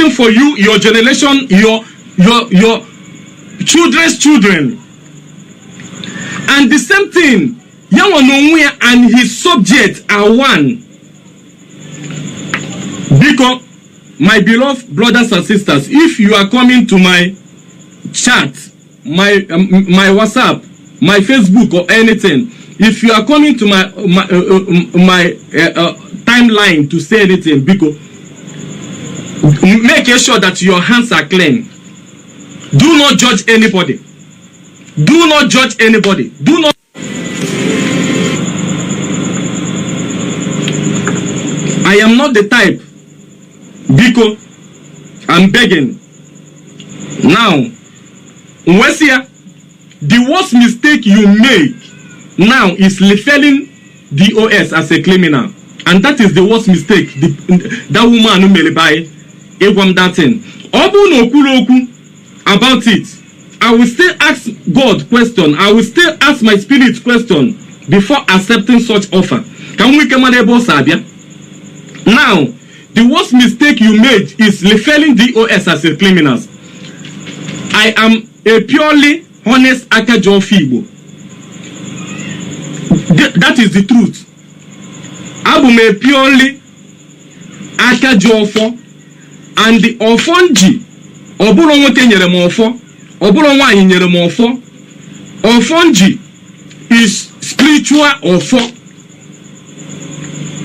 for you, your generation, your children's children. And the same thing, Yawanonwe and his subjects are one. Because, my beloved brothers and sisters, if you are coming to my chat, my WhatsApp, my Facebook or anything, if you are coming to my timeline to say anything, because make sure that your hands are clean. Do not judge anybody. Do not judge anybody. Do not. I am not the type, because I'm begging. Now, Wesia, the worst mistake you make now is referring DOS as a criminal. And that is the worst mistake. That woman who may buy that thing. About it. I will still ask God question. I will still ask my spirit question before accepting such offer. Can we come on Sabia? Now, the worst mistake you made is referring DOS as a criminal. I am a purely honest Akajo Fibo. That is the truth. I am a purely Akajo for and the Ofonji. Oburonwoke nyere m ofo, Oburonwanyi nyere m ofo. Ofonji is spiritual ofo.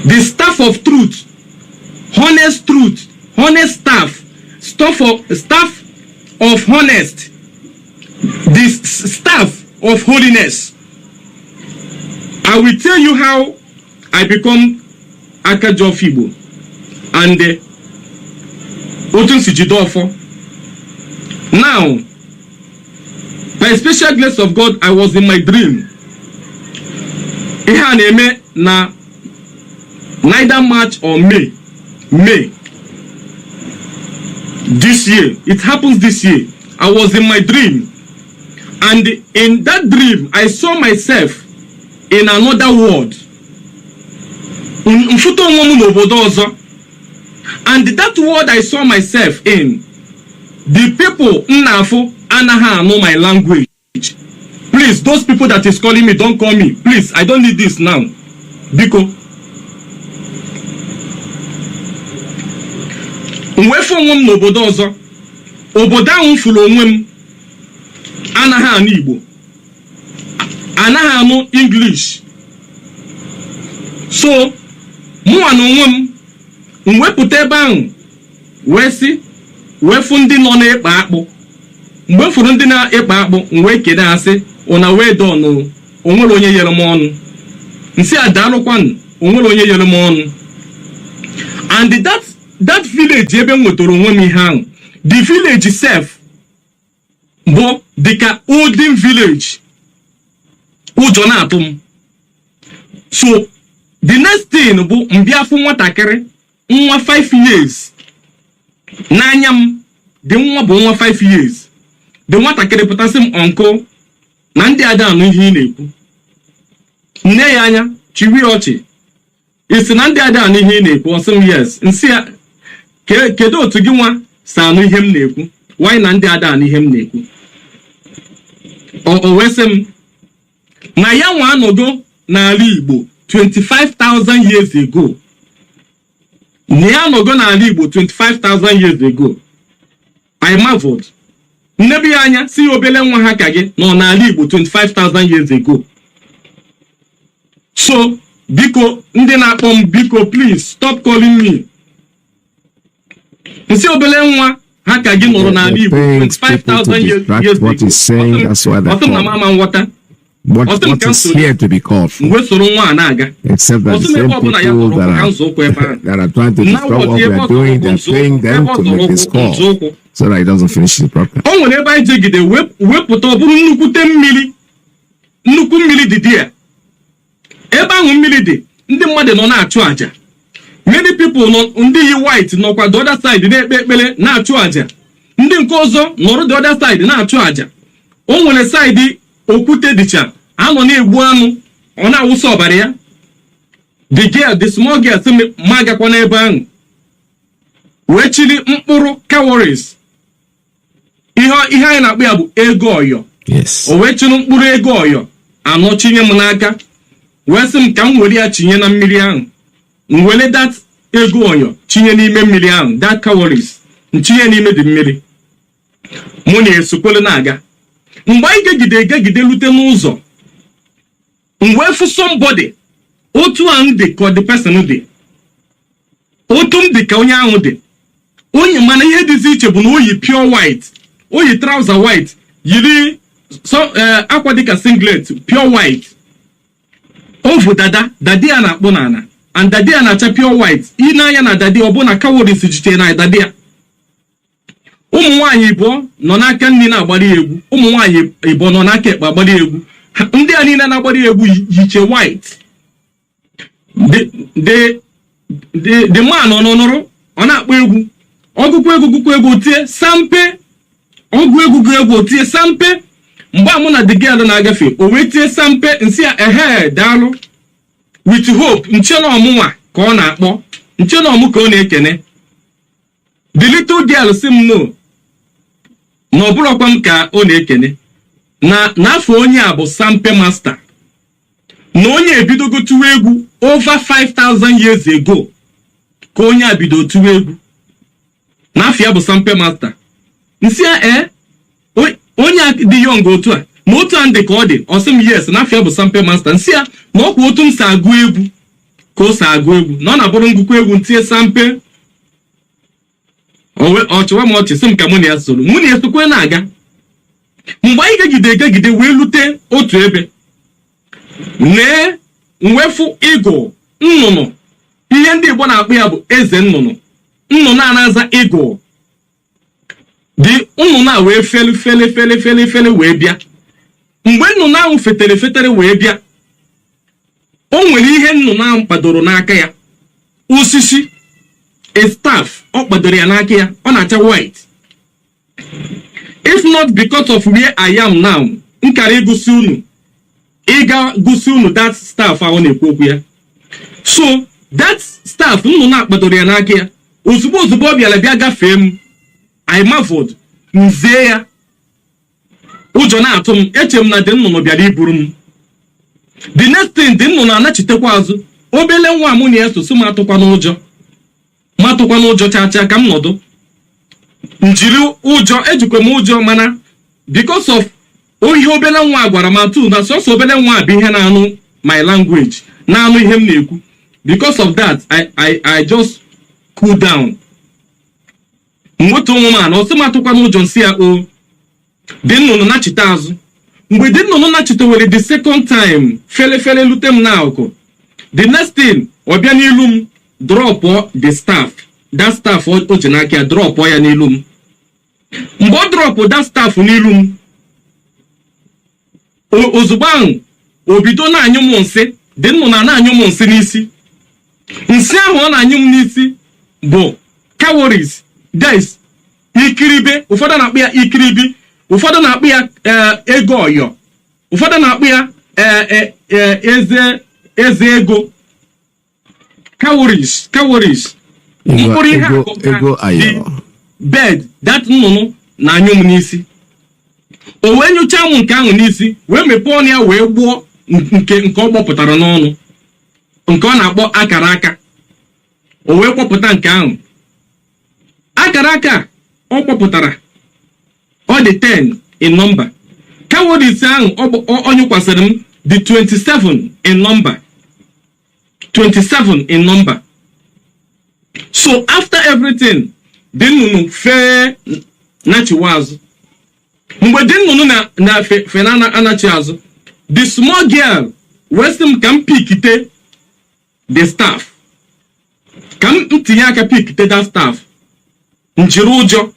The staff of truth, honest staff, staff of honest, the staff of holiness. I will tell you how I become Akajo Fibo and Otun Sijidofo. Now, by special grace of God, I was in my dream. Na neither March or May. This year, it happens this year. I was in my dream, and in that dream, I saw myself in another world. And that world I saw myself in, the people Nnafo Anaha know my language. Please, those people that is calling me, don't call me. Please, I don't need this now. Because Anaha Igbo, Anaha no English. So, mwepute bang wesi wefundi no na ekpa akpụ mgbe furu ndị na ekpa akpụ nwe kede asị ona we don onwere onye yere m ọnụ nsi adalụkwan onwere onye yere m ọnụ. And that village ebe nwetoro onwe m ihe ahụ, the village itself bụ dịka olden village ụjọ na-atụ m. So the next thing bụ mbiafụ nwatakịrị nwa 5 years n'anya m, dị nwa bụ nwa 5 years. The nwatakịrị pụtasị m uncle na ndị ada anụ ihe ị na-ekwu. Nne ya anya chiwi ọchị, isi na ndị ada anụ ihe ị na-ekwu. Ọsị m yes. Nsị ya kedu otu gị nwa si anụ ihe m na-ekwu? Why na ndị ada anụ ihe m na-ekwu? O wesị m na ya nwa anọgo n'ala Igbo 25,000 years ago. Nia no go na Igbo 25,000 years ago. I marveled. Nebi anya si obele nwa ha ka gị no na Igbo 25,000 years ago. So, biko ndị na-akpọ m biko, please stop calling me. Nsi obele nwa ha ka gị nọrọ na Igbo 25,000 years ago. What is saying, that's why they're called. What is here to be called for? Except that the same people that are trying to disrupt what we are doing, they're paying them to make this call so that it doesn't finish the program. Many people on the white no kwa the other side na achụ aja. Ndị nke ọzọ nọrọ the other side na achụ aja. O nwere side okwute dịcha anọ na-egbu anụ ọ na-awụsa ọbara ya. The small girl sị m agakwa n'ebe ahụ. wee chiri mkpụrụ cowries ihe anyị na-akpọ ya bụ ego ọyọ. O wee chiri mkpụrụ ego ọyọ anọ chinye m n'aka wee sị m ka m were ya chinye na mmiri ahụ. M were that ego ọyọ chinye n'ime mmiri ahụ, that cowries nchinye n'ime dị mmiri. Mụ na-esokwele na-aga. Mgbe anyị gegide lute n'ụzọ, m wee fụ somebody otu ahụ dị ka the person dị, otu m dị ka onye ahụ dị. Onye mana ihe dịzi iche bụ na oyi pure white, oyi trouser white, yiri akwa dịka singlet pure white. Ovu dadi ya na-akpụ n'ala, and dadi ya na-acha pure white. Ị na-anya na dadi ọ bụ na cowries jitere na dadi ya. Ụmụ nwaanyị Igbo nọ n'aka nri na-agbari egwu, ụmụ nwaanyị Igbo nọ n'aka ekpe agbari egwu. Ndị a niile na-agbari egwu yiche white. The man nọrọ ọ na-akpọ egwu, ọgụkwa egwu tie sampe, egwu tie sampe. Mgbe mụ na the girl na-agafe, o wee tie sampe, nsị ya ehe daalụ with hope. Nche na ọmụnwa ka ọ na-akpọ, nche na ọmụ ka ọ na-ekene. The little girl sị m no, na ọ bụrụkwa m ka ọ na-ekene, na n'afọ onye a bụ sampe master, na onye ebidogo tụwa egwu over 5,000 years ago ka onye a bido tụwa egwu. N'afọ ya bụ sampe master. Nsị ya onye a dị young otu a, na otu a ndị ka ọ dị, ọ sị m yes, n'afọ ya bụ sampe master. Nsị ya na ọkwa otu m si agụ egwu ka o si agụ egwu, na ọ na-abụrụ ngụkwa egwu ntinye sampe. Ọ chịwa m ọchị sị m ka mụ na ya soro, mụ na ya sokwe na-aga. Mgbe anyị gegide wee lute otu ebe, mwefu ịgụ nnụnụ, ihe ndị Igbo na-akpọ ya bụ eze nnụnụ a na-aza ịgụ. Dị nnụnụ a wee fele wee bịa. Mgbe nnụnụ ahụ fetere wee bịa, o nwere ihe nnụnụ ahụ kpadoro n'aka ya, osisi, a staff ọ kpadoro ya n'aka ya, ọ na-acha white. If not because of where I am now, nkara ịgụsị unu that staff ahụ na-ekwu okwu ya. So that staff nnụnụ akpadoro ya n'aka ya, ozugbo ọ bịa gafee m, I marveled, nzie ya, ụjọ na-atụ m, eche m na dị nnụnụ bịara iburu m. The next thing, dị nnụnụ anachitekwa azụ, obele nwa mụ na ya so m atụkwa n'ụjọ chacha ka m nọdụ. Njiri ụjọ, ejikwa m ụjọ, mana because of ihe obele nwa gwara m atụ na sọsọ obele nwa bụ ihe na-anụ my language, na-anụ ihe m na-ekwu. Because of that, I just cool down. Mgbe ụmụ ma na ọsị m atụkwa n'ụjọ, nsị ya o dị nnụnụ nachite azụ. Mgbe dị nnụnụ nachite were the second time fele lute m n'akụkụ, the next thing ọ bịa n'ilu m, drop the staff, that staff o ji n'aka ya, drop ya n'ilu m. Mgbe ọ drop that staff n'ilu m, ozugbo ahụ o bido na-anyụ m nsị. Dị nnụnụ na-anyụ m nsị n'isi. Nsị ahụ ọ na-anyụ m n'isi bụ cowries. Guys, ikiribe, ụfọdụ na-akpụ ya ikiribi, ụfọdụ na-akpụ ya ego ọyọ, ụfọdụ na-akpụ ya eze ego. Cowries. Mkpụrụ ihe ego ayọ. Bed, that nnụnụ na-anyụ m n'isi. O wee nyụchaa m nke ahụ n'isi, wee mepee ọnụ ya wee gbuo nke ọ gbọpụtara n'ọnụ, nke ọ na-akpọ akara aka. O wee kpọpụta nke ahụ. Akara aka ọ kpọpụtara ọ dị 10 in number. Cowries ahụ ọ nyụkwasịrị m dị 27 in number. 27 in number. So after everything, dị nnụnụ fee nachiwa azụ. Mgbe dị nnụnụ na fe anachi azụ, the small girl wee sị m ka m pikite the staff, ka m tinye aka pikite that staff. Njiri ụjọ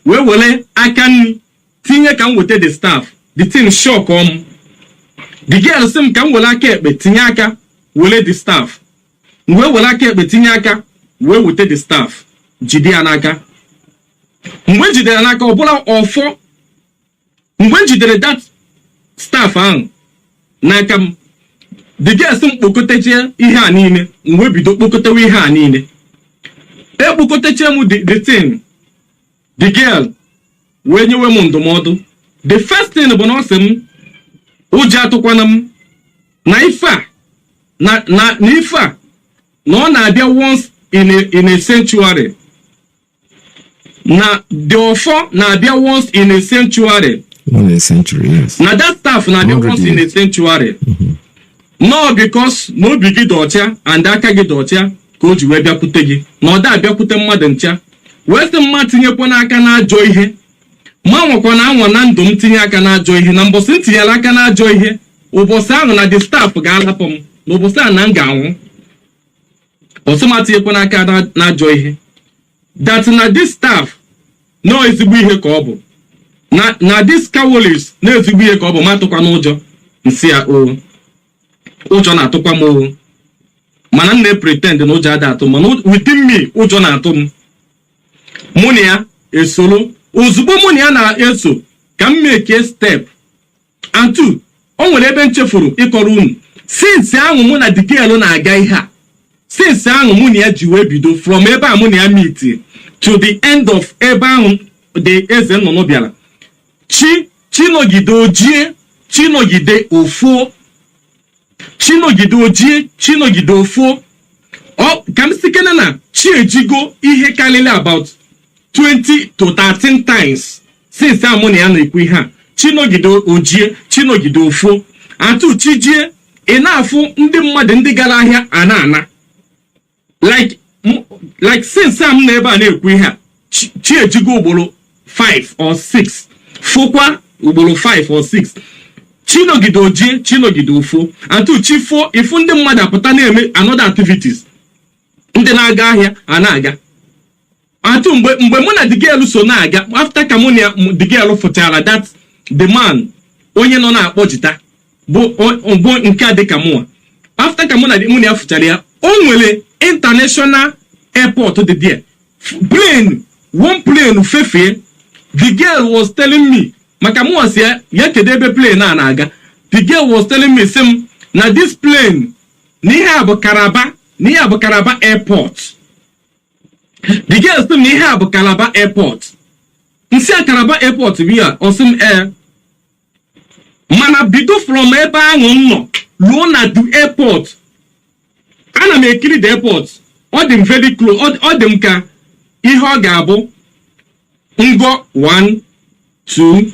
wee were aka nri tinye ka m weta the staff. The thing shock m. The girl sị m ka m were aka ekpe tinye aka were the staff. Wee were aka ekpe tinye aka wee weta the staff, jide ya n'aka. Mgbe jidere ya n'aka, ọ bụla ọfọ. Mgbe jidere that staff ahụ n'aka m, the girl sị m kpokọtechie ihe a niile. Mgbe bido kpokọtewa ihe a niile, the thing, the girl, when you were Mondomodo, the first thing about awesome, Ujatokwanam, Naifa, Nifa, no, there once in a sanctuary. Now, therefore, there once in a sanctuary. Only a century, yes. Now, that stuff, now, there once in a sanctuary. No, because no biggie daughter and that kage daughter. Coach Webia Kutegi, no da Biakute Madencha. Western Martin Yaponakana joy he. Mamma Kona Nandum Tinyakana joy he. Number City Alakana joy he. Obosan na the staff Galapom. Nobosan Nangaon. Osomati Yaponaka na joy he. That na this staff no is we he kobo. Na this Kawolis no is we he kobo. Matoka nojo. Nsia o. Ojo na tokwa mo. Man, they pretend no jadato, man, within me, Ujonatum. Monia, a solo, Uzubo Moniana, also, can make a step. And two, only Benchefuru, Ecorun, since young Mona de Galona Gaiha, since young Monia Juebido from Eba Monia meeting to the end of Eba de Ezen Monobiala. Chino Gido, Chino Gide, Ofo. Chino gido fo. Oh, can na Chijigo ihe kalele about 20 to 13 times since that money and ekwiha. Chino gido fo. And to chijie enough ndi mmadu ndi gara ahia ana. Like since I'm never na ekwiha. Chijigo ubolo 5 or 6. Fokwa ubolo 5 or 6. Chino gido fo. And to chifo if the mother put another activities. Ndị na-aga ahịa anaga. Atu mgbe mụ na the girl so na-aga after Kamonia the girl fụtara that the man onye nọ na-akpọ jita bụ nke a dị ka mụa. After Kamona the money fụtara ya o nwere international airport dị there. One plane fefe. The girl was telling me maka mụa si ya kedu ebe plane na-aga. The girl was telling me sim na this plane n'ihe abụ Karaba airport. The girl said n'ihe abụ Karaba airport. Nsi Karaba airport biya osim air. Mana bido from ebe ahụ nọ ruo na the airport. Ana m ekiri the airport. Ọ dị m very close. Ọ dị m ka ihe ọ ga-abụ ngo 1 2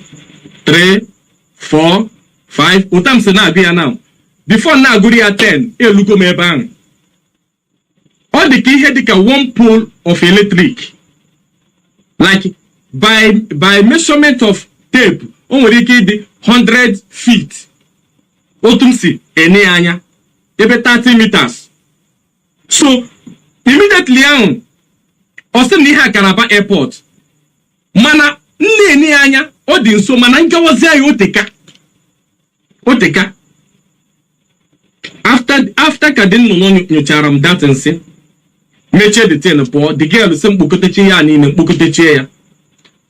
3 4 5 utam se na abia now. Before na aguri ya 10 elugo m ebe ahụ. Ọ dị ka ihe dị ka one pole of electric. Like by measurement of tape, o nwere ike ịdị 100 feet. Otum si ene anya ebe 30 meters. So immediately ahụ ọ sị na ihe a Karaba airport. Mana nne anya ọ dị nso mana nkawazi ya oteka. After kadin no nyochara m that nsi. Meche the ten po the girl se mkpokoteche ya niile mkpokoteche ya.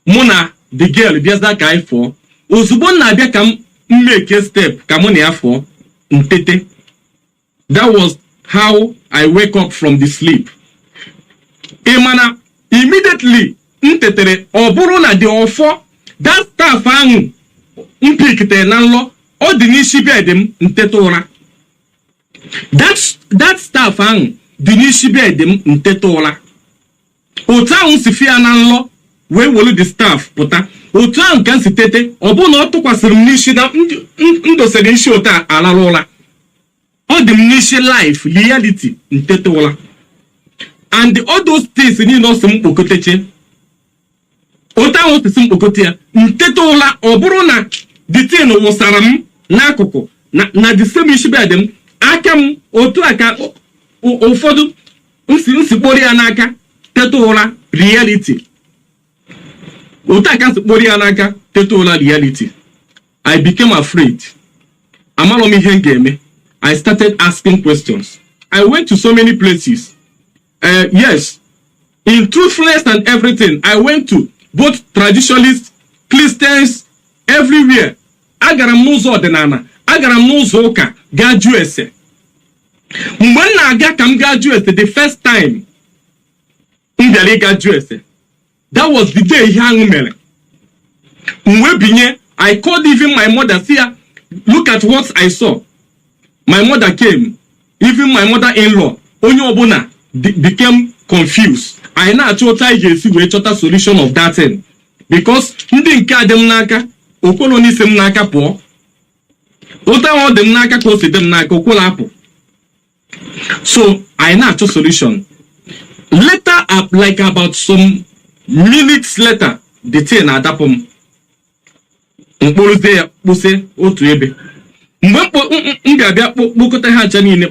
Mụ na the girl biaza ka ifo. Ozugbo na abia ka m make a step ka mụ na ya fo ntete. That was how I wake up from the sleep. Imana immediately ntetere oburu na the ofo that staff ahụ mpikite na nlo ọ dị n'isi bed m ntete ụra. That staff ahụ dị n'isi bed m ntete ụra. Otu ahụ si fia na nlo wee wolu the staff pụta. Otu ahụ ka nsi tete ọ bụ na ọ tụkwasịrị m n'isi na ndosere isi ụta alarụ ụra. Ọ dị m n'isi life reality ntete ụra. And all those things niile ọ sị m kpokoteche. Otu ahụ si m kpokote ya ntete ụra ọ bụrụ na the thing wụsara m n'akụkụ na the same isi bed m aka m otu aka ụfọdụ nsikpori ya n'aka tete ụra reality. Otu aka nsikpori ya n'aka tete ụra reality. I became afraid. Amalọ m ihe m ga-eme. I started asking questions. I went to so many places. Yes, in truthfulness and everything, I went to both traditionalists, Christians, everywhere. Agara m n'ụzọ ọdịnala, agara m n'ụzọ ụka gaa jụọ ese. Mgbe m na-aga ka m gaa jụọ ese the first time, That was the day he hung me. I called even my mother. See, look at what I saw. My mother came. Even my mother-in-law, Onyo became confused. I now told her we total solution of that thing. Because ndị nke adem naka, okolo ni sem naka po. Ota all dem naka ko se dem naka okolo apo. So I now told solution. Later up like about some minutes later, the thing adapom. Mkporoze pose otu ebe.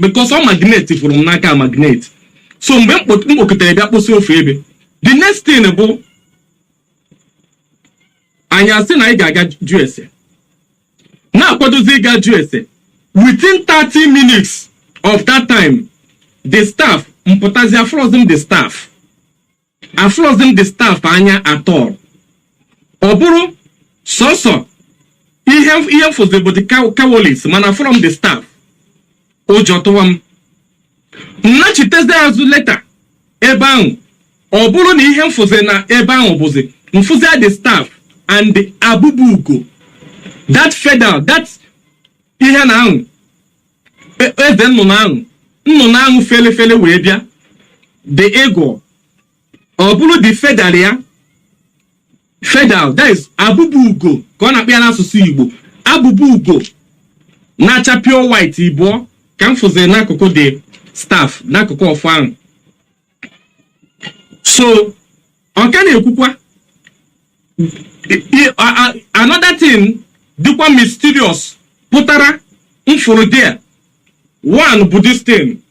Because all magnet from Naka magnet. So the next thing about I seen I got USA. Now what does got USA? Within 30 minutes of that time, the staff I frozen the staff. I frozen the staff anya at all. Oburu so He for the cowardice, man, from the staff. Ojotowam. Nachi test as letter. Ebang. Obolo ni him for the Ebang oboze. Mfuza the staff and the Abubugo. That federal, that's ihe na then no fele webia. The ego. Obolo the federal ya. Federal, that is Abubugo. Gonna be an associate. Abubugo. Nacha pure white ibo. Come for the nakoko de staff. Nakoko fan. So, on can you another thing, the mysterious. Putara info there. One Buddhist thing.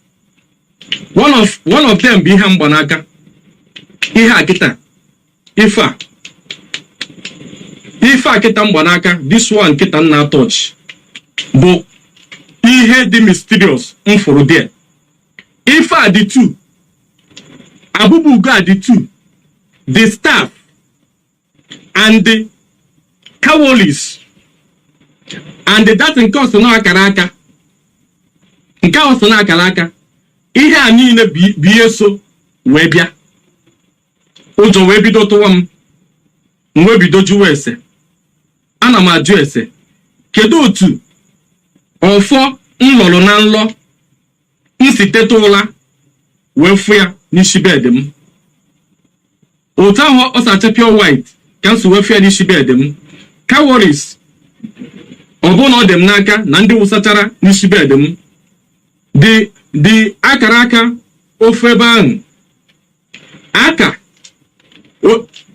One of them be Hambonaka. Iha kita. Ifa. If I get Mbanaka, this one get not touch. But he had the mysterious for there. If I the two, Abubu got the two, the staff and the cowardice and the that in cost no akaraka. In cost no akaraka. Ihe ani na bieso webia. Ojo webido to wam. Mwebido juwese. Ana m ajụ ese kedu otu ofo nlolo na nlo nsitete ụla wee fu ya n'isi bed m otu ahụ ọsacha pure white ka nso wee fu ya n'isi bed m cowardice ọbụna ọ dị m n'aka na ndị wụsachara n'isi bed m the akara aka ofu ebe ahụ aka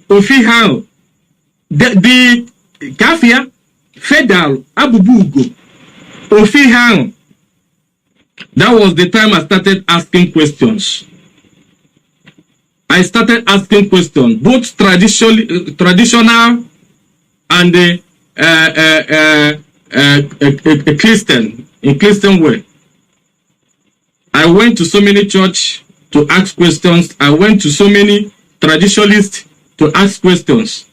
ofi ha the Kafia Federal Abubugo Ofi Hang. That was the time I started asking questions. I started asking questions, both traditional and Christian, in Christian way. I went to so many church to ask questions. I went to so many traditionalists to ask questions.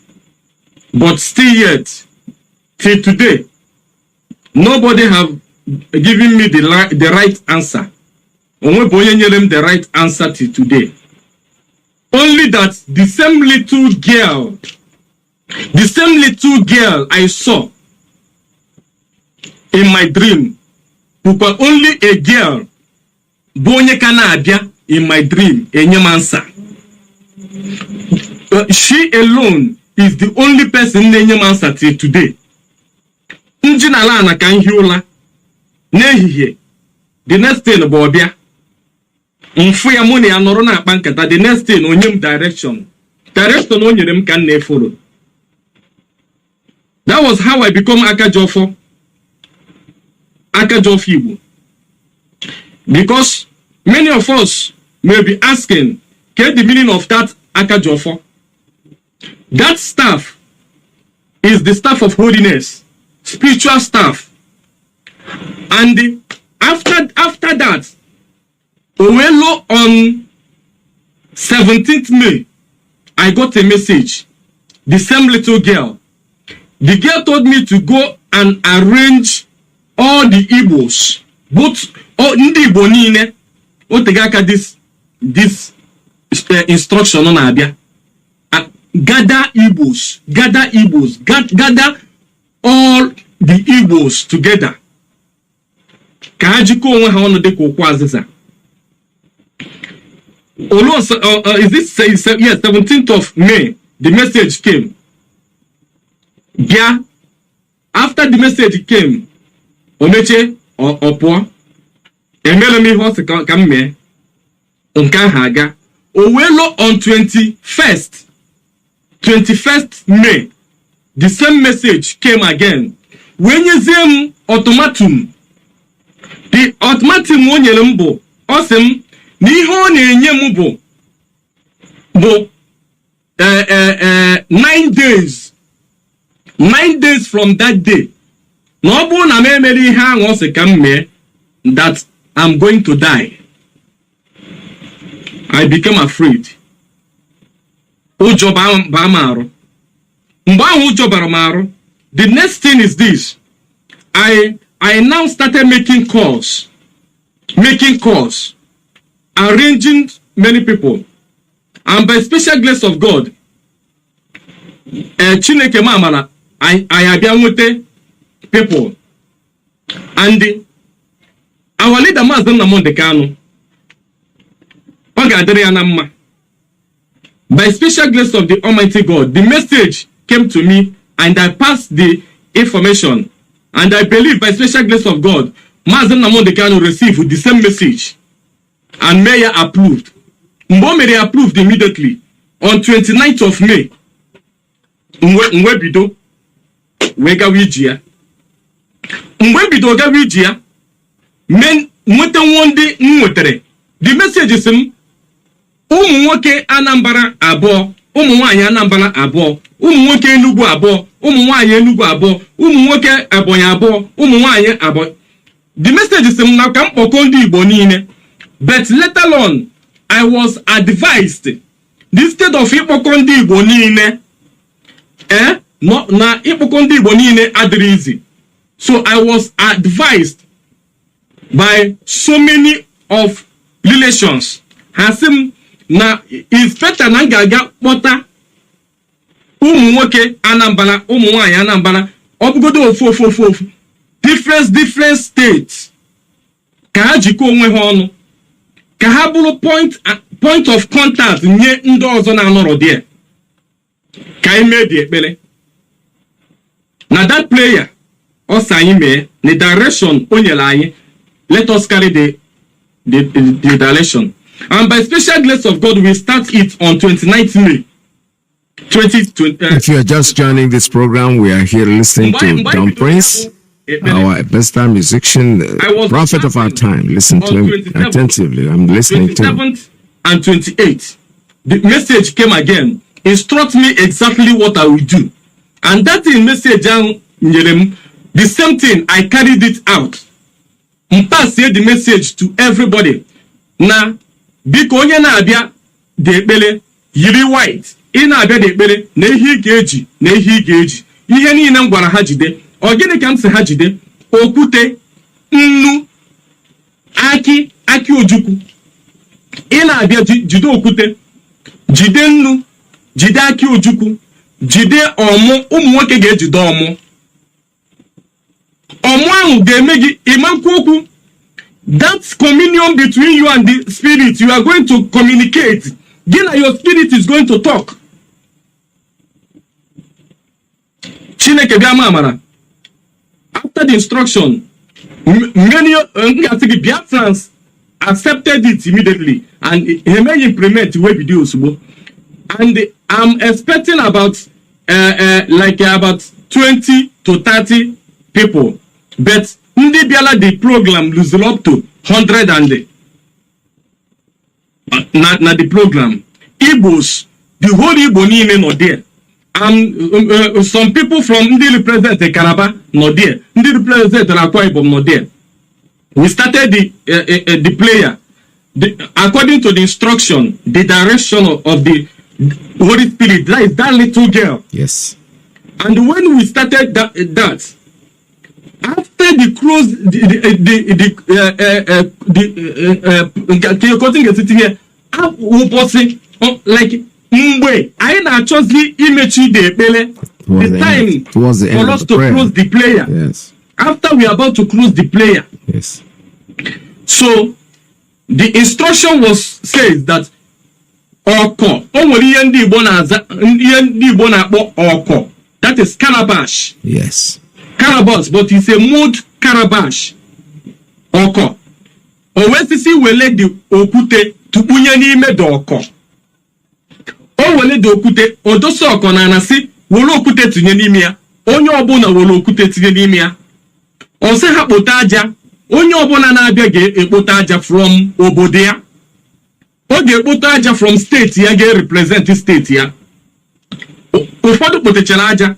But still yet, till today, nobody have given me the right answer. Only them the right answer till today. Only that the same little girl I saw in my dream, who was only a girl, bonye kana in my dream, answer. She alone is the only person in answer till today. Njinala na kan hiula. Nehihe. The next thing bobia. Mfu ya money anoro na akpankata. The next thing onyem direction. Direction onyerem kan ne follow. That was how I become Akajofo. Akajofibu. Because many of us may be asking, get the meaning of that Akajofo. That staff is the staff of holiness, spiritual staff. And after that, Owelo on 17th May, I got a message. The same little girl. The girl told me to go and arrange all the Igbos, both all Ndi Bonine, Otegaka this instruction on Abia. Gather Igbos, gather all the Igbos together. Kajiko onwe ha onu de ko kwa aziza. Is this yes, 17th of May, the message came. Yeah, after the message came, Omeche Opo, Emelemi Hos Kamme, Unka Haga, Owelo on 21st May, the same message came again. When you see automatum, the automatum one yelembo, awesome, Niho ne mubo, bo 9 days. 9 days from that day. No na me hang on se kamme that I'm going to die. I became afraid. Ujo ba maro. Mba ujo ba maro. The next thing is this. I now started making calls, arranging many people, and by special grace of God, Chineke mamala, I have with people, and our leader Mazi Nnamdi Kanu. By special grace of the Almighty God, the message came to me, and I passed the information. And I believe by special grace of God, Mazi Nnamdi Kanu received the same message. And Mayor approved. Mbomere approved immediately. On 29th of May, Mwebido, Wega Wijia. Mwebido Wega Wijia, men mwete wonde mwetere. The message is umu nwoke Anambra abo, umu nwaanyị Anambra abo, umu nwoke Enugu abo, umu nwaanyị Enugu abo, umu nwoke Ebonyi abo, umu nwaanyị abo. The message is na ka mkpoko ndị Igbo niile. But later on, I was advised, instead of ikpoko ndị Igbo niile, no, na ikpoko ndị Igbo niile adịrị easy. So I was advised by so many of relations. Hasim na is better na gaga kpọta ụmụ nwoke Anambra, ụmụ nwaanyị Anambra, obugodo ofu different states. Ka ha jikọ onwe ha ọnụ. Ka ha bụrụ point of contact nye ndị ọzọ na-anọrọ there. Ka anyị mee dị ekpere. Na that player, ọsọ anyị mee, the direction o nyere anyị, let us carry the direction. And by special grace of God, we start it on 29th May 2020. If you are just joining this program, we are here listening to John Prince, our best musician, prophet of our time. Listen to him attentively. I'm listening to him. 27th and 28th, the message came again. Instruct me exactly what I will do. And that message, the same thing, I carried it out. Mpa say the message to everybody. Na biko onye na-abịa dị ekpere yiri white. Ị na-abịa dị ekpere na ihe ị ga-eji na ihe ị ga-eji. Ihe niile m gwara ha jide. Ọ gịnị ka m sị ha jide? Okwute, nnu, aki ojukwu. Ị na-abịa jide okwute, jide nnu, jide aki ojukwu, jide ọmụ. Ụmụ nwoke ga-ejide ọmụ. Ọmụ ahụ ga-eme gị ịmakwu okwu. That's communion between you and the spirit. You are going to communicate. Your spirit is going to talk. Chineke bịa amara. After the instruction, many Biafrans accepted it immediately, and he may implement web videos. And I'm expecting about about 20 to 30 people, but Ndi Biala the program lose up to 100 and not the program. Igbos, the whole Igbo niile not there. And some people from Ndi represent the Calabar not there. Ndi represent the Akwa Ibom not there. We started the player according to the instruction, the direction of the Holy Spirit. That is that little girl. Yes. And when we started that after the close, ụbọchị like mgbe anyị na-achọzi imechi the ekpere, the time for us to close the prayer. Yes. After we are about to close the prayer. Yes. So the instruction says that oko, o nwere ihe ndị Igbo na-akpọ oko. That is calabash. Yes. Calabash, but it's a mud calabash. Oko. Owesisi wele the okute tupunye n'ime the oko. O wele the okute, odoso oko na anasi, wole okute tinye n'ime ya. Onye ọbụla wole okute tinye n'ime ya. Ose ha kpota aja, onye ọbụla na-abịa ga-ekpota aja from obodo ya. Ọ ga-ekpota aja from state ya ga-represent state ya. Ụfọdụ kpotechara aja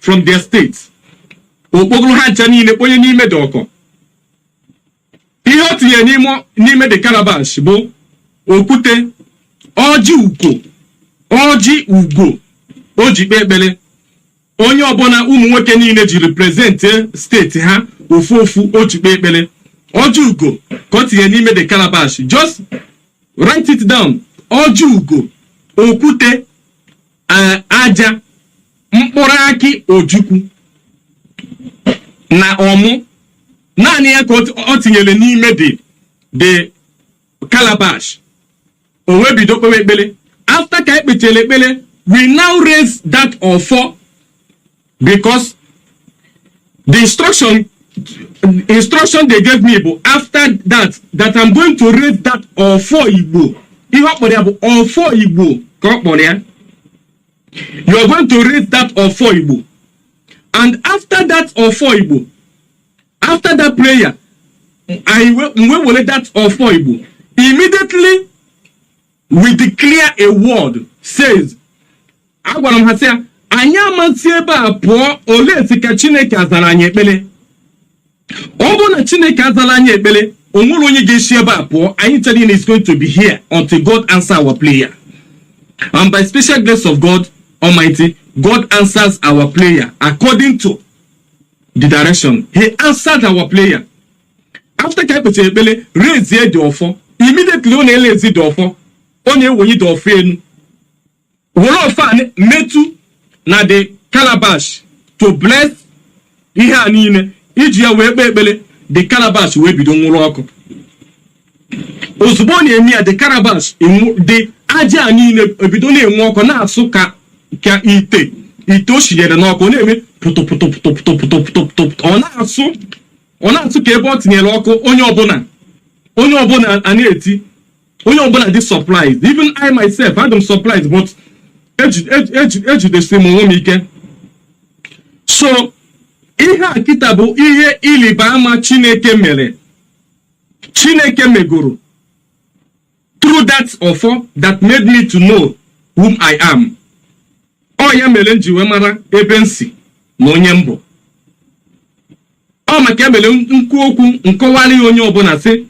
from their state. Okpokoro ha aja niile kponye n'ime dị ọkọ. Ihe o tinye n'ime dị calabash bụ okwute, ọjị ugo o ji kpee ekpere. Onye ọbụla ụmụ nwoke niile ji represent steeti ha ofu o ji kpee ekpere. Ọjị ugo ka o tinye n'ime dị calabash. Just write it down. Ọjị ugo, okwute, aja, mkpụrụ akị ojukwu na ọmụ. Naanị ya ka o tinyere n'ime the calabash. O wee bido kpewe ekpere. After ka ekpechara ekpere, we now raise that offer, because the instruction they gave me after that I'm going to raise that offer Igbo. Ihe ọ kpọrọ ya bụ offer Igbo ka ọ kpọrọ ya. You are going to raise that offer Igbo. And after that offer Igbo, after that prayer, I will let that offer Igbo. Immediately we declare a word, says, agwara m ha sị ya, anyị amasị ebe a pụọ, ole esi ka Chineke azara anyị ekpere. Ọ bụrụ na Chineke azara anyị ekpere, o nwere onye ga-esi ebe a pụọ. Anyị telling is going to be here until God answer our prayer. And by special grace of God Almighty, God answers our prayer according to the direction. He answered our prayer. After ka ekpeche ekpere, raise the offer. Immediately ọ na-elezi the offer, ọ na-ewenye the offer enu. Were offer metu na the calabash to bless ihe a niile. Iji ya wee kpee ekpere, the calabash wee bido nwụrụ ọkụ. Ozugbo na-eme ya, the calabash the aja a niile ebido na-enwe ọkụ, na-asụ ka ite o shinyere n'ọkụ, na-eme pụtụpụtụpụtụpụtụpụtụpụtụ. Ọ na-asụ ka ebe ọ tinyere ọkụ. Onye ọbụla a na-eti, onye ọbụla dị surprised. Even I myself had them surprised, but ejidesi m onwe m ike. So ihe a kịta bụ ihe ịlịba ama Chineke mere, Chineke megoro through that offer that made me to know whom I am. Ọ ya mere nji wee mara ebe nsi na onye mbụ. Ọ maka ya mere nkwu okwu nkọwara onye ọbụla sị,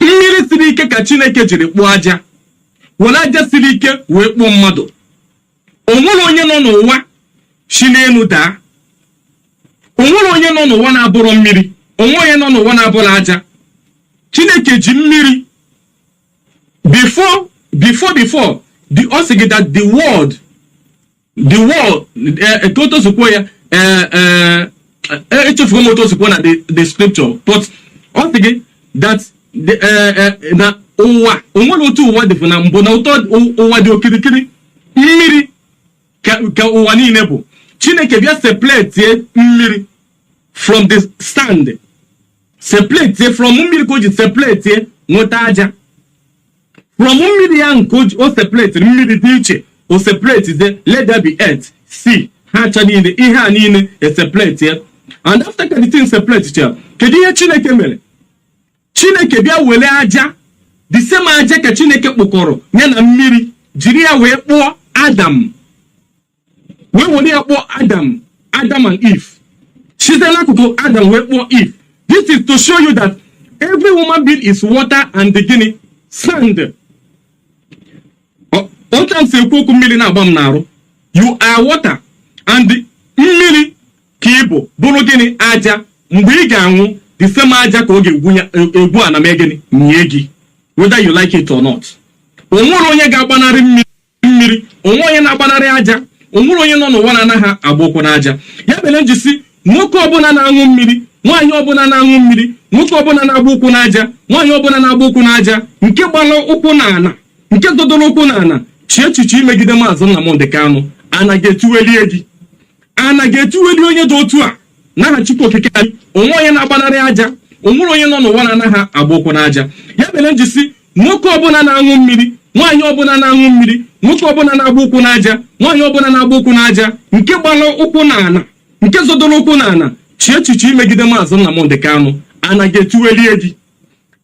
mmiri siri ike ka Chineke jiri kpụọ aja, were aja siri ike wee kpụọ mmadụ. O nwere onye nọ n'ụwa si n'elu daa. O nwere onye nọ n'ụwa na-abụrụ mmiri. O nwere onye nọ n'ụwa na-abụrụ aja. Chineke ji mmiri before the osigi that the world etotosukwo ya echefugo motosukwo na the scripture, but osigi that na ụwa, o nwere otu ụwa dị na mbụ, na ụtọ ụwa dị okirikiri, mmiri ka ụwa niile bụ. Chineke bịa separate mmiri from the stand, separate from mmiri ka o ji separate nweta aja. From mmiri ya nke o separate mmiri dị iche, o separate let there be earth, sea, ha acha niile, ihe a niile separate ya. And after the thing separate ya, kedu ihe Chineke mere? Chineke bịa were aja, the same aja ka Chineke kpụkọrọ ya na mmiri, jiri ya wee kpụọ Adam. Wee were ya kpụọ Adam and Eve. Site n'akụkụ Adam wee kpụọ Eve. This is to show you that every woman being is water and the guinea sand. Sometimes you cook mmiri na-agba m n'arụ. You are water and mmiri ka ịbụ bụrụ gịnị aja. Mgbe ị ga-anwụ, the same aja ka ọ ga-egwu ana m gịnị nye gị, whether you like it or not. onwere onye ga-agbanarị mmiri, onwe onye na-agbanarị aja, onwere onye nọ n'ụwa na-anaghị agba ụkwụ n'aja. Ya mere nji si nwoke ọbụla na-aṅụ mmiri, nwaanyị ọbụla na-aṅụ mmiri, nwoke ọbụla na-agba ụkwụ n'aja, nwaanyị ọbụla na-agba ụkwụ n'aja, nke gbara ụkwụ n'ala, nke dodoro ụkwụ n'ala, chi echiche imegide Maazị Nnamdi Kanu, anaghị etuwelie gị, anaghị etuweli onye dị otu a n'aha Chukwu okike anyị. Onwe onye na-agbanarị aja, onwere onye nọ n'ụwa na-anaghị agba ụkwụ n'aja. Ya mere nji si nwoke ọbụla na-aṅụ mmiri, nwaanyị ọbụla na-aṅụ mmiri, nwoke ọbụla na-agba ụkwụ n'aja, nwaanyị ọbụla na-agba ụkwụ n'aja, nke gbara ụkwụ n'ala, nke zodoro ụkwụ n'ala, chi echiche imegide Maazị Nnamdi Kanu, anaghị etuwelie gị,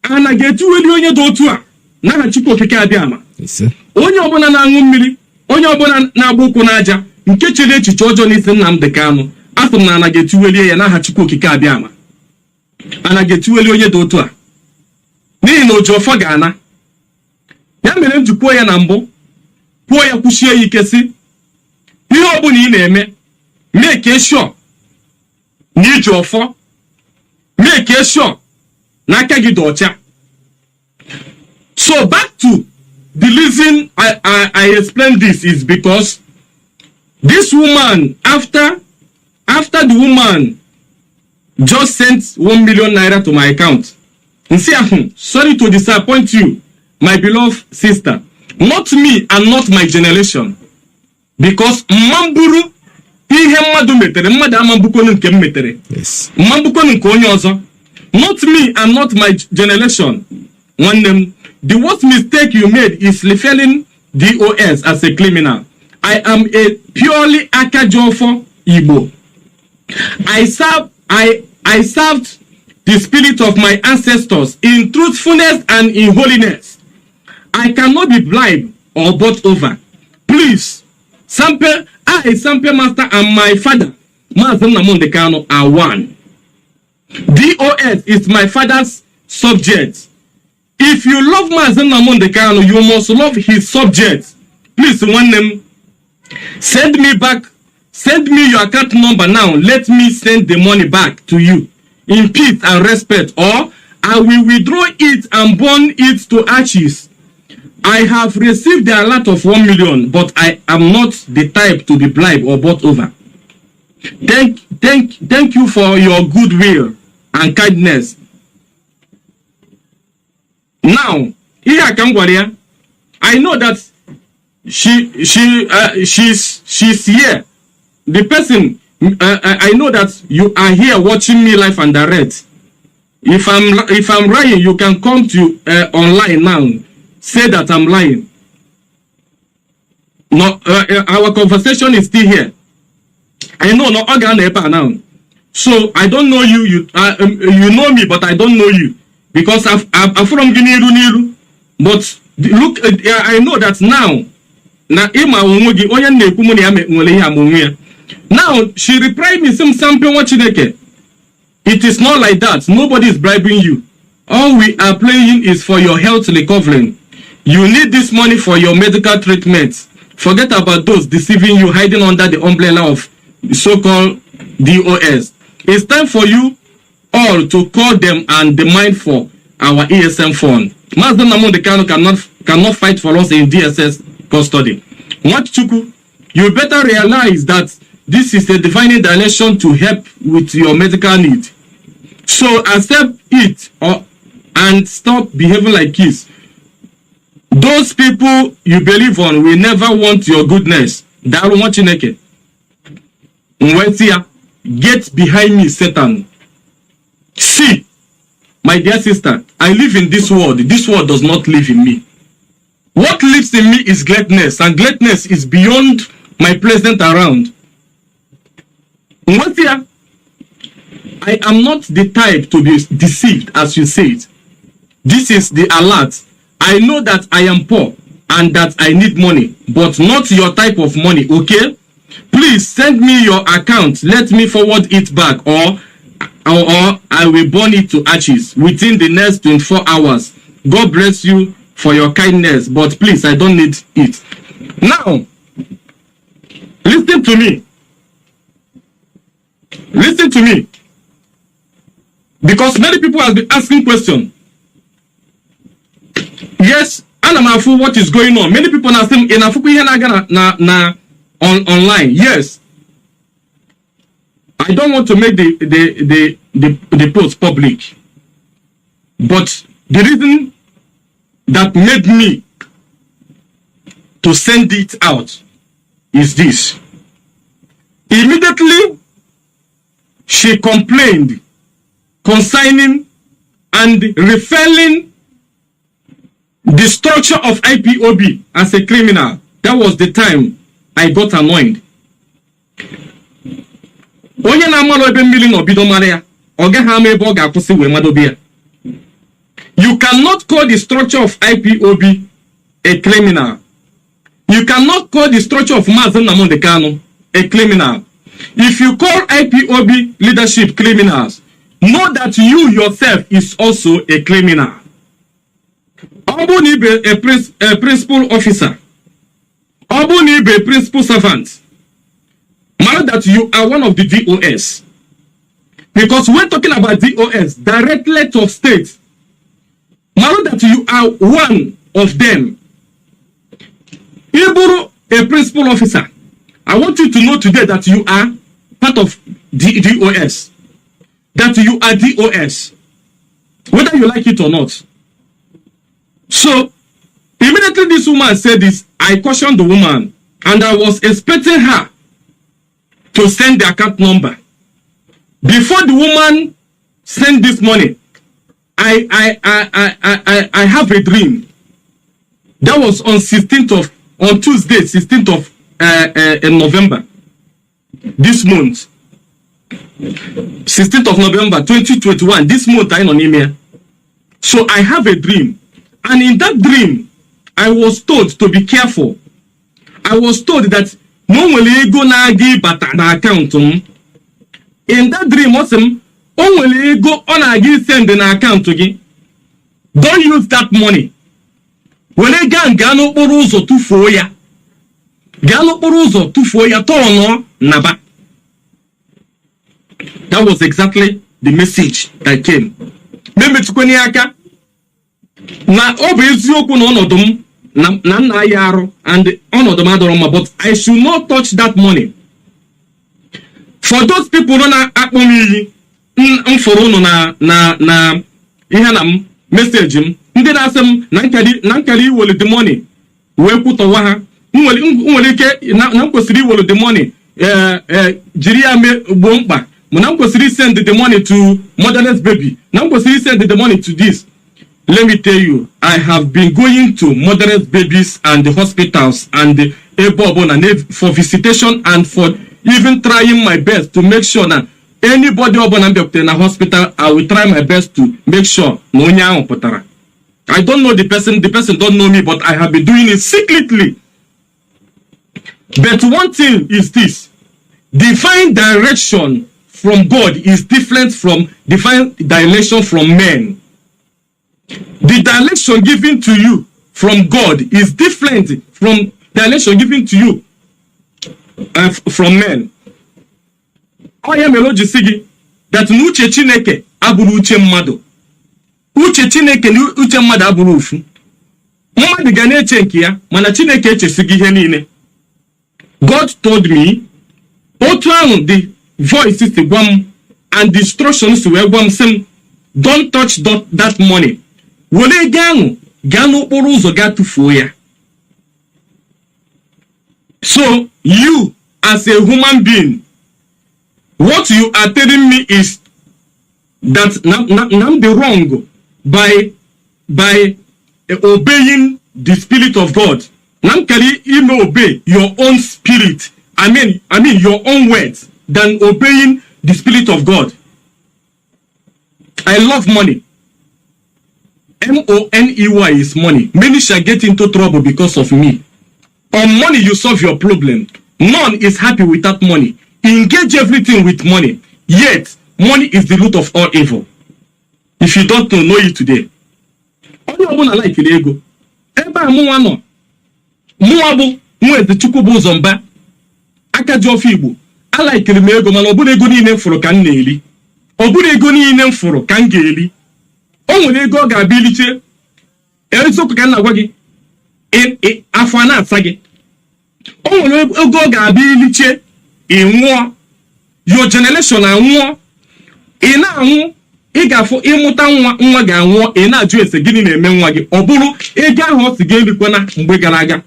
anaghị etuweli onye dị otu a n'aha Chukwu okike abịama. Onye ọbụla na-aṅụ mmiri, onye ọbụla na-agba ụkwụ n'aja, nke chere echiche ọjọọ n'isi Nnamdi Kanu, asị m na anaghị etuwelie ya n'aha Chukwu okike abịama. Anaghị etuweli onye dị otu a, n'ihi na oji ọfọ ga-ana. Ya mere m ji kwuo ya na mbụ, kwuo ya kwuchie ya ike si ihe ọbụla ị na-eme, make sure na iji ọfọ, make sure na aka gị dị ọcha. So back to the reason I explain this is because this woman, after the woman just sent 1 million naira to my account, sorry to disappoint you, my beloved sister, not me and not my generation, because mmamburu ihe mmadu metere, mmadu amambukonu nke metere, mmambukonu nke onye ọzọ, not me and not my generation. One name, the worst mistake you made is referring DOS as a criminal. I am a purely Akajofo Igbo. I served the spirit of my ancestors in truthfulness and in holiness. I cannot be bribed or bought over. Please, Sample Master and my father, Mazi Nnamdi Kanu, are one. DOS is my father's subject. If you love Mazi Nnamdi Kanu, you must love his subject. Please, one name, send me your account number now. Let me send the money back to you in peace and respect, or I will withdraw it and burn it to ashes. I have received a lot of 1 million, but I am not the type to be bribed or bought over. Thank you for your goodwill and kindness. Now, here I can go there. I know that she's here. The person, I know that you are here watching me live and direct. If I'm lying, you can come to online now. Say that I'm lying. No, our conversation is still here. I know no organ now. So I don't know you. You know me, but I don't know you because I'm from Guinea. But look, I know that now. Now she replied me something watching. It is not like that. Nobody is bribing you. All we are playing is for your health recovery. You need this money for your medical treatment. Forget about those deceiving you, hiding under the umbrella of so-called DOS. It's time for you all to call them and demand for our ESM fund. Mazi Nnamdi Kanu cannot fight for us in DSS custody. Nwachukwu, you better realize that this is a divine direction to help with your medical need. So accept it and stop behaving like kids. Those people you believe on will never want your goodness. Get behind me, Satan. See, my dear sister, I live in this world. This world does not live in me. What lives in me is greatness, and greatness is beyond my presence around. I am not the type to be deceived, as you said. This is the alert. I know that I am poor and that I need money, but not your type of money, okay? Please send me your account. Let me forward it back, or I will burn it to ashes within the next 24 hours. God bless you for your kindness, but please, I don't need it. Now, listen to me. Listen to me. Because many people have been asking questions. Yes, And I'm afraid what is going on. Many people are saying in Africa online. Yes. I don't want to make the post public. But the reason that made me to send it out is this. Immediately, she complained concerning and referring the structure of IPOB as a criminal. That was the time I got annoyed. Onye na amalo ebe mmiri no bido mara ya, oga ha ma ebe ọ ga-akwụsị wee madobe ya. You cannot call the structure of IPOB a criminal. You cannot call the structure of Mazi Nnamdi Kanu a criminal. If you call IPOB leadership criminals, know that you yourself is also a criminal. Obuni be a principal officer. Obuni be a principal servant. Know that you are one of the DOS. Because when talking about DOS, directorate of state, know that you are one of them. Iburu, a principal officer. I want you to know today that you are part of DOS. That you are DOS. Whether you like it or not. So, immediately this woman said this, I cautioned the woman. And I was expecting her to send the account number. Before the woman sent this money, I have a dream. That was on Tuesday, 16th of November. This month. 16th of November 2021. This month I on email. So I have a dream. And in that dream, I was told to be careful. I was told that no one will go na give but an account. In that dream, awesome, only go on a give send an account again. Don't use that money. When I gano oruzo tu foya. Gano oruzo tu foya tono naba. That was exactly the message that came. Maybe to Koniaka. Na obviously open na yaro and but I should not touch that money. For those people na akpomi mforo na ihe na message m ndị na-asem na nkari wole the money we put owa ha nwere ike na kwesịrị wole the money jiri ya me gbo mkpa mo na kwesịrị send the money to motherless baby na kwesịrị send the money to this. Let me tell you, I have been going to motherless babies and the hospitals and the Ipob for visitation and for even trying my best to make sure that anybody in a hospital, I will try my best to make sure no nya potara. I don't know the person don't know me, but I have been doing it secretly. But one thing is this: divine direction from God is different from divine direction from men. The direction given to you from God is different from direction given to you from men. I am a logisigi that n'uche Chineke abụrụ uche mmadụ. Uche Chineke na uche mmadụ abụrụ ofu. Mmadụ ga na-eche nke ya, mana Chineke echesighị ihe niile. God told me, otu ahụ the voice is gwa m and the instructions were gwa m sị, don't touch that money. Wole gangu gano okporo ụzọ ga tufuo ya. So you as a human being, what you are telling me is that Nnamdi wrong by obeying the spirit of God. Namkari you may obey your own spirit. I mean your own words than obeying the spirit of God. I love money. MONEY is money. Many shall get into trouble because of me. On money you solve your problem. None is happy with that money. Engage everything with money. Yet, money is the root of all evil. If you don't know it today. Only one like ego. Eba muano. Muabu mweze chukubu zomba. Aka jofi igbo. I like the ego man obune ego ni nemforo kan neli. Obune ego ni nemforo kan geli. O nwere ego ga-abiliche eziokwu ka nna gwa gị afọ na-asa gị o nwere oge ọ ga-abịa iliche ị nwụọ your generation anwụọ ị na-anwụ ị ga-afụ ịmụta nwa ga-anwụọ ị na-ajụ ese gịnị na-eme nwa gị ọ bụrụ ego ahụ ọ si gị erikwana mgbe gara aga.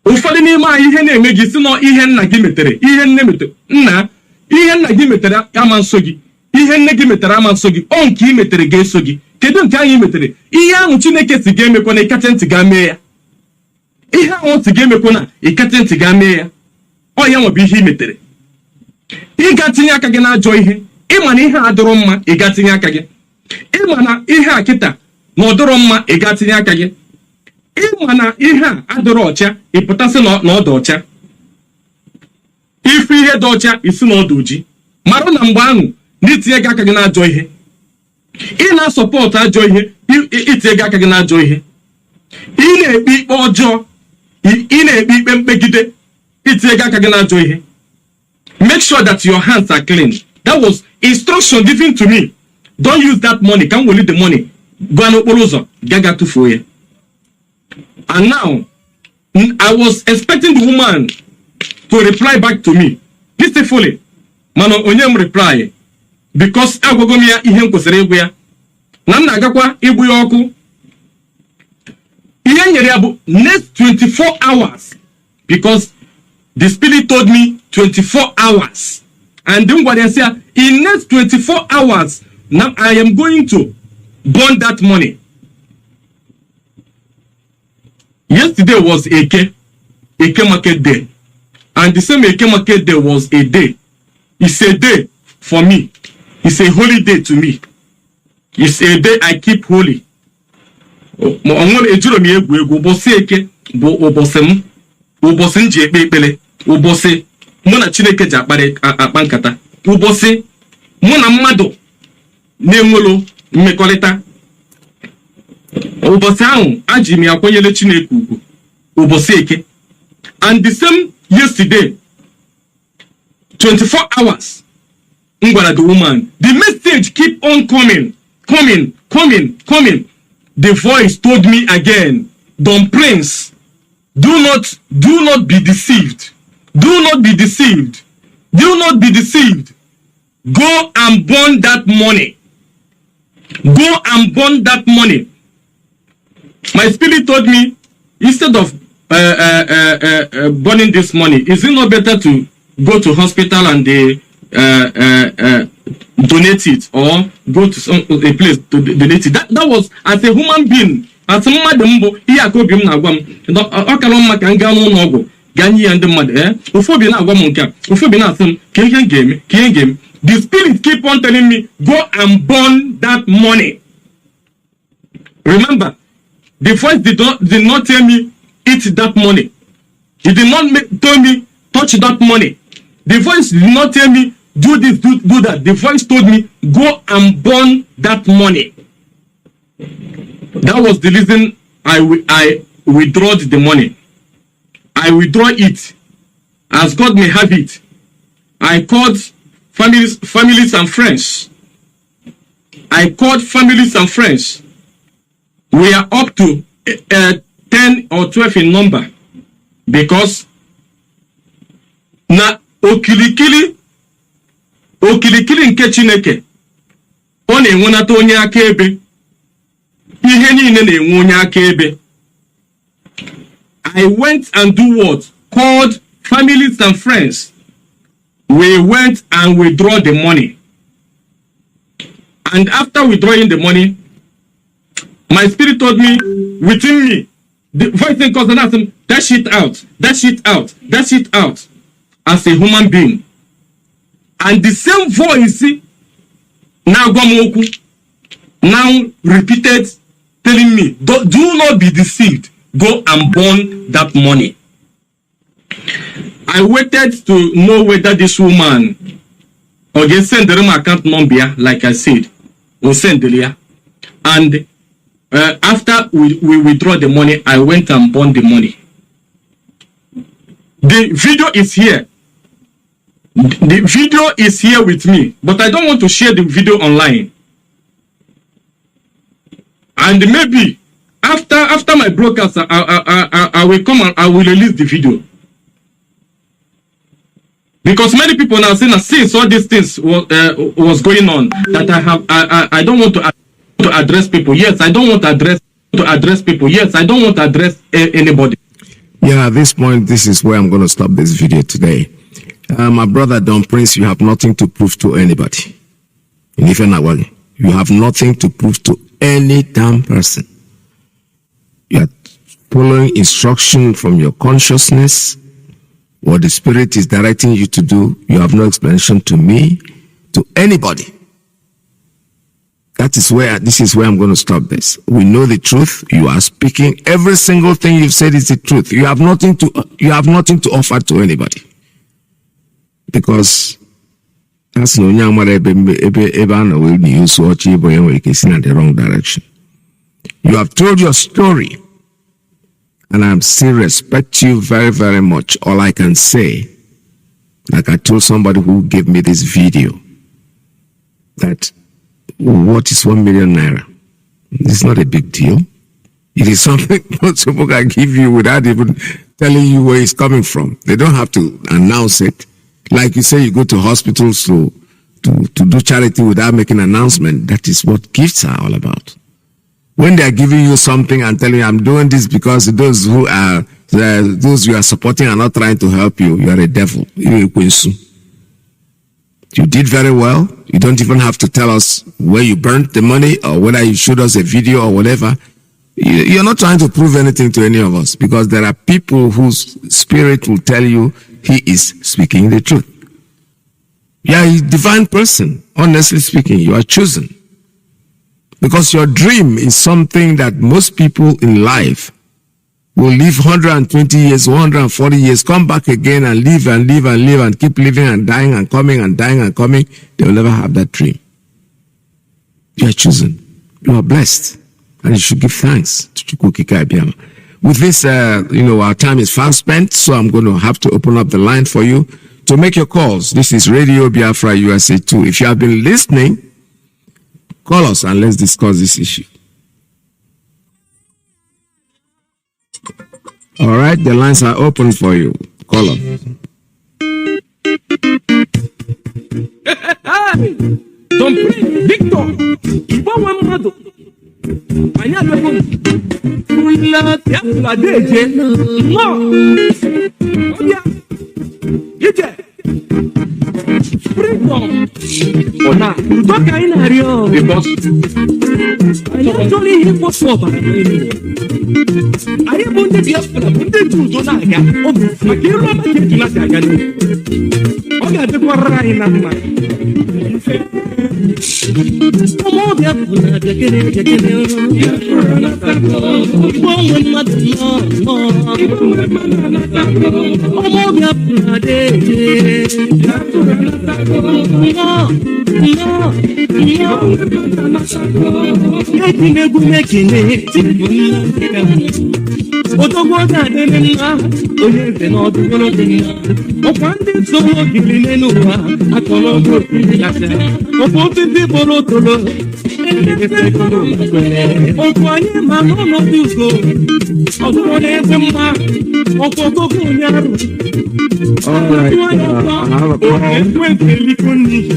Ụfọdụ n'ime anyị ihe na-eme gị si nọ ihe nna gị metere ihe nne metere nna ihe nna gị metere ama nso gị ihe nne gị metere ama nso gị ọ nke ị metere ga-eso gị. Kedu nke anyị metere? Ihe ahụ Chineke si ga-emekwana ịkata ntị ga mee ya. Ihe ahụ si ga-emekwana ịkata ntị ga mee ya. Ọ ya nwebụ ihe ị metere. Ị ga-tinye aka gị n'ajọ ihe ịma na ihe a dịrọ mma ị ga-tinye aka gị. Ịma na ihe a kịta na ọ dịrọ mma ị ga-tinye aka gị. Ịma na ihe a adịrọ ọcha ị pụtasị na ọ dị ọcha. Ife ihe dị ọcha isi na ọ dị oji. Mara na mgbe ahụ n'itinye gị aka gị n'ajọ ihe ị na-asọpọtụ ajọ ihe itinye gị aka gị n'ajọ ihe ị na-ekpe ikpe ọjọọ ị na-ekpe ikpe mkpegide itinye gị aka gị n'ajọ ihe. Make sure that your hands are clean. That was instruction given to me. Don't use that money. Can we leave the money? Go and open ụzọ gaga tufuo ya. And now I was expecting the woman to reply back to me peacefully. Mana onye m reply because agwago m ya ihe m kwesịrị ịgwa ya na m na-agakwa igbu ya ọkụ. Ihe nyere ya bụ next 24 hours because the spirit told me 24 hours and then what I say in next 24 hours now I am going to burn that money. Yesterday was Eke market day and the same Eke market day was a day. It's a day for me. It's a holy day to me. It's a day I keep holy. Ụbọchị Eke bụ ụbọchị m ji ekpe ekpere, ụbọchị mụ na Chineke ji akpa nkata, ụbọchị mụ na mmadụ na-enwelo mmekọrịta. Ụbọchị ahụ aji m akwanyere Chineke ugwu, ụbọchị Eke. And the same yesterday 24 hours m gwara the woman the message keep on coming. The voice told me again, Don Prince, do not be deceived. Do not be deceived. Do not be deceived. Go and burn that money. Go and burn that money. My spirit told me, instead of burning this money, is it not better to go to hospital and they donate it or go to a place to donate it? That was as a human being, as a mother, here could be na gwam. Okaloma can go no go. Gani and the mother, Ufobina Wamonka, Ufobina some game. The spirit keep on telling me, go and burn that money. Remember, the voice did not tell me eat that money. It did not tell me touch that money. The voice did not tell me do this, do that. The voice told me go and burn that money. That was the reason I withdrew the money. I withdraw it as God may have it. I called families and friends. I called families and friends. We are up to 10 or 12 in number because na okilikili nke Chineke ọ na-enwenata onye akaebe. Ihe niile na-enwe onye akaebe. I went and do what? Called families and friends. We went and withdraw the money. And after withdrawing the money, my spirit told me, within me, the voice in cause and asked him, dash it out, dash it out, dash it out, as a human being. And the same voice now repeated, telling me, do not be deceived. Go and burn that money. I waited to know whether this woman or send the account number, like I said, or send the and after we withdraw the money, I went and burned the money. The video is here. The video is here with me, but I don't want to share the video online. And maybe after my broadcast, I will come and I will release the video. Because many people now saying that since all these things was going on, that I don't want to address people. Yes, I don't want to address people. Yes, I don't want to address anybody. Yeah, at this point, this is where I'm going to stop this video today. My brother Don Prince, you have nothing to prove to anybody. You have nothing to prove to any damn person. You are following instruction from your consciousness. What the Spirit is directing you to do, you have no explanation to me, to anybody. This is where I'm going to stop this. We know the truth. You are speaking. Every single thing you've said is the truth. You have nothing to offer to anybody. Because that's no the wrong direction. You have told your story. And I still respect you very, very much. All I can say, like I told somebody who gave me this video, that what is 1 million naira? It's not a big deal. It is something most people can give you without even telling you where it's coming from. They don't have to announce it. Like you say, you go to hospitals to do charity without making an announcement. That is what gifts are all about. When they are giving you something and telling you, I'm doing this because those you are supporting are not trying to help you, you are a devil. You did very well. You don't even have to tell us where you burnt the money or whether you showed us a video or whatever. You're not trying to prove anything to any of us, because there are people whose spirit will tell you he is speaking the truth. You are a divine person. Honestly speaking, you are chosen. Because your dream is something that most people in life will live 120 years, 140 years, come back again and live and live and live and keep living and dying and coming and dying and coming. They will never have that dream. You are chosen. You are blessed. And you should give thanks to Chukwukika Abiyama. With this, our time is fast spent, so I'm going to have to open up the line for you to make your calls. This is Radio Biafra USA 2. If you have been listening, call us and let's discuss this issue. All right, the lines are open for you. Call us. Victor, Ona, toka ina rio. Because I actually hit for sober. I bunde Biafra, bunde tu na ga. O makiro ma ke tuna ga ga. O ga te kwara ina ma. Omo Biafra de kene. Bon ma no. Omo Biafra de. I have a call.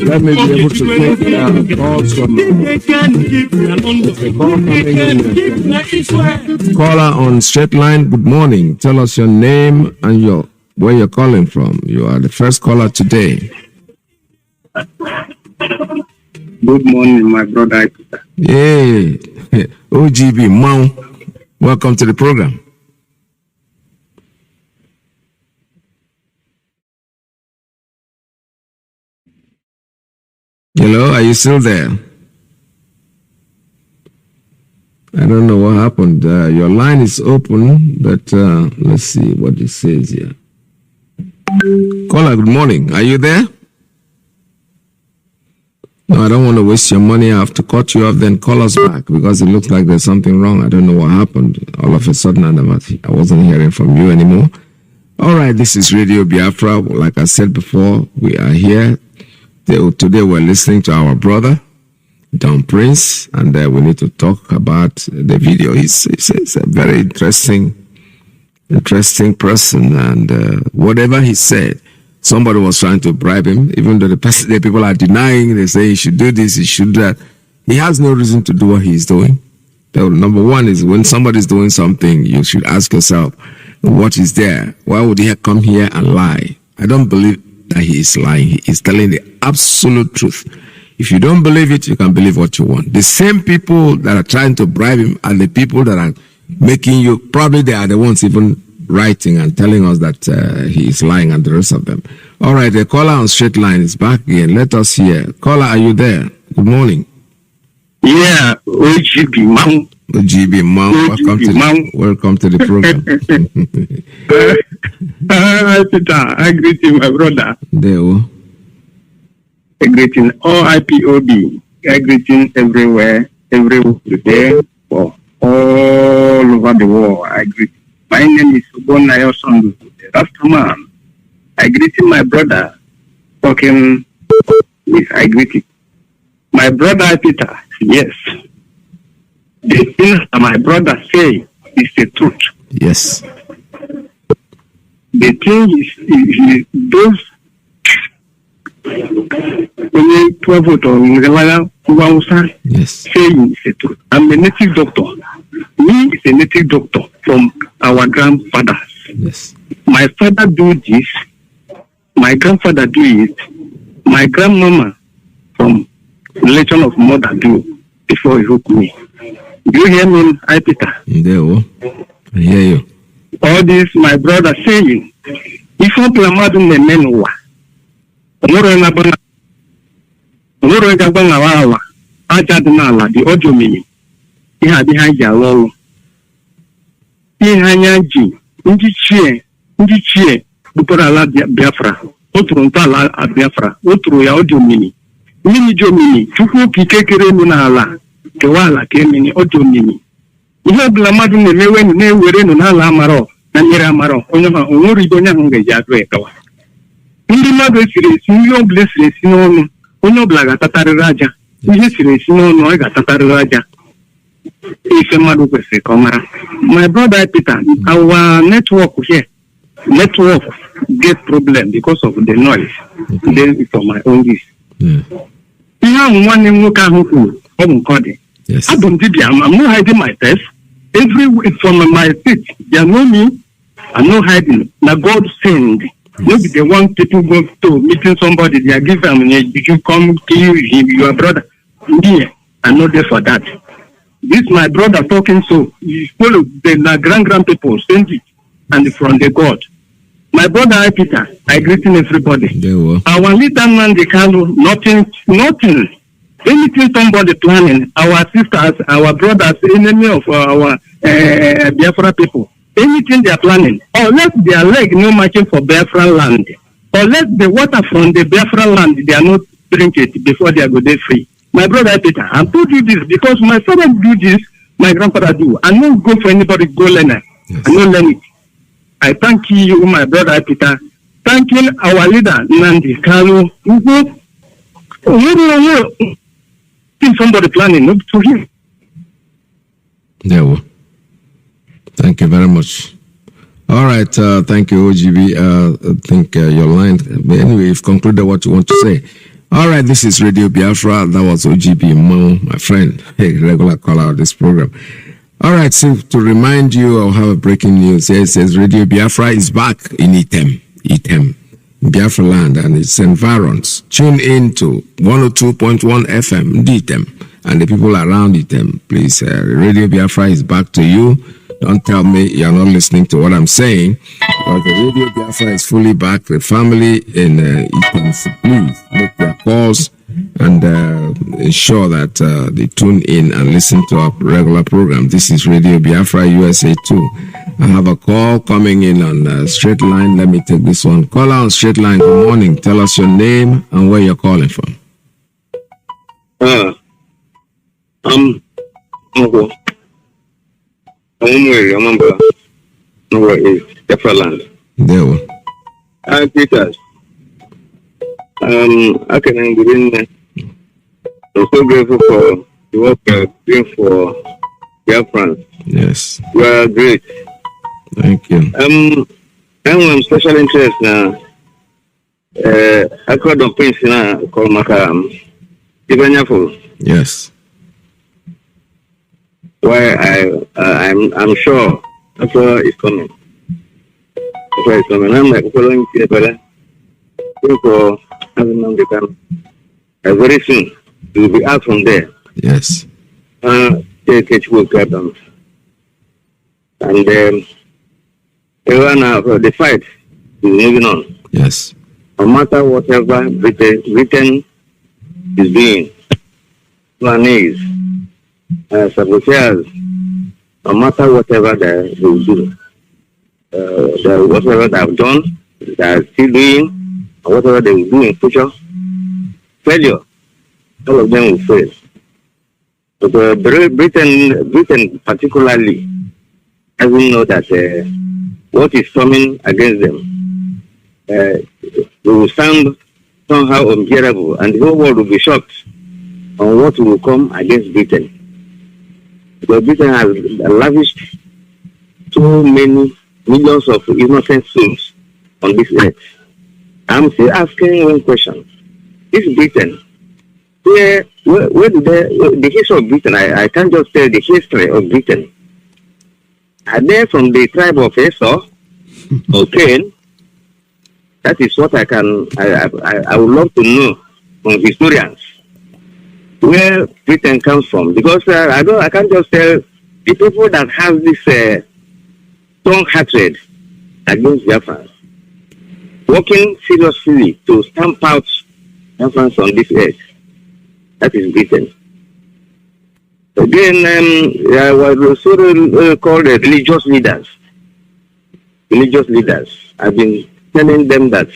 Let me be able to take calls from caller on straight line. Good morning. Tell us your name and where you're calling from. You are the first caller today. Good morning, my brother. Hey, OGB Mao. Welcome to the program. Hello, are you still there? I don't know what happened. Your line is open, but let's see what it says here. Caller, good morning. Are you there? No, I don't want to waste your money. I have to cut you off, then call us back because it looks like there's something wrong. I don't know what happened. All of a sudden, I wasn't hearing from you anymore. All right, this is Radio Biafra. Like I said before, we are here. Today we're listening to our brother. Don Prince, and we need to talk about the video. He's a very interesting person, and whatever he said, somebody was trying to bribe him, even though the people are denying. They say he should do this, he should do that. He has no reason to do what he's doing. Number one is when somebody's doing something, you should ask yourself, what is there? Why would he come here and lie? I don't believe that he is lying. He is telling the absolute truth. If you don't believe it, you can believe what you want. The same people that are trying to bribe him are the people that are making you, probably they are the ones even writing and telling us that he is lying and the rest of them. All right, the caller on straight line is back again. Let us hear. Caller, are you there? Good morning. Yeah, OGB man. OGB man, welcome to the program. Peter, I greet you, my brother. There. I greet you all IPOB. I greet you everywhere today, for all over the world. I greet. My name is Ubonayo Sondu, the Rastaman. I greet my brother. Talking, yes, I greet you. My brother Peter, yes. The things that my brother say is the truth. Yes. The thing is those yes. saying is the truth. I'm a native doctor. Me is a native doctor from our grandfathers. Yes. My father do this. My grandfather do it. My grandmama from relation of mother do before he hooked me. Do you hear me, Peter? There. I hear you. All this my brother saying, if you plan to the men who are the audio meaning, he had behind your wall. He had Ndichie, Bukora Biafra, Otrunta Biafra, Otru audio meaning. Mini Jomini, Chuku Kikere Munala, Kewala Kemini, audio meaning. You have Lamadun the Lewen, Newen, and Alamaro, and Yaramaro, Onori Donya Yadweka. In the mother series, you blessings, no Blaga Tatari Raja, you series, no Noga Tatari Raja. If a mother was a comma. My brother Peter, our network here, network get problem because of the noise. Then for my own use. You have one in Muka yes. I don't think I'm not hiding my test. Every from my seat, they know me. I'm not hiding. Now God send. Maybe they want people go to meeting somebody. They are giving them. Did you come kill him, your brother? Yeah, I'm not there for that. This my brother talking so. He's full of the grand people send it and from the God. My brother Peter, I greeting everybody. Our leader Nnamdi Kanu, nothing. Anything somebody planning, our sisters, our brothers, enemy of our Biafra people, anything they are planning, unless their leg no matching for Biafra land, unless the water from the Biafra land they are not drink it before they are go there free. My brother Peter, I told you this because my father do this, my grandfather do. I don't go for anybody go learn it. Yes. I don't learn it. I thank you, my brother Peter. Thanking our leader Nnamdi Kanu. Somebody planning not to him. Yeah. Thank you very much. All right. Thank you, OGB. I think your line. But anyway, you've concluded what you want to say. All right. This is Radio Biafra. That was OGB Mo, my friend, a regular caller of this program. All right. So to remind you, I'll have a breaking news. Here it says Radio Biafra is back in Item, Biafra land and its environs. Tune in to 102.1 FM, Item, and the people around Item. Please, Radio Biafra is back to you. Don't tell me you're not listening to what I'm saying. Because the Radio Biafra is fully back. The family in Item, please make their calls and ensure that they tune in and listen to our regular program. This is Radio Biafra USA 2. I have a call coming in on straight line. Let me take this one. Caller on straight line. Good morning. Tell us your name and where you're calling from. There we Peter. I can agree. I'm so grateful for the work you're doing for Biafrans. Yes. You are great. Thank you. I'm special interest now. I called on Prince now, called Makam. Yes. Why I'm sure that's what is coming. That's what is coming. I'm like following people. For Nnamdi very soon we will be out from there. Yes. And the fight is moving on. Yes. No matter whatever Britain is doing, Chinese, saboteurs, no matter whatever they will do, whatever they have done, they are still doing, or whatever they will do in future, failure, all of them will fail. But Britain particularly doesn't know that what is coming against them will sound somehow unbearable, and the whole world will be shocked on what will come against Britain. Because Britain has lavished so many millions of innocent souls on this earth. I'm still asking one question. This Britain, where did the history of Britain, I can't just tell the history of Britain. Are they from the tribe of Esau or Cain? That is what I would love to know from historians where Britain comes from, because I can't just tell the people that have this strong hatred against Biafrans, working seriously to stamp out Biafrans on this earth. That is Britain. Again, I was called religious leaders. Religious leaders. I've been telling them that,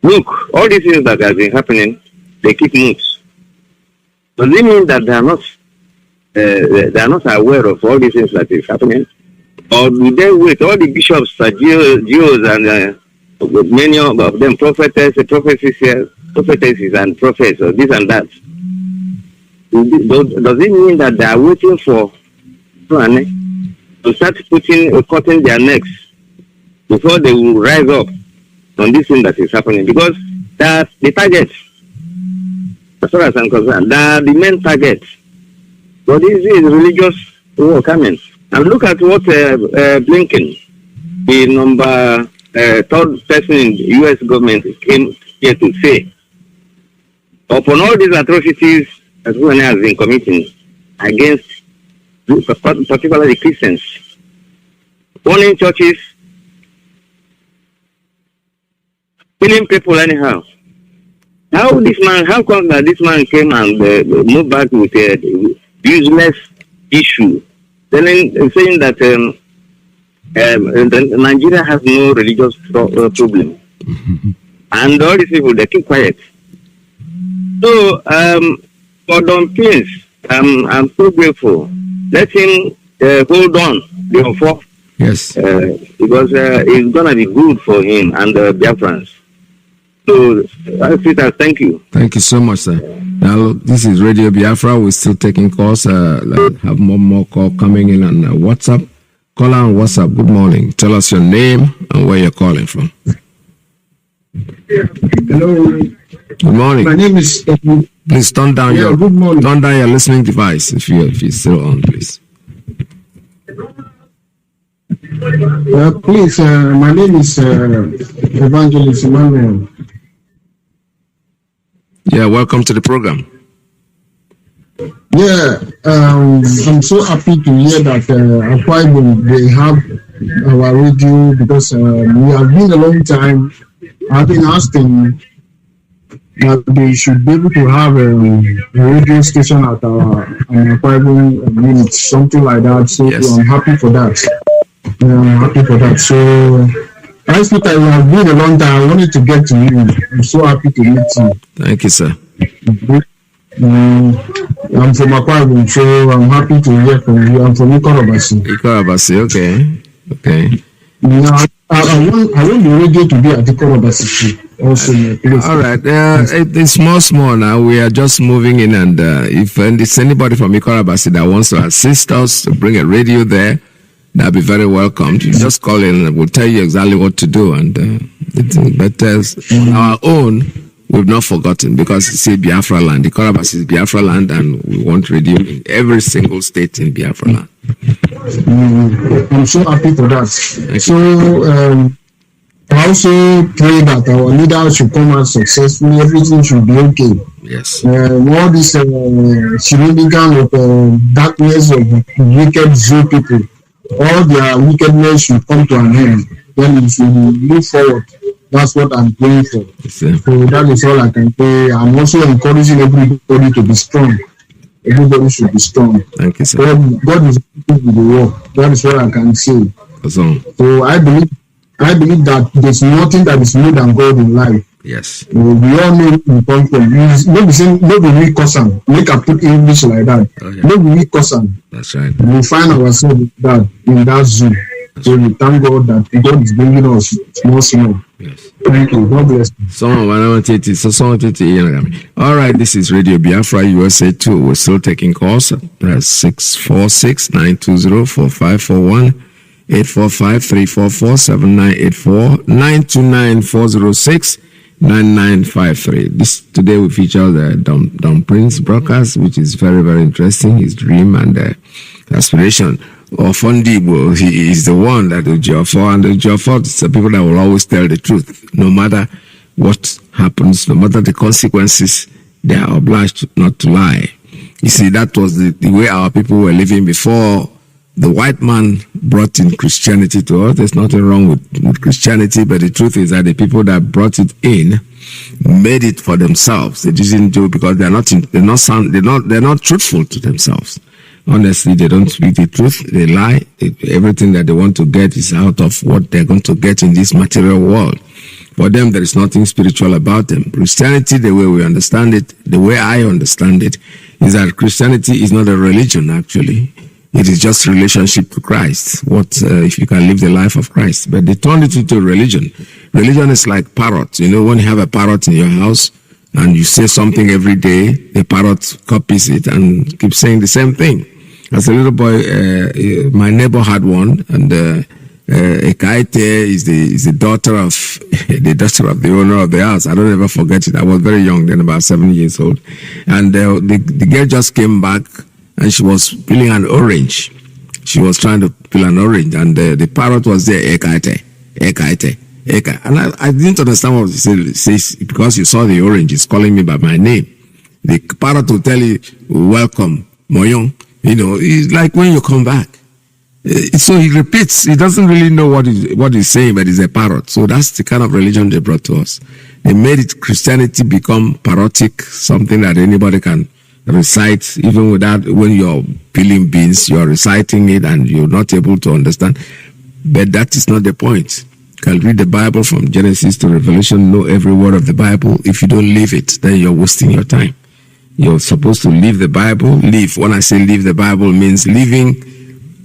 look, all these things that have been happening, they keep moves. Does it mean that they are not aware of all these things that is happening? Or do they wait? All the bishops are Jews and many of them prophetesses and prophets, or this and that. Does it mean that they are waiting for to start cutting their necks before they will rise up on this thing that is happening? Because that's the target. As far as I'm concerned, the main target. But this is religious war coming. And look at what Blinken, the number third person in the U.S. government, came here to say. Upon all these atrocities that UN has been committing against particularly Christians, burning churches, killing people anyhow. How come that this man came and moved back with a useless issue, saying that Nigeria has no religious problem, and all these people, they keep quiet. So for Don Prince, I'm so grateful. Let him hold on, therefore. Yes. Because it's gonna be good for him and the Biafrans. So, Peter, thank you. Thank you so much, sir. Now, this is Radio Biafra. We're still taking calls. Have more call coming in on WhatsApp. Call on WhatsApp. Good morning. Tell us your name and where you're calling from. Hello. Good morning. My name is. Please turn down your listening device if you're still on, please. Please, my name is Evangelist Emmanuel. Yeah, welcome to the program. Yeah, I'm so happy to hear that they have our radio, because we have been a long time. I've been asking that they should be able to have a radio station at our Bible unit, something like that. So yes. I'm happy for that. I'm happy for that. So I think I have been a long time. I wanted to get to you. I'm so happy to meet you. Thank you, sir. I'm from Aquarium, so I'm happy to hear from you. I'm from Ikorobasi. Ikorobasi, okay. Yeah, I want the radio to be at Ikorobasi too. also in a place. All right. It's small now. We are just moving in, and if there's anybody from Ikorabasi that wants to assist us to bring a radio there, that'll be very welcome. You just call in and we'll tell you exactly what to do. And but on our own, we've not forgotten, because you see Biafra land. Ikorabasi is Biafra land, and we want radio in every single state in Biafra land. I'm so happy for that. So I also pray that our leaders should come out successfully. Everything should be okay. Yes. All this shenanigan of darkness of wicked Zoo people, all their wickedness should come to an end. Then we should move forward. That's what I'm praying for. So that is all I can say. I'm also encouraging everybody to be strong. Everybody should be strong. Thank you, sir. God is with the work. That is what I can say. So I believe that there's nothing that is more than God in life. Yes. We all know we come from. Nobody we custom. Make a put English like that. Nobody we custom. That's right. We find ourselves in that zone. So we thank God that God is bringing us small. Yes. Thank you. God bless you. All right, this is Radio Biafra USA 2. We're still taking calls. 646-920-4541, 845-344-7984, 929-406-9953. This today we feature the Don Prince broadcast, which is very, very interesting. His dream and aspiration. Ofondibo, he is the one that the Jofor, and the Jofor is the people that will always tell the truth, no matter what happens, no matter the consequences, they are obliged not to lie. You see, that was the way our people were living before the white man brought in Christianity to us. There's nothing wrong with Christianity, but the truth is that the people that brought it in made it for themselves. They didn't do it because they're not truthful to themselves. Honestly, they don't speak the truth. They lie. Everything that they want to get is out of what they're going to get in this material world. For them, there is nothing spiritual about them. Christianity, the way we understand it, the way I understand it, is that Christianity is not a religion, actually. It is just relationship to Christ. If you can live the life of Christ? But they turned it into a religion. Religion is like parrot. You know, when you have a parrot in your house, and you say something every day, the parrot copies it and keeps saying the same thing. As a little boy, my neighbor had one, and Ekaite is the daughter of the owner of the house. I don't ever forget it. I was very young then, about 7 years old, and the girl just came back, and she was peeling an orange. She was trying to peel an orange, and the parrot was there, Ekaite. And I didn't understand what he says, because you saw the orange, he's calling me by my name. The parrot will tell you, welcome, Moyon. You know, it's like when you come back. So he repeats, he doesn't really know what he's saying, but he's a parrot. So that's the kind of religion they brought to us. They made Christianity become parrotic, something that anybody can recite, even without, when you're peeling beans, you're reciting it and you're not able to understand. But that is not the point. You can read the Bible from Genesis to Revelation, know every word of the Bible. If you don't live it, then you're wasting your time. You're supposed to live the Bible. Live. When I say live the Bible, means living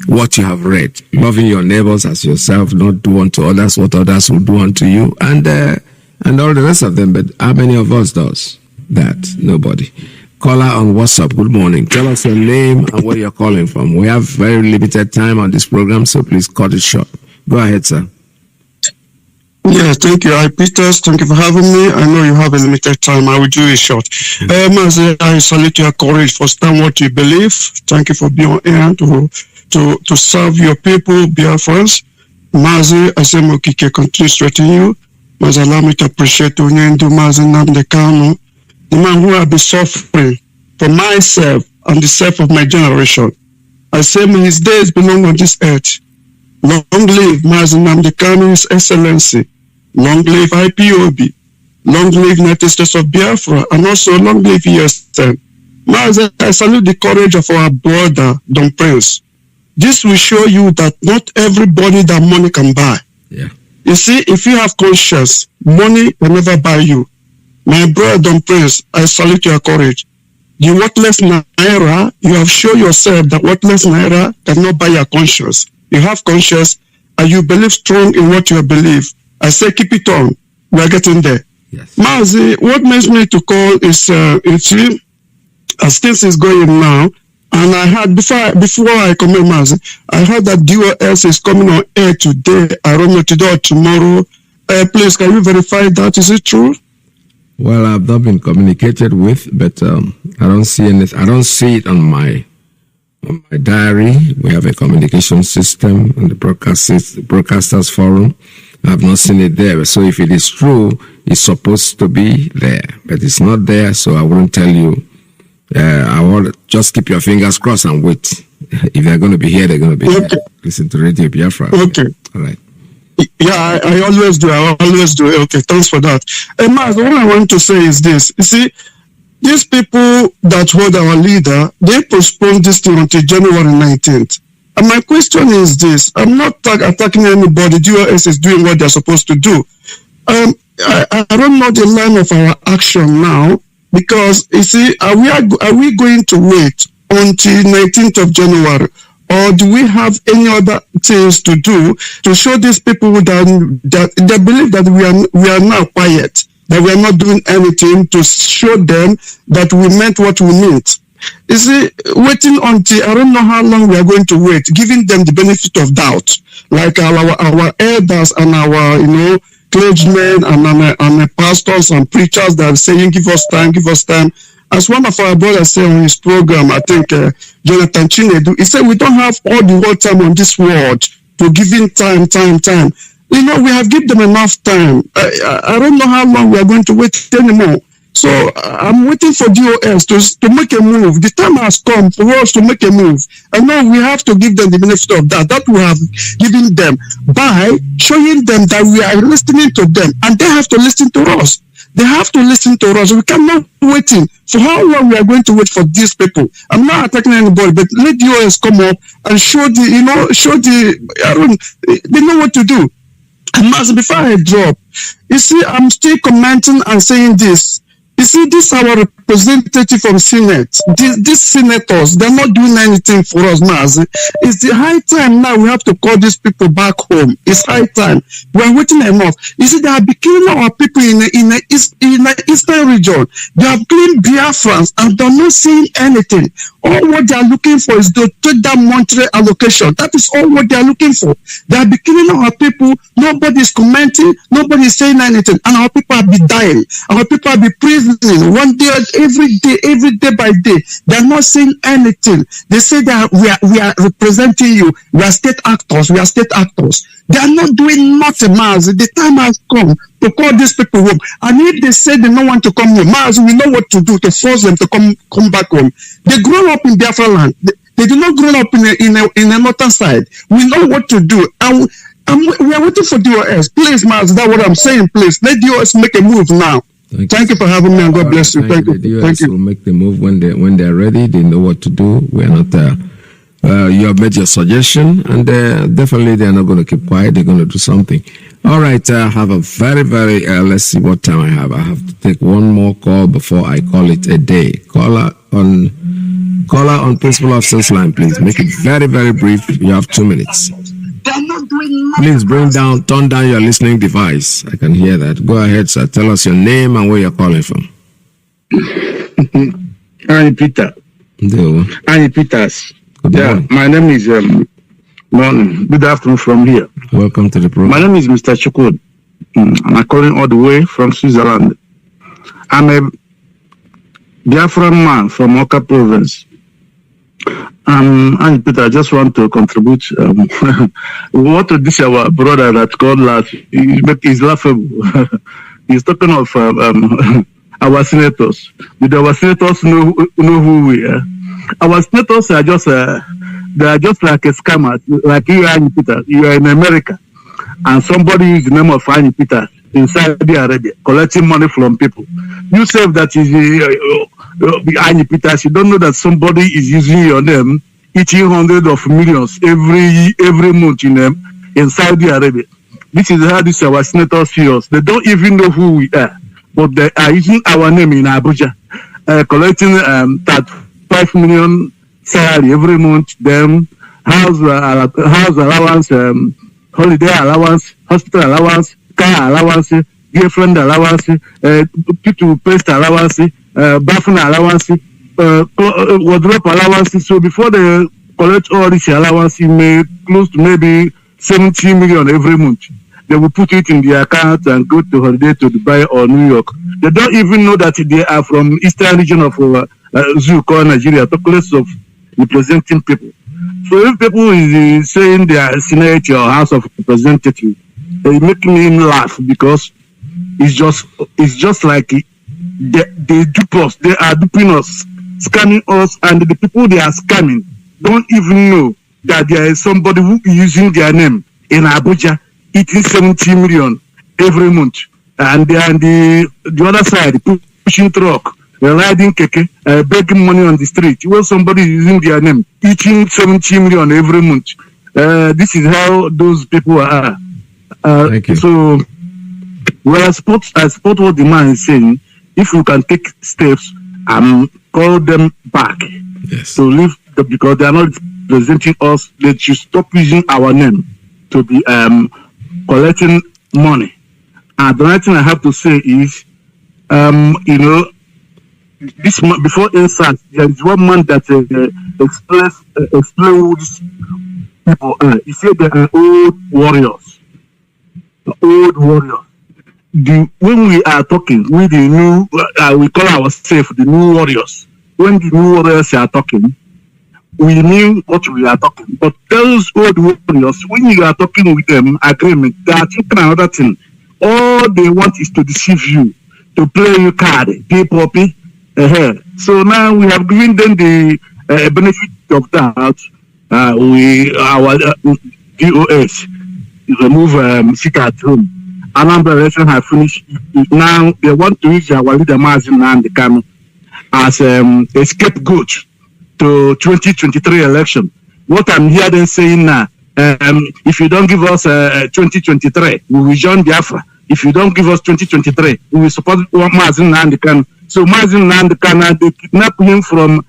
what you have read. Loving your neighbors as yourself, not do unto others what others will do unto you, and all the rest of them. But how many of us does that? Nobody. Caller on WhatsApp, good morning. Tell us your name and where you're calling from. We have very limited time on this program, so please cut it short. Go ahead, sir. Yeah, thank you. Hi, Peters. Thank you for having me. I know you have a limited time. I will do it short. Mazi, I salute your courage for stand what you believe. Thank you for being on air to serve your people, Biafrans. Mazi, I say Mokike continue straighten you. Mazi, allow me to appreciate Unyendu Mazi Nnamdi Kanu, the man who have been suffering for myself and the self of my generation. I say may his days belong on this earth. Long live Mazi Nnamdi Kanu, His Excellency. Long live Ipob. Long live United States of Biafra, and also long live ESN. Mazi, I salute the courage of our brother, Don Prince. This will show you that not everybody that money can buy. Yeah. You see, if you have conscience, money will never buy you. My brother, Don Prince, I salute your courage. The worthless Naira, you have shown yourself that worthless Naira cannot buy your conscience. You have conscience, and you believe strong in what you believe. I say keep it on. We are getting there. Yes. Mazi, what makes me to call is as things is going now, and I heard before I come in, Mazi, I heard that DOS is coming on air today. I don't know today or tomorrow. Please, can you verify that? Is it true? Well, I've not been communicated with, but I don't see anything. I don't see it on my diary. We have a communication system on the broadcasters forum. I've not seen it there. So if it is true, it's supposed to be there, but it's not there. So I won't tell you. I want just keep your fingers crossed and wait. If they're going to be here, they're going to be here. Listen to Radio Biafra. Okay. All right. Yeah, I always do. I always do. Okay, thanks for that. And Maz, what I want to say is this. You see, these people that hold our leader, they postponed this thing until January 19th. And my question is this. I'm not attacking anybody. DOS is doing what they're supposed to do. I don't know the line of our action now, because, you see, are we going to wait until 19th of January? Or do we have any other things to do to show these people that they believe that we are now quiet, that we are not doing anything, to show them that we meant what we meant? You see, waiting until, I don't know how long we are going to wait, giving them the benefit of doubt, like our elders and our, clergymen and pastors and preachers that are saying, give us time, give us time. As one of our brothers said on his program, I think Jonathan Chinedu, he said, we don't have all the whole time on this world to give in time. We have given them enough time. I don't know how long we are going to wait anymore. So I'm waiting for DOS to make a move. The time has come for us to make a move. And now we have to give them the benefit of that. That we have given them by showing them that we are listening to them. And they have to listen to us. They have to listen to us. We cannot waiting. For how long we are going to wait for these people? I'm not attacking anybody, but let DOS come up and they know what to do. And as before I drop, you see, I'm still commenting and saying this. You see, this is our representative from Senate. These senators, they're not doing anything for us, Mazi. It's the high time now we have to call these people back home. It's high time. We're waiting enough. You see, they have been killing our people in the eastern region. They have killed Biafrans and they're not saying anything. All what they are looking for is to take that monetary allocation. That is all what they are looking for. They have been killing our people. Nobody is commenting. Nobody is saying anything. And our people have been dying. Our people have been prisoning. One day, every day by day. They are not saying anything. They say that we are representing you. We are state actors. We are state actors. They are not doing nothing, Maz. The time has come to call these people home. And if they say they don't want to come home, Maz, we know what to do to force them to come back home. They grow up in Biafra land. They do not grow up in a northern side. We know what to do. And we are waiting for DOS. Please, Maz, that's what I'm saying. Please, let DOS make a move now. Thank you for having me, and God bless you. Thank you. Thank you. Will make the move when they're ready. They know what to do. We are not there. You have made your suggestion, and definitely they are not going to keep quiet. They're going to do something. All right. I have a very, very. Let's see what time I have. I have to take one more call before I call it a day. Caller on Principal Officer's line, please. Make it very, very brief. You have 2 minutes. Please turn down your listening device. I can hear that. Go ahead, sir. Tell us your name and where you're calling from. I'm Peter. I'm Peters. Yeah, my name is good afternoon from here. Welcome to the program. My name is Mr. Chukwud. I'm calling all the way from Switzerland. I'm a Biafran man from Oka province. And Peter, I just want to contribute. What this our brother that called last is laughable. He's talking of our senators. Did our senators know who we are? Our senators are just they are just like a scammer, like you are, Peter. You are in America, and somebody use the name of Annie Peter in Saudi Arabia, collecting money from people. You say that is Annie Peters. You don't know that somebody is using your name, eating hundreds of millions every month in Saudi Arabia. This is how this our senators feel. They don't even know who we are, but they are using our name in Abuja, collecting that 5 million salary every month. Them house allowance, holiday allowance, hospital allowance, car allowance, girlfriend allowance, toothpaste allowance, bathroom allowance, wardrobe allowance. So before they collect all this allowance, it may close to maybe 70 million every month. They will put it in their account and go to holiday to Dubai or New York. They don't even know that they are from eastern region of Zoo called Nigeria, talk less of representing people. So if people is saying they are Senate or House of Representatives, they make me laugh because it's just like they dupe us. They are duping us, scamming us, and the people they are scamming don't even know that there is somebody who is using their name in Abuja eating 70 million every month, and they are on the other side pushing truck, riding keke, begging money on the street. Well, somebody is using their name eating 70 million every month. This is how those people are. Thank you. So, well, I support what the man is saying. If we can take steps and call them back to leave because they are not representing us, they should stop using our name to be collecting money. And the other thing I have to say is, this before instance, there is one man that explain who these people are. He said they are old warriors. Old warriors. When we are talking, we the new, we call ourselves the new warriors. When the new warriors are talking, we knew what we are talking. But those old warriors, when you are talking with them, agreement, they are thinking another thing. All they want is to deceive you, to play you card, pay poppy. So now we have given them the benefit of that. Our DOS remove sick at home. Another election have finished. Now they want to use our leader Mazi Nnamdi Kanu as a scapegoat to 2023 election. What I'm hearing saying now, if you don't give us 2023, we will join Biafra. If you don't give us 2023, we will support Mazi Nnamdi Kanu. So Mazi Nnamdi Kanu, they kidnapped him from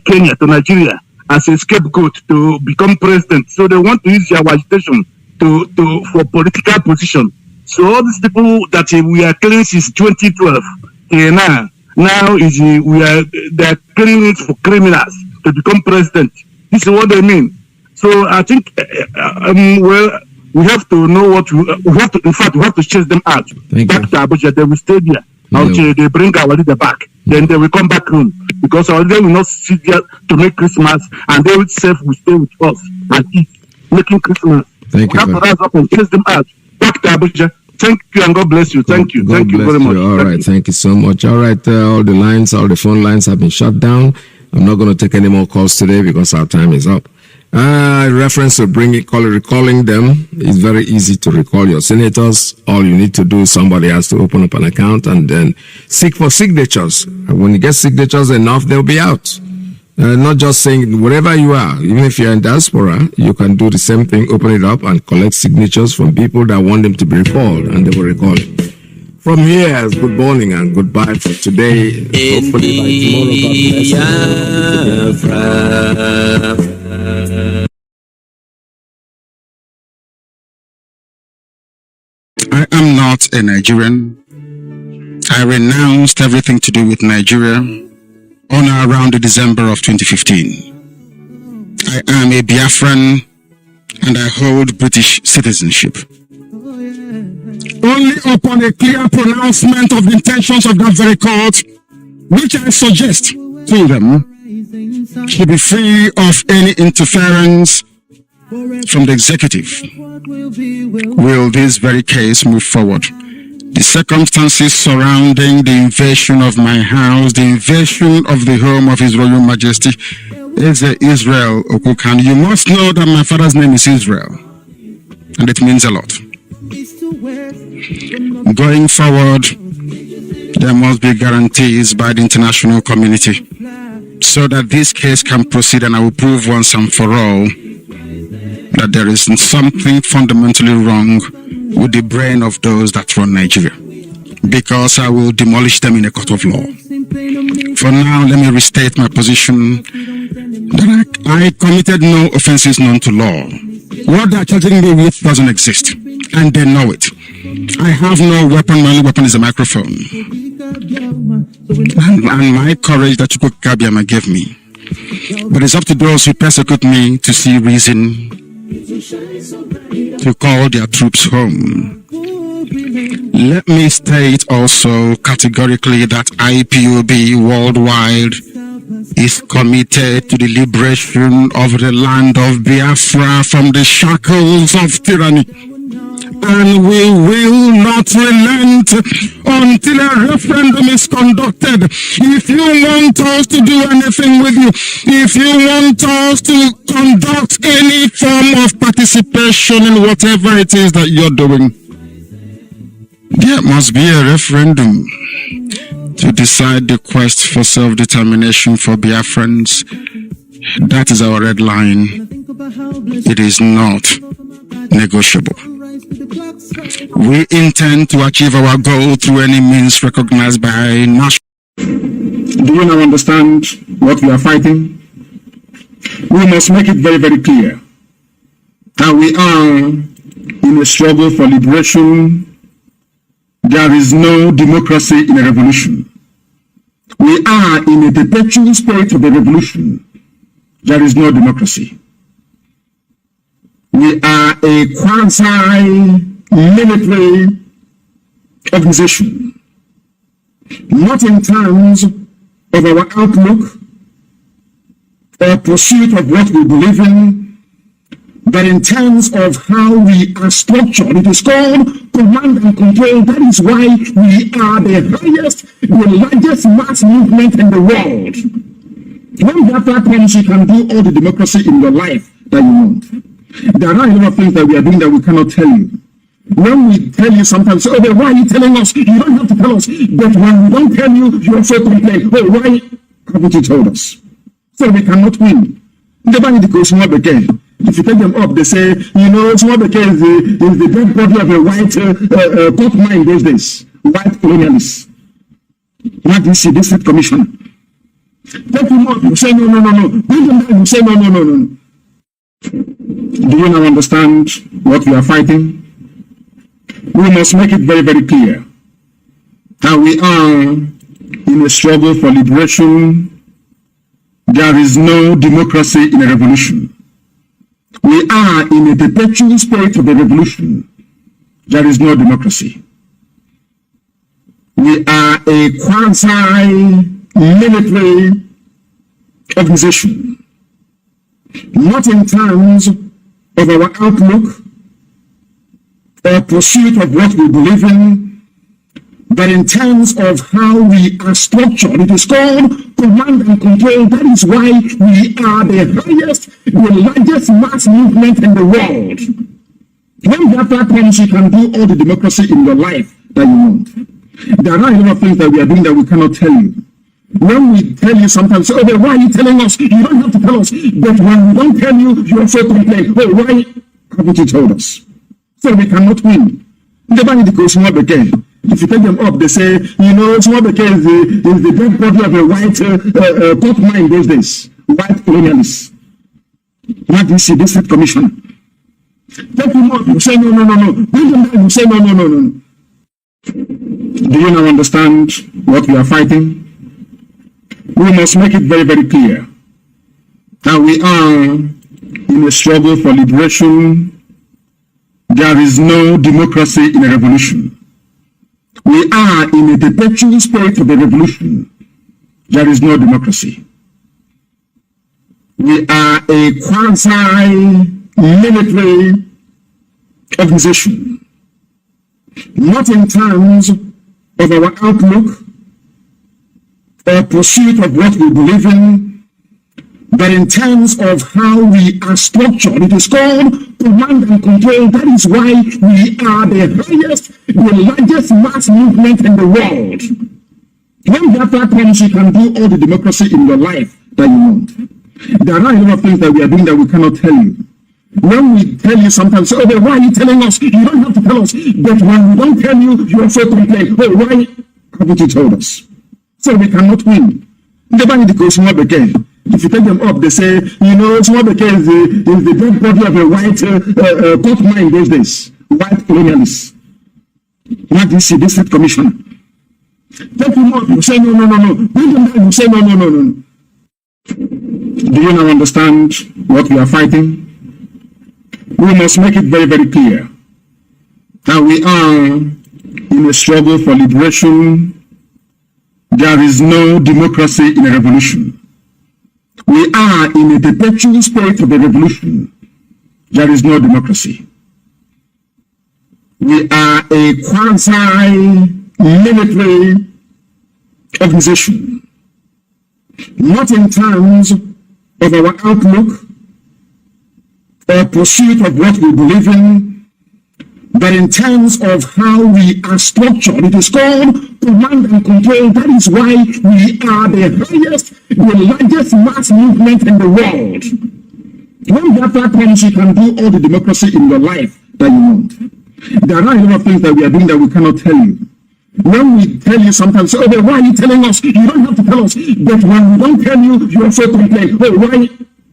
Kenya to Nigeria as a scapegoat to become president. So they want to use their agitation for political position. So all these people that we are killing since 2012, now they're killing it for criminals to become president. This is what they mean. So I think, we have to know what we have to. In fact, we have to chase them out back to Abuja. They will stay there until they bring our leader back. Then they will come back home because our leader will not sit there to make Christmas, and they will stay with us and eat, making Christmas. Thank you. We have to rise up and chase them out back to Abuja. Thank you and God bless you. Thank you. Thank you very much. All right. Thank you so much. All right. All the phone lines have been shut down. I'm not going to take any more calls today because our time is up. Reference to recalling them. It's very easy to recall your senators. All you need to do is somebody has to open up an account and then seek for signatures. And when you get signatures enough, they'll be out. Not just saying wherever you are, even if you're in diaspora, you can do the same thing, open it up and collect signatures from people that want them to be recalled, and they will recall it. From here, good morning and goodbye for today. Hopefully by tomorrow, God bless you. I am not a Nigerian. I renounced everything to do with Nigeria on or around December of 2015. I am a Biafran and I hold British citizenship. Only upon a clear pronouncement of the intentions of that very court, which I suggest to them, should be free of any interference from the executive, will this very case move forward. The circumstances surrounding the invasion of my house, the invasion of the home of His Royal Majesty, is Israel Okukan. You must know that my father's name is Israel, and it means a lot. Going forward, there must be guarantees by the international community so that this case can proceed, and I will prove once and for all that there is something fundamentally wrong with the brain of those that run Nigeria, because I will demolish them in a court of law. For now, let me restate my position that I committed no offenses known to law. What they're charging me with doesn't exist, and they know it. I have no weapon. My only weapon is a microphone. And my courage that Chukwu Kabiama gave me. But it's up to those who persecute me to see reason to call their troops home. Let me state also categorically that IPOB worldwide is committed to the liberation of the land of Biafra from the shackles of tyranny. And we will not relent until a referendum is conducted. If you want us to do anything with you, if you want us to conduct any form of participation in whatever it is that you're doing, there must be a referendum to decide the quest for self-determination for Biafrans. That is our red line. It is not negotiable. We intend to achieve our goal through any means recognized by national. Do you now understand what we are fighting? We must make it very, very clear that we are in a struggle for liberation. There is no democracy in a revolution. We are in a perpetual spirit of a revolution. There is no democracy. We are a quasi-military organization, not in terms of our outlook or pursuit of what we believe in, but in terms of how we are structured. It is called command and control. That is why we are the highest, the largest mass movement in the world. When Biafra comes, you can do all the democracy in your life that you want. There are a lot of things that we are doing that we cannot tell you. When we tell you sometimes, oh, why are you telling us? You don't have to tell us. But when we don't tell you, you also complain. Oh, why haven't you told us? So we cannot win. If you take them up, they say, you know, Swabeke is the dead body of a white top man those days, white colonialists. Not this district commissioner. Take him up, you say no. Bring him down, you say no. Do you now understand what we are fighting? We must make it very, very clear that we are in a struggle for liberation. There is no democracy in a revolution. We are in a perpetual spirit of a revolution. There is no democracy. We are a quasi-military organization, not in terms of our outlook or pursuit of what we believe in, but in terms of how we are structured. It is called command and control. That is why we are the highest, the largest mass movement in the world. When Biafra comes, you can do all the democracy in your life that you want. There are a lot of things that we are doing that we cannot tell you. When we tell you sometimes, oh, why are you telling us? You don't have to tell us. But when we don't tell you, you also complain. Oh, why haven't you told us? So we cannot win. If you take them up, they say, you know, Swabeke is the dead body of a white top man those days, white colonialists. Not this district commissioner. Take him up, you say no. Bring him down, you say no. Do you now understand what we are fighting? We must make it very, very clear that we are in a struggle for liberation. There is no democracy in a revolution. We are in a perpetual spirit of a revolution. There is no democracy. We are a quasi-military organization, not in terms of our outlook or pursuit of what we believe in, but in terms of how we are structured. It is called command and control. That is why we are the highest, the largest mass movement in the world. When Biafra comes, you can do all the democracy in your life that you want. There are a lot of things that we are doing that we cannot tell you. When we tell you sometimes, oh, why are you telling us? You don't have to tell us. But when we don't tell you, you also complain. Oh, why haven't you told us? So we cannot win. If you take them up, they say, you know, Swabeke is the dead body of a white top man those days, white colonialists. Mazi, district commissioner. Take him up, you say no. Bring him down, you say no. Do you now understand what we are fighting? We must make it very, very clear that we are in a struggle for liberation. There is no democracy in a revolution. We are in a perpetual state of a revolution. There is no democracy. We are a quasi-military organization, not in terms of our outlook or pursuit of what we believe in, but in terms of how we are structured. It is called command and control. That is why we are the largest mass movement in the world. When Biafra comes, you can do all the democracy in your life that you want. There are a lot of things that we are doing that we cannot tell you. When we tell you sometimes, oh, but why are you telling us? You don't have to tell us. But when we don't tell you, you also complain. Oh, why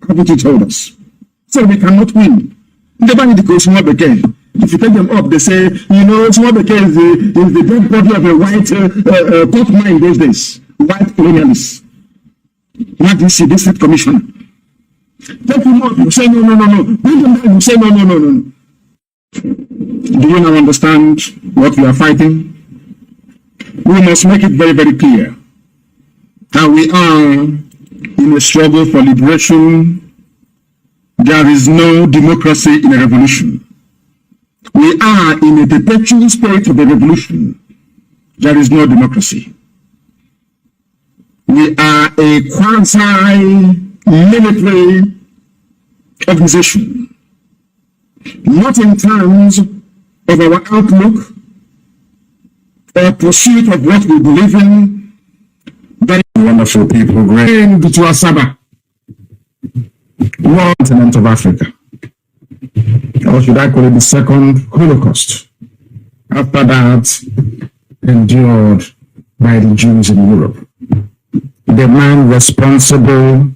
haven't you told us? So we cannot win. If you take them up, they say, you know, small became is the dead body of a white court mine those days. White colonialists. Mazi, district commissioner. Take him up, you say no. Bring him down, you say no. Do you now understand what we are fighting? We must make it very, very clear that we are in a struggle for liberation. There is no democracy in a revolution. We are in a perpetual state of a revolution. There is no democracy. We are a quasi-military organization, not in terms of our outlook or pursuit of what we believe in, but wonderful people, great to Asaba, one continent of Africa. Or should I call it the second Holocaust? After that, endured by the Jews in Europe. The man responsible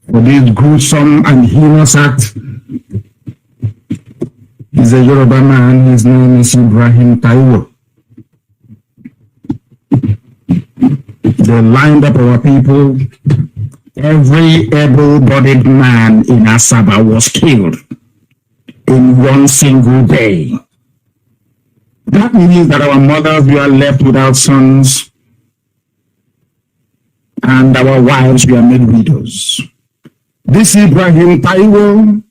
for this gruesome and heinous act is a Yoruba man. His name is Ibrahim Taiwo. They lined up our people. Every able-bodied man in Asaba was killed in one single day. That means that our mothers were left without sons and our wives were made widows. This Ibrahim Taiwo,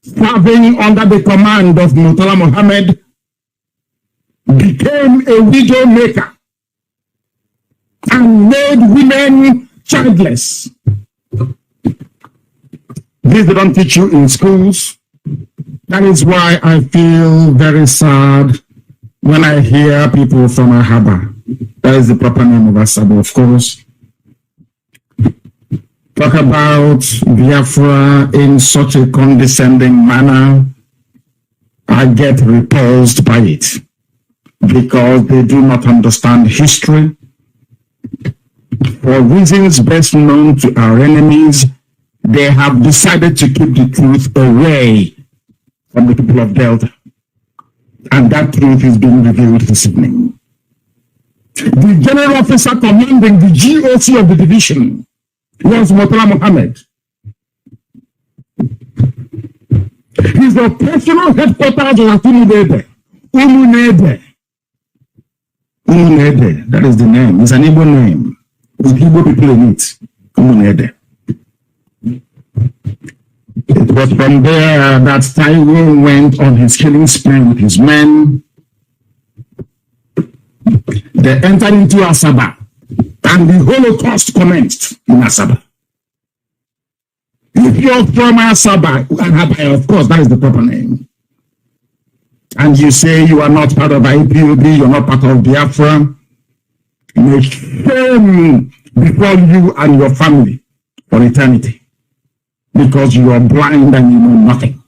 serving under the command of Murtala Mohammed, became a widow maker and made women childless. This they don't teach you in schools. That is why I feel very sad when I hear people from Ahaba, that is the proper name of Asaba, of course, talk about Biafra in such a condescending manner. I get repulsed by it because they do not understand history. For reasons best known to our enemies, they have decided to keep the truth away from the people of Delta. And that truth is being revealed this evening. The general officer commanding the GOC of the division was Murtala Mohammed. His operational headquarters was at Umunede. Umunede, that is the name. It's an Igbo name. With Igbo people in it. Umunede. It was from there that Taiwo went on his killing spree with his men. They entered into Asaba, and the Holocaust commenced in Asaba. If you're from Asaba, of course, that is the proper name, and you say you are not part of Ipob, you're not part of Biafra, may shame befall you and your family for eternity. Because you are blind and you know nothing.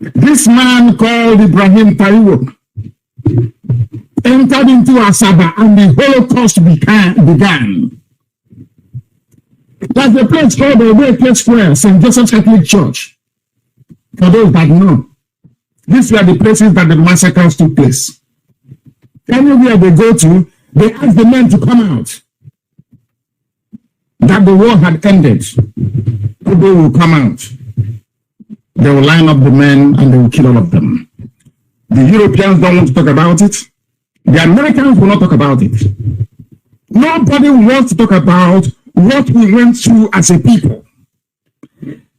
This man called Ibrahim Taiwo entered into Asaba and the Holocaust began. There's a place called the Wake Square, St. Joseph's Catholic Church. For those that know, These were the places that the massacres took place. Anywhere they go to, they ask the men to come out. That the war had ended. People will come out. They will line up the men and they will kill all of them. The Europeans don't want to talk about it. The Americans will not talk about it. Nobody wants to talk about what we went through as a people.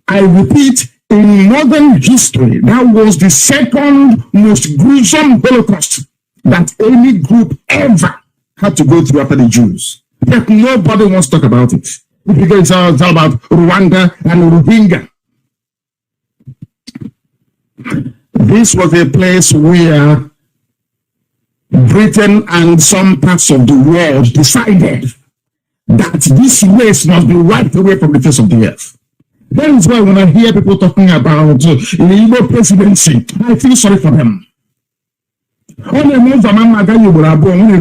I repeat, in modern history, that was the second most gruesome Holocaust that any group ever had to go through after the Jews. But nobody wants to talk about it. Because it's all about Rwanda and Rohingya. This was a place where Britain and some parts of the world decided that this race must be wiped away from the face of the earth. That is why when I hear people talking about the Igbo presidency, I feel sorry for them. When you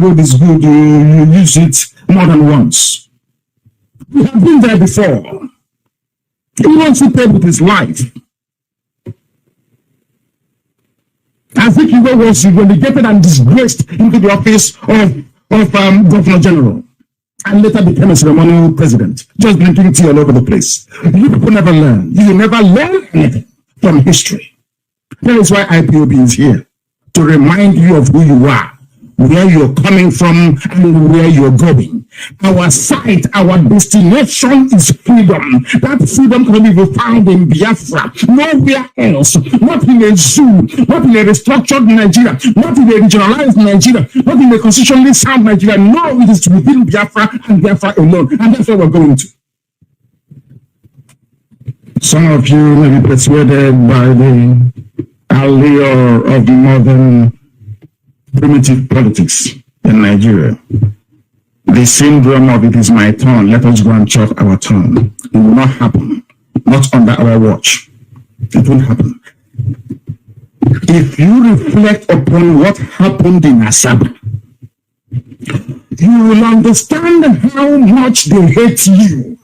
go this good, you use it more than once. We have been there before. He wants to pay with his life. As if he was relegated and disgraced into the office of Governor General, and later became a ceremonial president, just drinking tea all over the place. You people never learn. You never learn anything from history. That is why IPOB is here, to remind you of who you are, where you're coming from, and where you're going. Our sight, our destination is freedom. That freedom can be found in Biafra, nowhere else. Not in a zoo, not in a restructured Nigeria, not in a regionalized Nigeria, not in a constitutionally sound Nigeria. No, it is within Biafra and Biafra alone. And that's where we're going to. Some of you may be persuaded by the allure of modern primitive politics in Nigeria. The syndrome of it is my turn, let us go and chop our turn. It will not happen. Not under our watch. It won't happen. If you reflect upon what happened in Asaba, you will understand how much they hate you.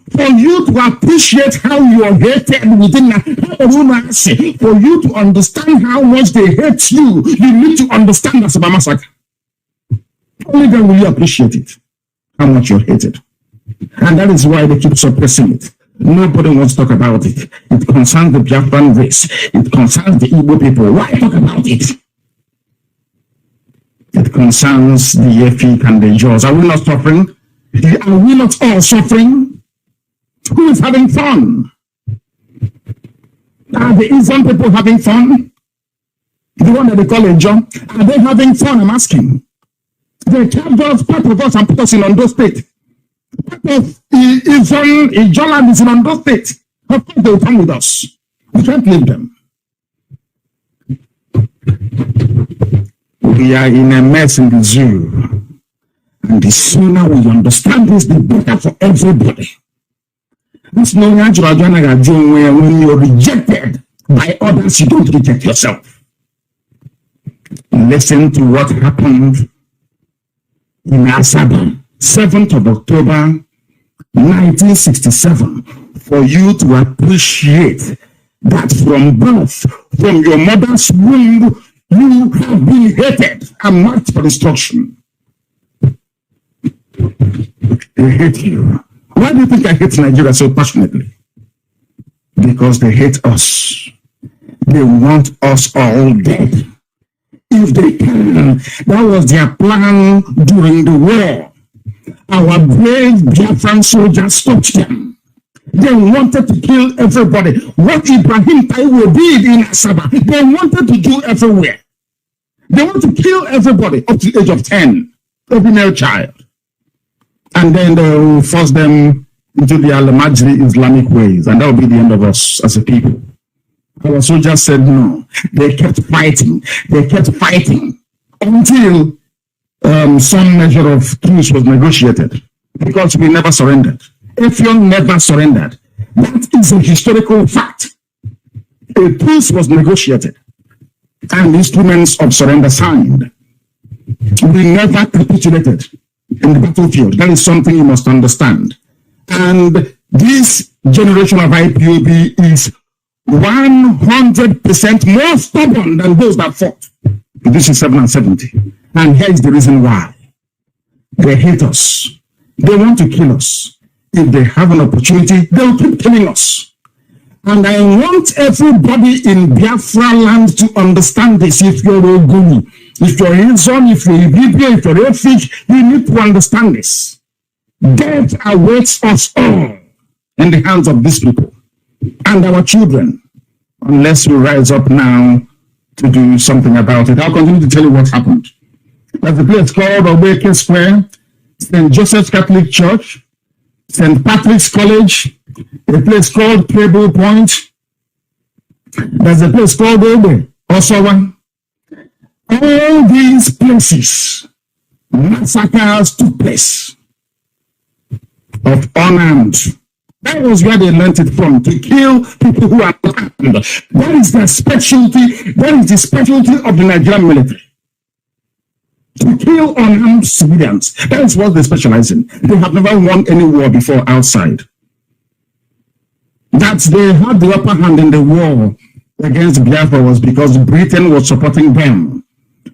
For you to appreciate how you are hated within for you to understand how much they hate you, you need to understand Asaba massacre. Only then will you appreciate it, how much you're hated. And that is why they keep suppressing it. Nobody wants to talk about it. It concerns the Biafran race. It concerns the Igbo people. Why talk about it? It concerns the Efik and the Jaws. Are we not suffering? Are we not all suffering? Who is having fun? Are the Islam people having fun? The one that they call a John? Are they having fun? I'm asking. They kept us, part of us, and put us in Ondo State. Part of Ijoland is in Ondo State. Of course, they will come with us. We can't leave them. We are in a mess in the zoo. And the sooner we understand this, the better for everybody. This no when you're rejected by others, you don't reject yourself. Listen to what happened in Asaba, 7th of October, 1967, for you to appreciate that from birth, from your mother's womb, you have been hated and marked for destruction. They hate you. Why do you think I hate Nigeria so passionately? Because they hate us. They want us all dead. If they can. That was their plan during the war. Our brave Biafran soldiers stopped them. They wanted to kill everybody. What Ibrahim Taiwo did in Asaba, they wanted to do everywhere. They want to kill everybody up to the age of 10, every male child. And then they will force them into the Al-Majri Islamic ways. And that will be the end of us as a people. Our soldiers said no. They kept fighting. They kept fighting until some measure of truce was negotiated. Because we never surrendered. Effiong never surrendered. That is a historical fact. A truce was negotiated. And instruments of surrender signed. We never capitulated in the battlefield. That is something you must understand. And this generation of IPOB is 100% more stubborn than those that fought. This is 7 and 70. And here is the reason why. They hate us. They want to kill us. If they have an opportunity, they'll keep killing us. And I want everybody in Biafra land to understand this. If you're Oguni, if you're Izon, if you're Ibibia, if you're Efik, you need to understand this. Death awaits us all in the hands of these people and our children, unless we rise up now to do something about it. I'll continue to tell you what happened. There's a place called Obeke Square, St. Joseph's Catholic Church, St. Patrick's College, a place called Cable Point. There's a place called Obe, Osowa. All these places, massacres took place of unarmed. That was where they learned it from, to kill people who are armed. That is their specialty. That is the specialty of the Nigerian military. To kill unarmed civilians. That is what they specialize in. They have never won any war before outside. That they had the upper hand in the war against Biafra was because Britain was supporting them.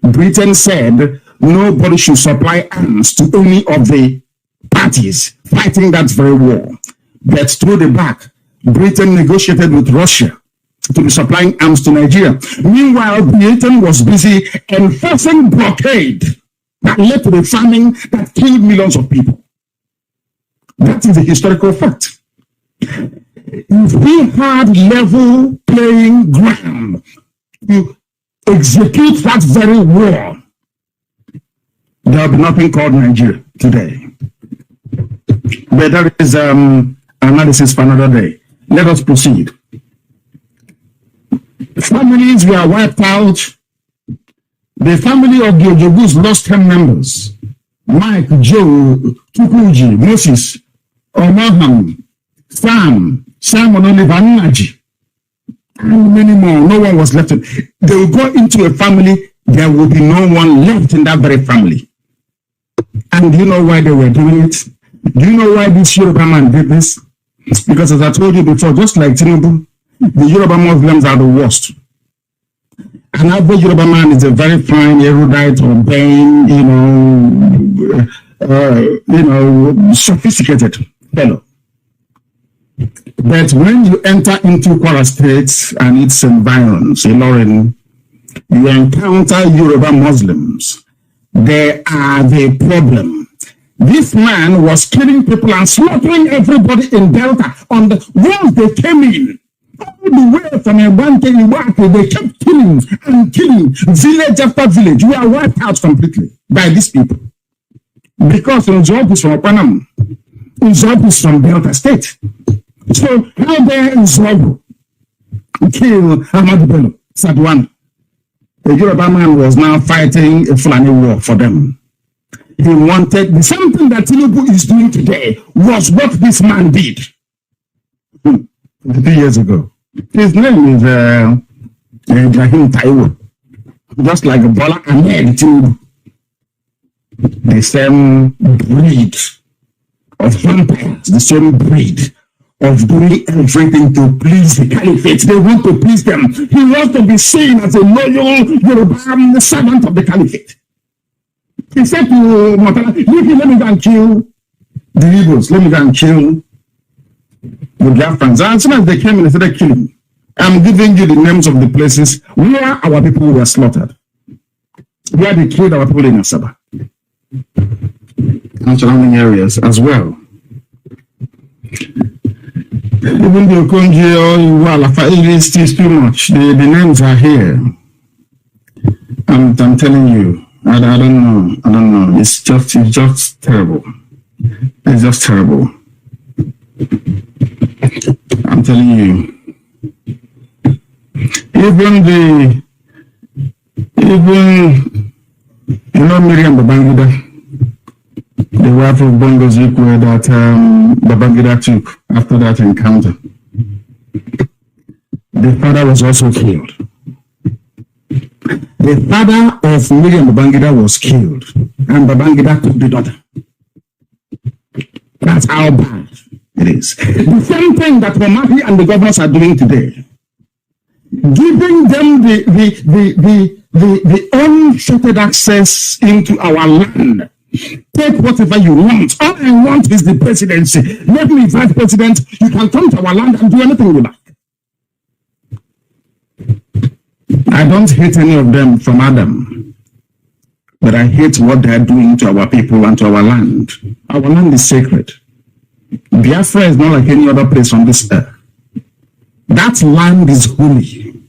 Britain said nobody should supply arms to any of the parties fighting that very war. But through the back, Britain negotiated with Russia to be supplying arms to Nigeria. Meanwhile, Britain was busy enforcing blockade that led to the famine that killed millions of people. That is a historical fact. If we had level playing ground to execute that very war, there will be nothing called Nigeria today. But that is analysis for another day. Let us proceed. Families were wiped out. The family of the Ojogus lost 10 members. Mike, Joe, Tukuji, Moses, Omaham, Sam, Simon Oliver, Naji, and many more. No one was left. They will go into a family, there will be no one left in that very family. And do you know why they were doing it? Do you know why this Yoruba man did this? Because as I told you before, just like Tinubu, the Yoruba Muslims are the worst. An average Yoruba man is a very fine, erudite, urbane, sophisticated fellow. But when you enter into Kwara State and its environs, Ilorin, you encounter Yoruba Muslims. They are the problem. This man was killing people and slaughtering everybody in Delta. On the once they came in, all the way from Iwante, they kept killing and killing, village after village. We are wiped out completely by these people. Because Nzob is from Panama, Nzob is from Delta State. So how dare Nzob kill Ahmad Bello, Sadwan? The Yoruba man was now fighting a Fulani war for them. He wanted the same thing that Tinubu is doing today was what this man did 2 years ago. His name is Ibrahim Taiwo, just like Bola Ahmed Tinubu. The same breed of vampires, the same breed of doing everything to please the caliphate. They want to please them. He wants to be seen as a loyal Yoruba servant of the caliphate. He said to Motala, let me go and kill the Igbos, let me go and kill the Biafrans. And as soon as they came in, they started killing. I'm giving you the names of the places where our people were slaughtered. Where they killed our people in Asaba. And surrounding areas as well. Even the Okonji or Walafa, it is too much. The names are here. I'm telling you. I don't know. It's just terrible. It's just terrible. I'm telling you. Even Miriam Babangida, the wife of Bongo Zikwe that Babangida took after that encounter. The father was also killed. The father of Miriam Babangida was killed, and Babangida took the daughter. That's how bad it is. The same thing that Momahi and the governors are doing today. giving them the unshorted access into our land. Take whatever you want. All I want is the presidency. Let me vice president. You can come to our land and do anything you like. I don't hate any of them from Adam, but I hate what they are doing to our people and to our land. Our land is sacred. Biafra is not like any other place on this earth. That land is holy.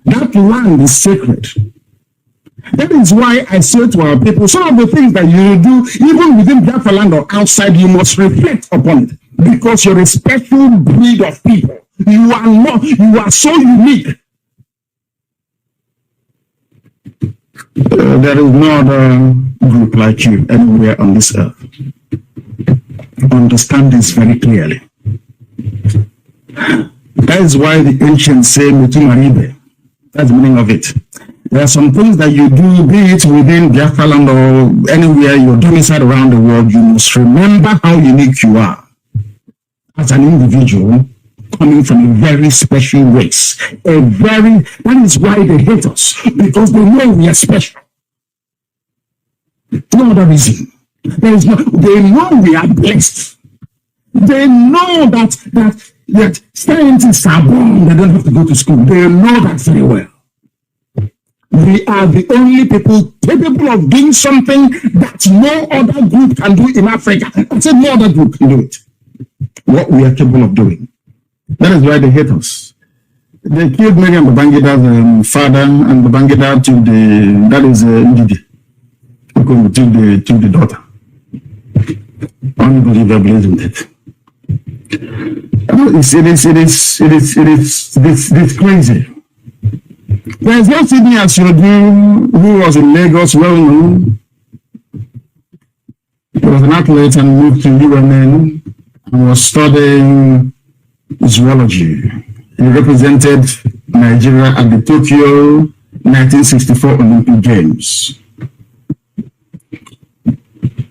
That land is sacred. That is why I say to our people, some of the things that you do, even within Biafra land or outside, you must reflect upon it. Because you're a special breed of people. You are so unique. There is no other group like you anywhere on this earth. Understand this very clearly. That is why the ancients say Mutumaribe. That's the meaning of it. There are some things that you do, be it within Biafra land or anywhere you're doing inside around the world, you must remember how unique you are as an individual coming from a very special race. That is why they hate us, because they know we are special. No other reason. They know we are blessed. They know that scientists are born, they don't have to go to school. They know that very well. We are the only people capable of doing something that no other group can do in Africa. I said no other group can do it. What we are capable of doing. That is why they hate us. They killed Miriam Babangida's father and Babangida took Ndidi. Took the daughter. Unbelievable, isn't it? It's crazy. There is no Sydney Asiodu who was in Lagos, well known. He was an athlete and moved to UNN and was studying zoology. He represented Nigeria at the Tokyo 1964 Olympic Games.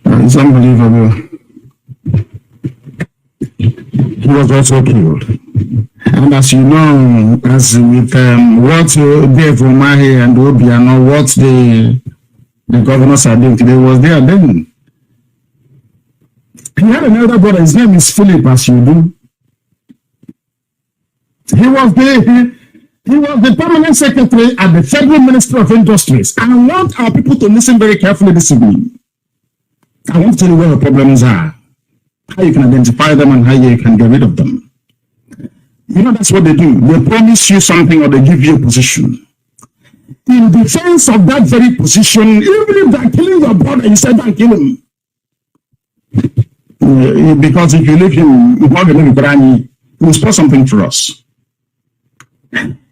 It's unbelievable. He was also killed. And as you know, as with what Dave Umahi and Obiano, what the governors are doing today, was there then. He had another brother, his name is Philip, as you do. He was the permanent secretary at the Federal Ministry of Industries. And I want our people to listen very carefully this evening. I want to tell you where the problems are, how you can identify them and how you can get rid of them. You know, that's what they do. They promise you something or they give you a position. In defense of that very position, even if they're killing your brother, you say, don't kill him. Because if you leave him, he will spoil something for us.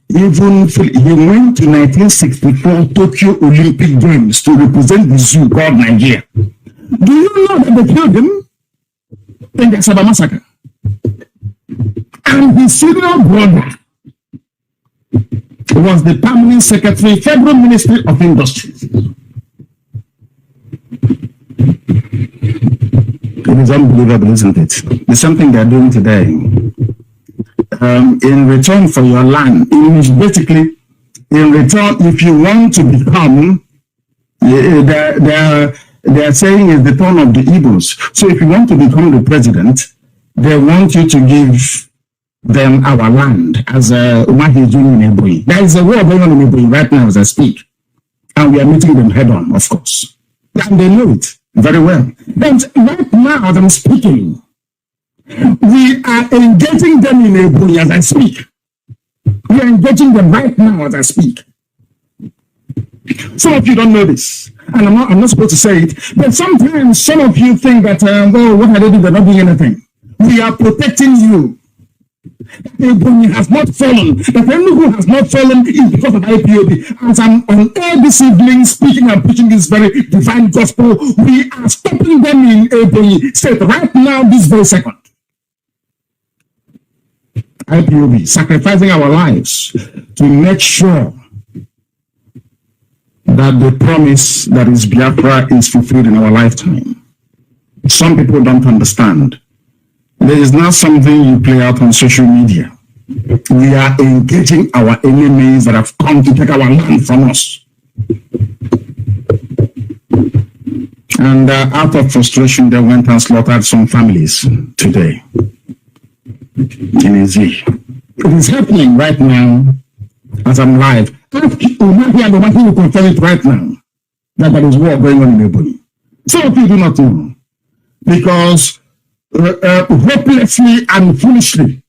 Even he went to 1964 Tokyo Olympic Games to represent the zoo called Nigeria. Do you know that they killed him in the Asaba massacre? And his senior brother was the permanent secretary, Federal Ministry of Industries. It is unbelievable, isn't it? There's something they're doing today. In return for your land, basically, in return, if you want to become, they are saying it's the turn of the Igbos. So if you want to become the president, they want you to give them our land, as Umahi is doing in Ebonyi. There is a war going on in Ebonyi right now as I speak. And we are meeting them head on, of course. And they know it very well. And right now as I'm speaking, we are engaging them in Ebonyi as I speak. We are engaging them right now as I speak. Some of you don't know this, and I'm not supposed to say it, but sometimes some of you think that, what are they doing? They're not doing anything. We are protecting you. Ebonyi has not fallen. The only who has not fallen is because of IPOB. As I'm on air this evening speaking and preaching this very divine gospel, we are stopping them in Ebonyi state right now, this very second. IPOB, sacrificing our lives to make sure that the promise that is Biafra is fulfilled in our lifetime. Some people don't understand. There is not something you play out on social media. We are engaging our enemies that have come to take our land from us. And out of frustration, they went and slaughtered some families today in Mazi. It is happening right now as I'm live. The one who will confirm it right now that there is war going on in Ebony. Some of you do not know because hopelessly and foolishly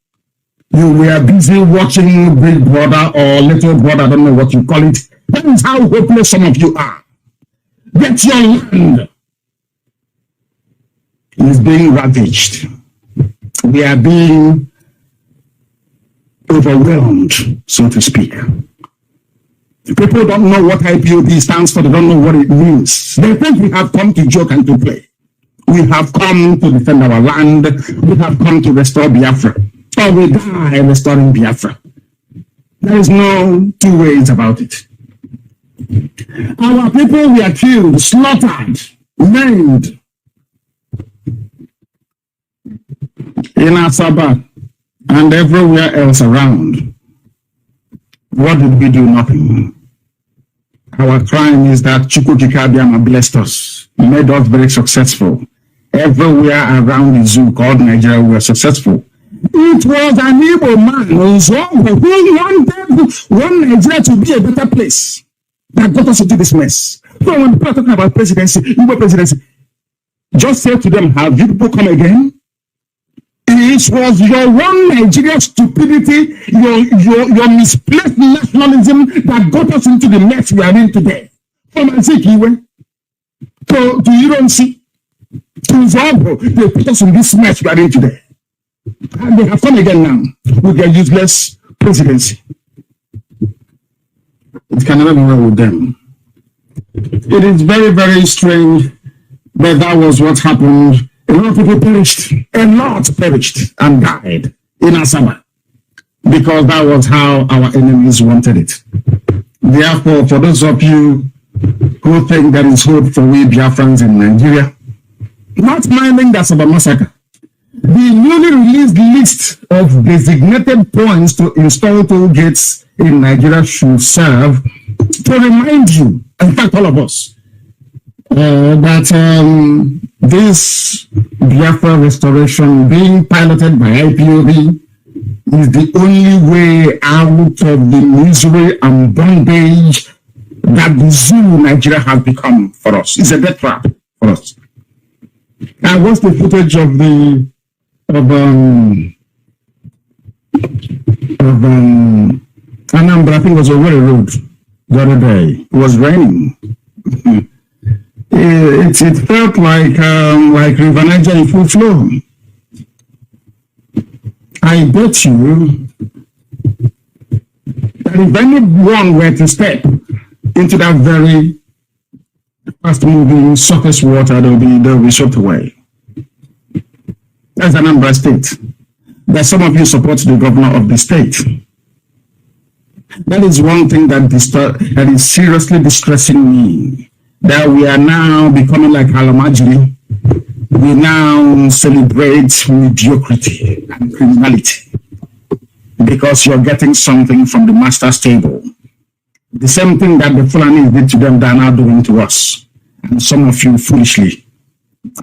you were busy watching Big Brother or Little Brother, I don't know what you call it. That is how hopeless some of you are. Get your land is being ravaged. We are being overwhelmed, so to speak. People don't know what IPOB stands for. They don't know what it means. They think we have come to joke and to play. We have come to defend our land. We have come to restore Biafra. Or we die restoring Biafra. There is no two ways about it. Our people were killed, slaughtered, maimed in Asaba and everywhere else around. What did we do? Nothing. Our crime is that Chukwukikabiama blessed us, made us very successful. Everywhere around the zoo called Nigeria, we were successful. It was an Igbo man who wanted Nigeria to be a better place that got us into this mess. So when people are talking about presidency, Igbo presidency, just say to them, have you people come again? It was your one Nigeria stupidity, your misplaced nationalism that got us into the mess we are in today. From Azikiwe to Ironsi to Zobo, they put us in this mess we are in today. And they have come again now with their useless presidency. It can never be well with them. It is very, very strange that that was what happened. A lot of people perished. A lot perished and died in Asaba because that was how our enemies wanted it. Therefore, for those of you who think there is hope for we Biafrans in Nigeria, not minding the Asaba massacre, the newly released list of designated points to install toll gates in Nigeria should serve to remind you, in fact all of us, that this Biafra restoration being piloted by IPOB is the only way out of the misery and bondage that the zoo Nigeria has become for us. It's a death trap for us. I watched the footage of Nnamdi, I think it was over the road the other day. It was raining. It felt like River Niger in full flow. I bet you that if anyone were to step into that very fast-moving surface water, they'll be swept away. That's Anambra State. That some of you support the governor of the state. That is one thing that is seriously distressing me. That we are now becoming like Alamajiri. We now celebrate mediocrity and criminality because you're getting something from the master's table. The same thing that the Fulani did to them, they're now doing to us. And some of you foolishly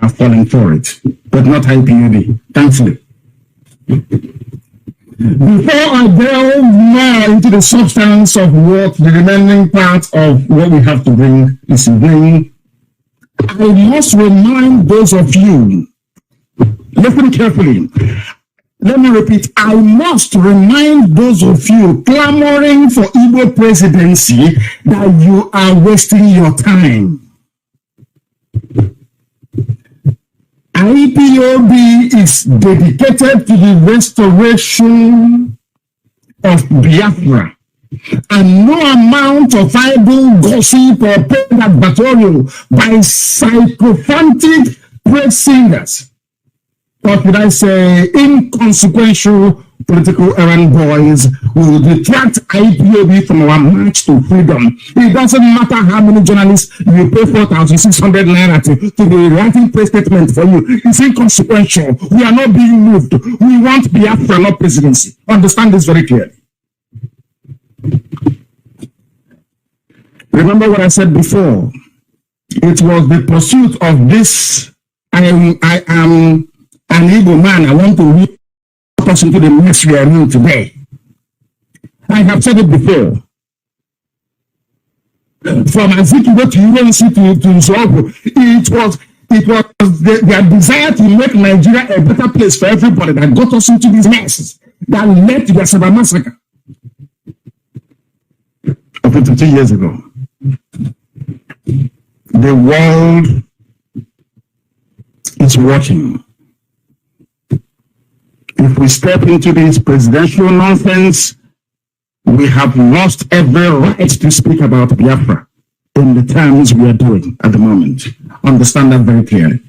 are falling for it, but not IPOB, thankfully. Before I delve more into the substance of what the remaining part of what we have to bring this evening, I must remind those of you, listen carefully, let me repeat, I must remind those of you clamoring for Igbo presidency that you are wasting your time. IPOB is dedicated to the restoration of Biafra, and no amount of idle gossip or paid advertorial by sycophantic praise singers, or should I say inconsequential political errand boys will detract IPOB from our march to freedom. It doesn't matter how many journalists you pay 4,600 naira to be writing press statement for you. It's inconsequential. We are not being moved. We want Biafra, not presidency. Understand this very clearly. Remember what I said before. It was the pursuit of this. I am an Igbo man. I want to lead us into the mess we are in today. I have said it before. From Azikiwe to UNC to Zogo, it was their desire to make Nigeria a better place for everybody that got us into these messes that led to the Asaba massacre of 22 years ago. The world is watching. If we step into this presidential nonsense, we have lost every right to speak about Biafra in the terms we are doing at the moment. Understand that very clearly.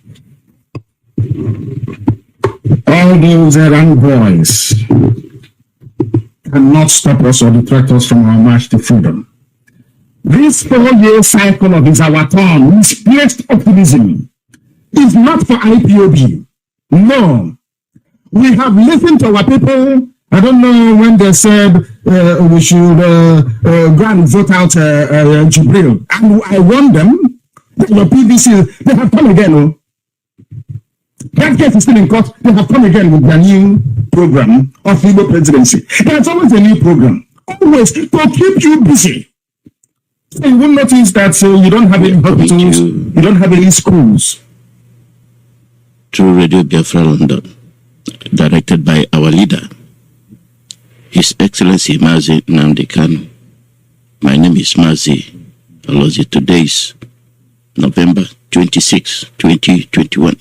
All those errand boys cannot stop us or detract us from our march to freedom. This 4-year cycle of is our turn, misplaced optimism, is not for IPOB. No. We have listened to our people. I don't know when they said we should go and vote out Jibril. And I warned them that your PVC, they have come again. Oh. That case is still in court. They have come again with their new program of Igbo presidency. There's always a new program. Always to keep you busy. So you will notice that you don't have any hospitals, you don't have any schools. Through Radio Biafra London, directed by our leader, His Excellency Mazi Nnamdi Kanu. My name is Mazi. Today is November 26, 2021.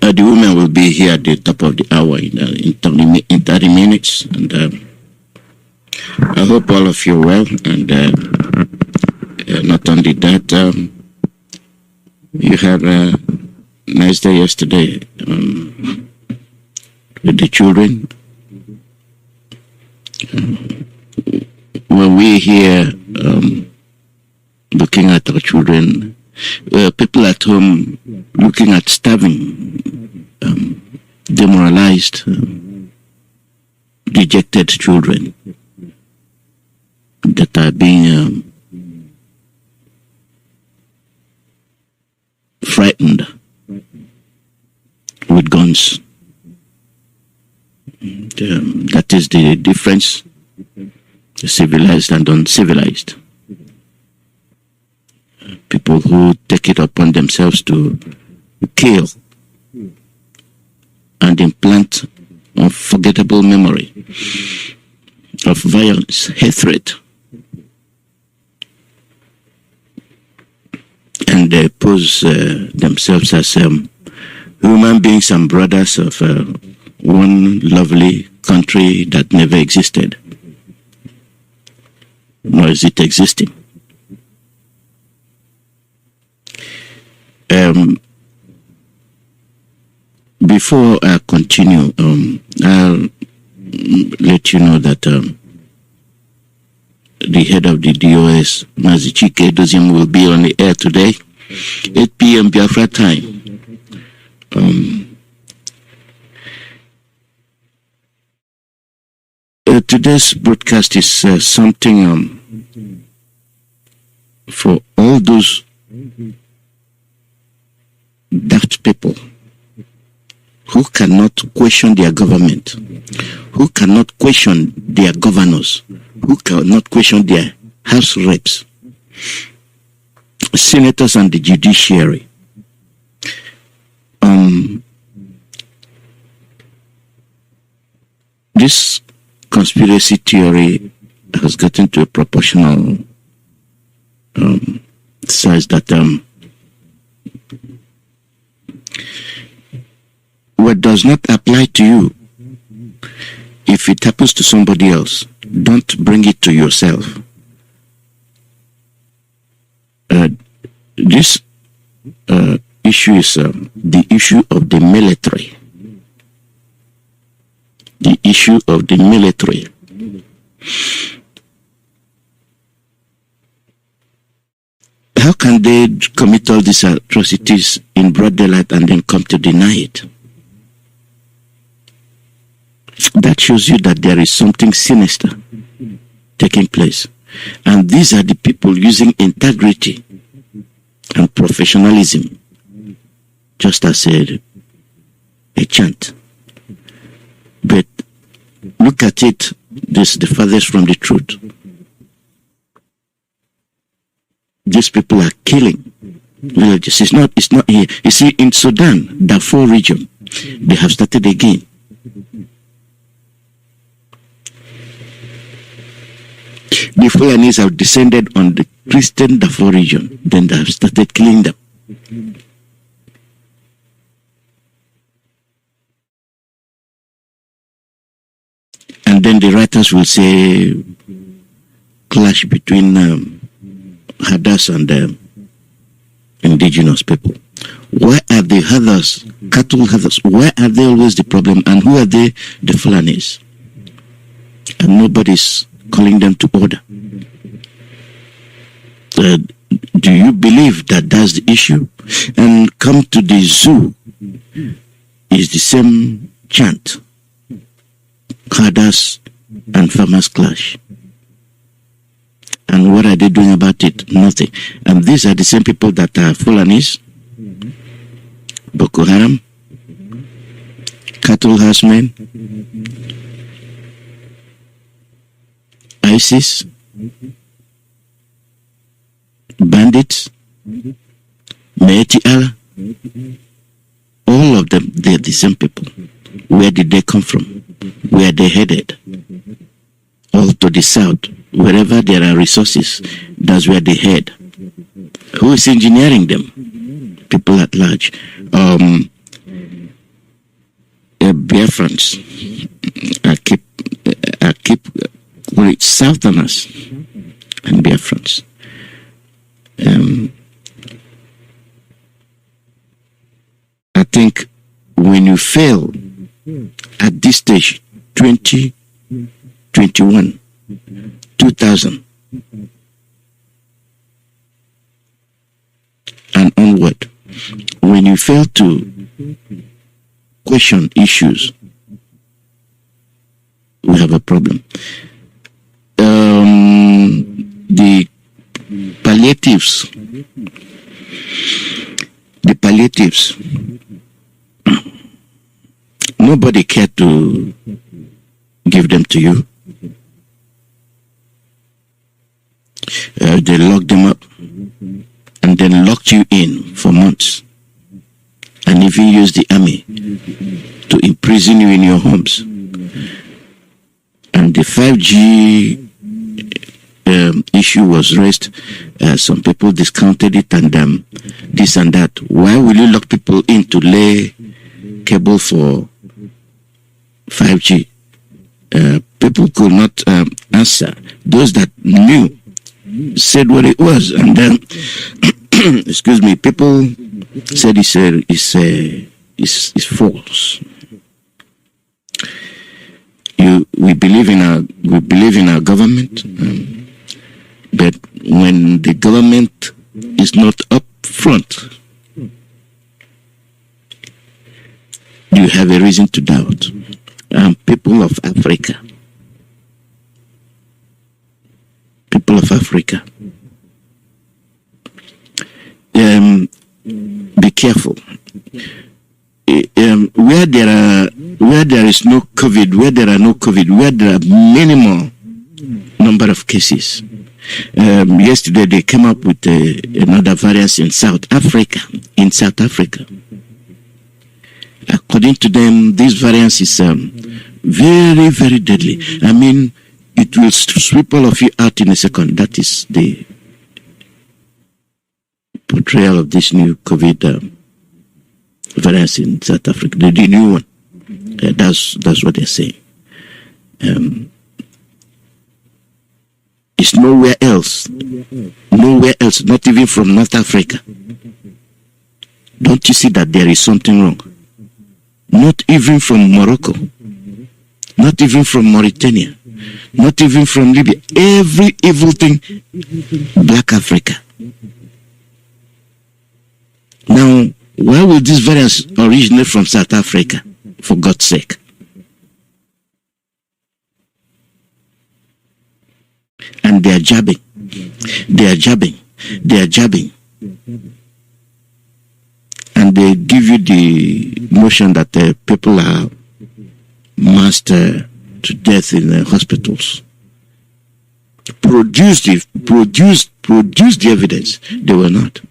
The women will be here at the top of the hour in 30 minutes. And I hope all of you are well. And not only that, you had a nice day yesterday with the children. When we here looking at our children, people at home looking at starving, demoralized, dejected children that are being frightened with guns. That is the difference, civilized and uncivilized. People who take it upon themselves to kill and implant unforgettable memory of violence, hatred, and they pose themselves as human beings and brothers of one lovely country that never existed, nor is it existing. Before I continue, I'll let you know that the head of the DOS, Mazi Dozim, will be on the air today, 8 p.m. Biafra time. Today's broadcast is something for all those daft people who cannot question their government, who cannot question their governors, who cannot question their house reps, senators, and the judiciary. This conspiracy theory has gotten to a proportional size that what does not apply to you, if it happens to somebody else, don't bring it to yourself. This issue is the issue of the military. the issue of the military. How can they commit all these atrocities in broad daylight and then come to deny it? That shows you that there is something sinister taking place. And these are the people using integrity and professionalism just as a chant. But look at it, this is the farthest from the truth. These people are killing villages. It's not here. You see, in Sudan, Darfur region, they have started again. The Fulanis have descended on the Christian Darfur region, then they have started killing them. And then the writers will say clash between herders and indigenous people. Why are the herders, cattle herders, why are they always the problem, and who are they? The Fulanis. And nobody's calling them to order. Do you believe that that's the issue? And come to the zoo, is the same chant. Herders and farmers clash. And what are they doing about it? Nothing. And these are the same people that are Fulanis, Boko Haram, cattle herdsmen, ISIS, bandits, Meeti Allah. All of them, they're the same people. Where did they come from? Where are they headed? All to the south. Wherever there are resources, that's where they head. Who is engineering them? People at large. Biafrans. I keep Southerners and Biafrans. I think when you fail at this stage, 2021, 2000 and onward, when you fail to question issues, we have a problem. The palliatives, nobody cared to give them to you. They locked them up and then locked you in for months, and even used the army to imprison you in your homes. And the 5G issue was raised. Some people discounted it, and this and that. Why will you lock people in to lay cable for 5G? People could not answer. Those that knew said what it was, and then excuse me, people said it's false. We believe in our government, but when the government is not up front, you have a reason to doubt. People of Africa, be careful. Where there is no COVID, where there are no COVID, where there are minimal number of cases. Yesterday they came up with another variant in South Africa. According to them, this variant is very, very deadly. I mean, it will sweep all of you out in a second. That is the portrayal of this new COVID variant in South Africa, the new one. That's what they're saying. It's nowhere else, not even from North Africa. Don't you see that there is something wrong? Not even from Morocco. not even from Mauritania, not even from Libya. Every evil thing, Black Africa. Now, why will this variance originate from South Africa, for God's sake? And they are jabbing. They are jabbing. They are jabbing. And they give you the notion that people are massed to death in hospitals. Produce the evidence. They were not.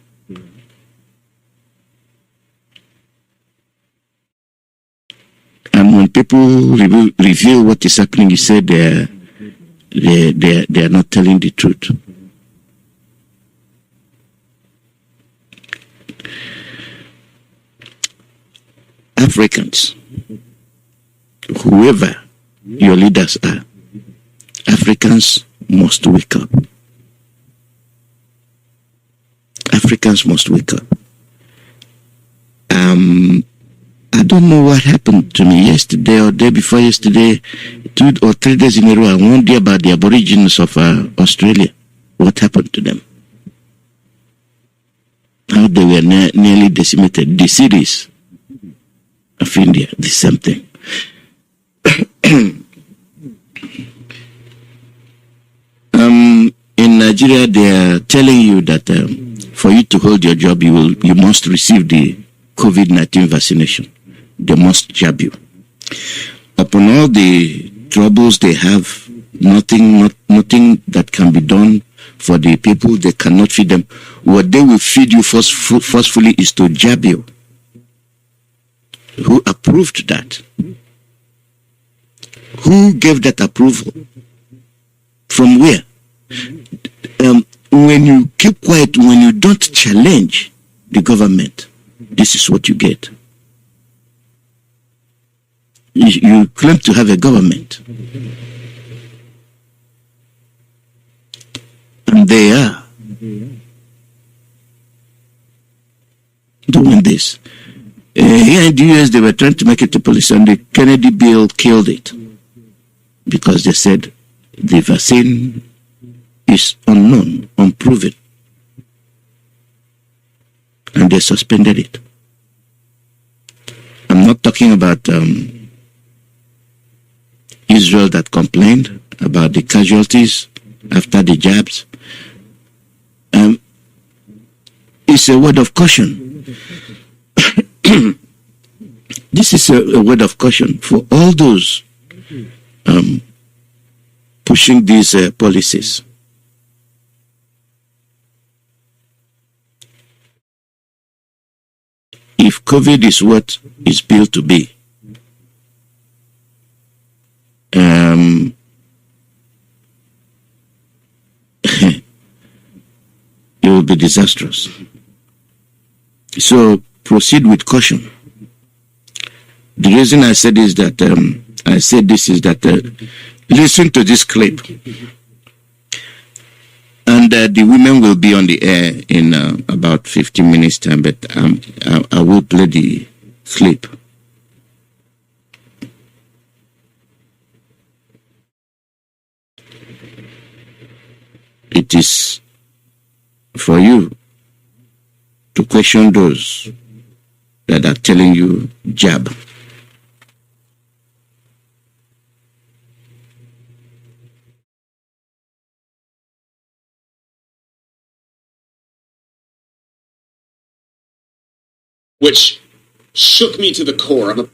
And when people reveal what is happening, you say they are not telling the truth. Africans, whoever your leaders are, Africans must wake up. Africans must wake up. I don't know what happened to me yesterday or day before yesterday, 2 or 3 days in a row. I wondered about the Aborigines of Australia. What happened to them? How they were nearly decimated. The cities of India, the same thing. In Nigeria, they are telling you that for you to hold your job, you must receive the COVID-19 vaccination. They must jab you. Upon all the troubles they have, nothing that can be done for the people. They cannot feed them. What they will feed you forcefully is to jab you. Who approved that? Who gave that approval? From where? When you keep quiet, when you don't challenge the government, this is what you get. You claim to have a government. And they are doing this. Here in the US, they were trying to make it a policy, and the Kennedy bill killed it because they said the vaccine is unknown, unproven, and they suspended it. I'm not talking about Israel that complained about the casualties after the jabs. It's a word of caution. This is a word of caution for all those pushing these policies. If COVID is what it's built to be, it will be disastrous. So proceed with caution. The reason I said is that listen to this clip, and the women will be on the air in about 15 minutes time, but I will play the clip. It is for you to question those that are telling you jab. Which shook me to the core. I'm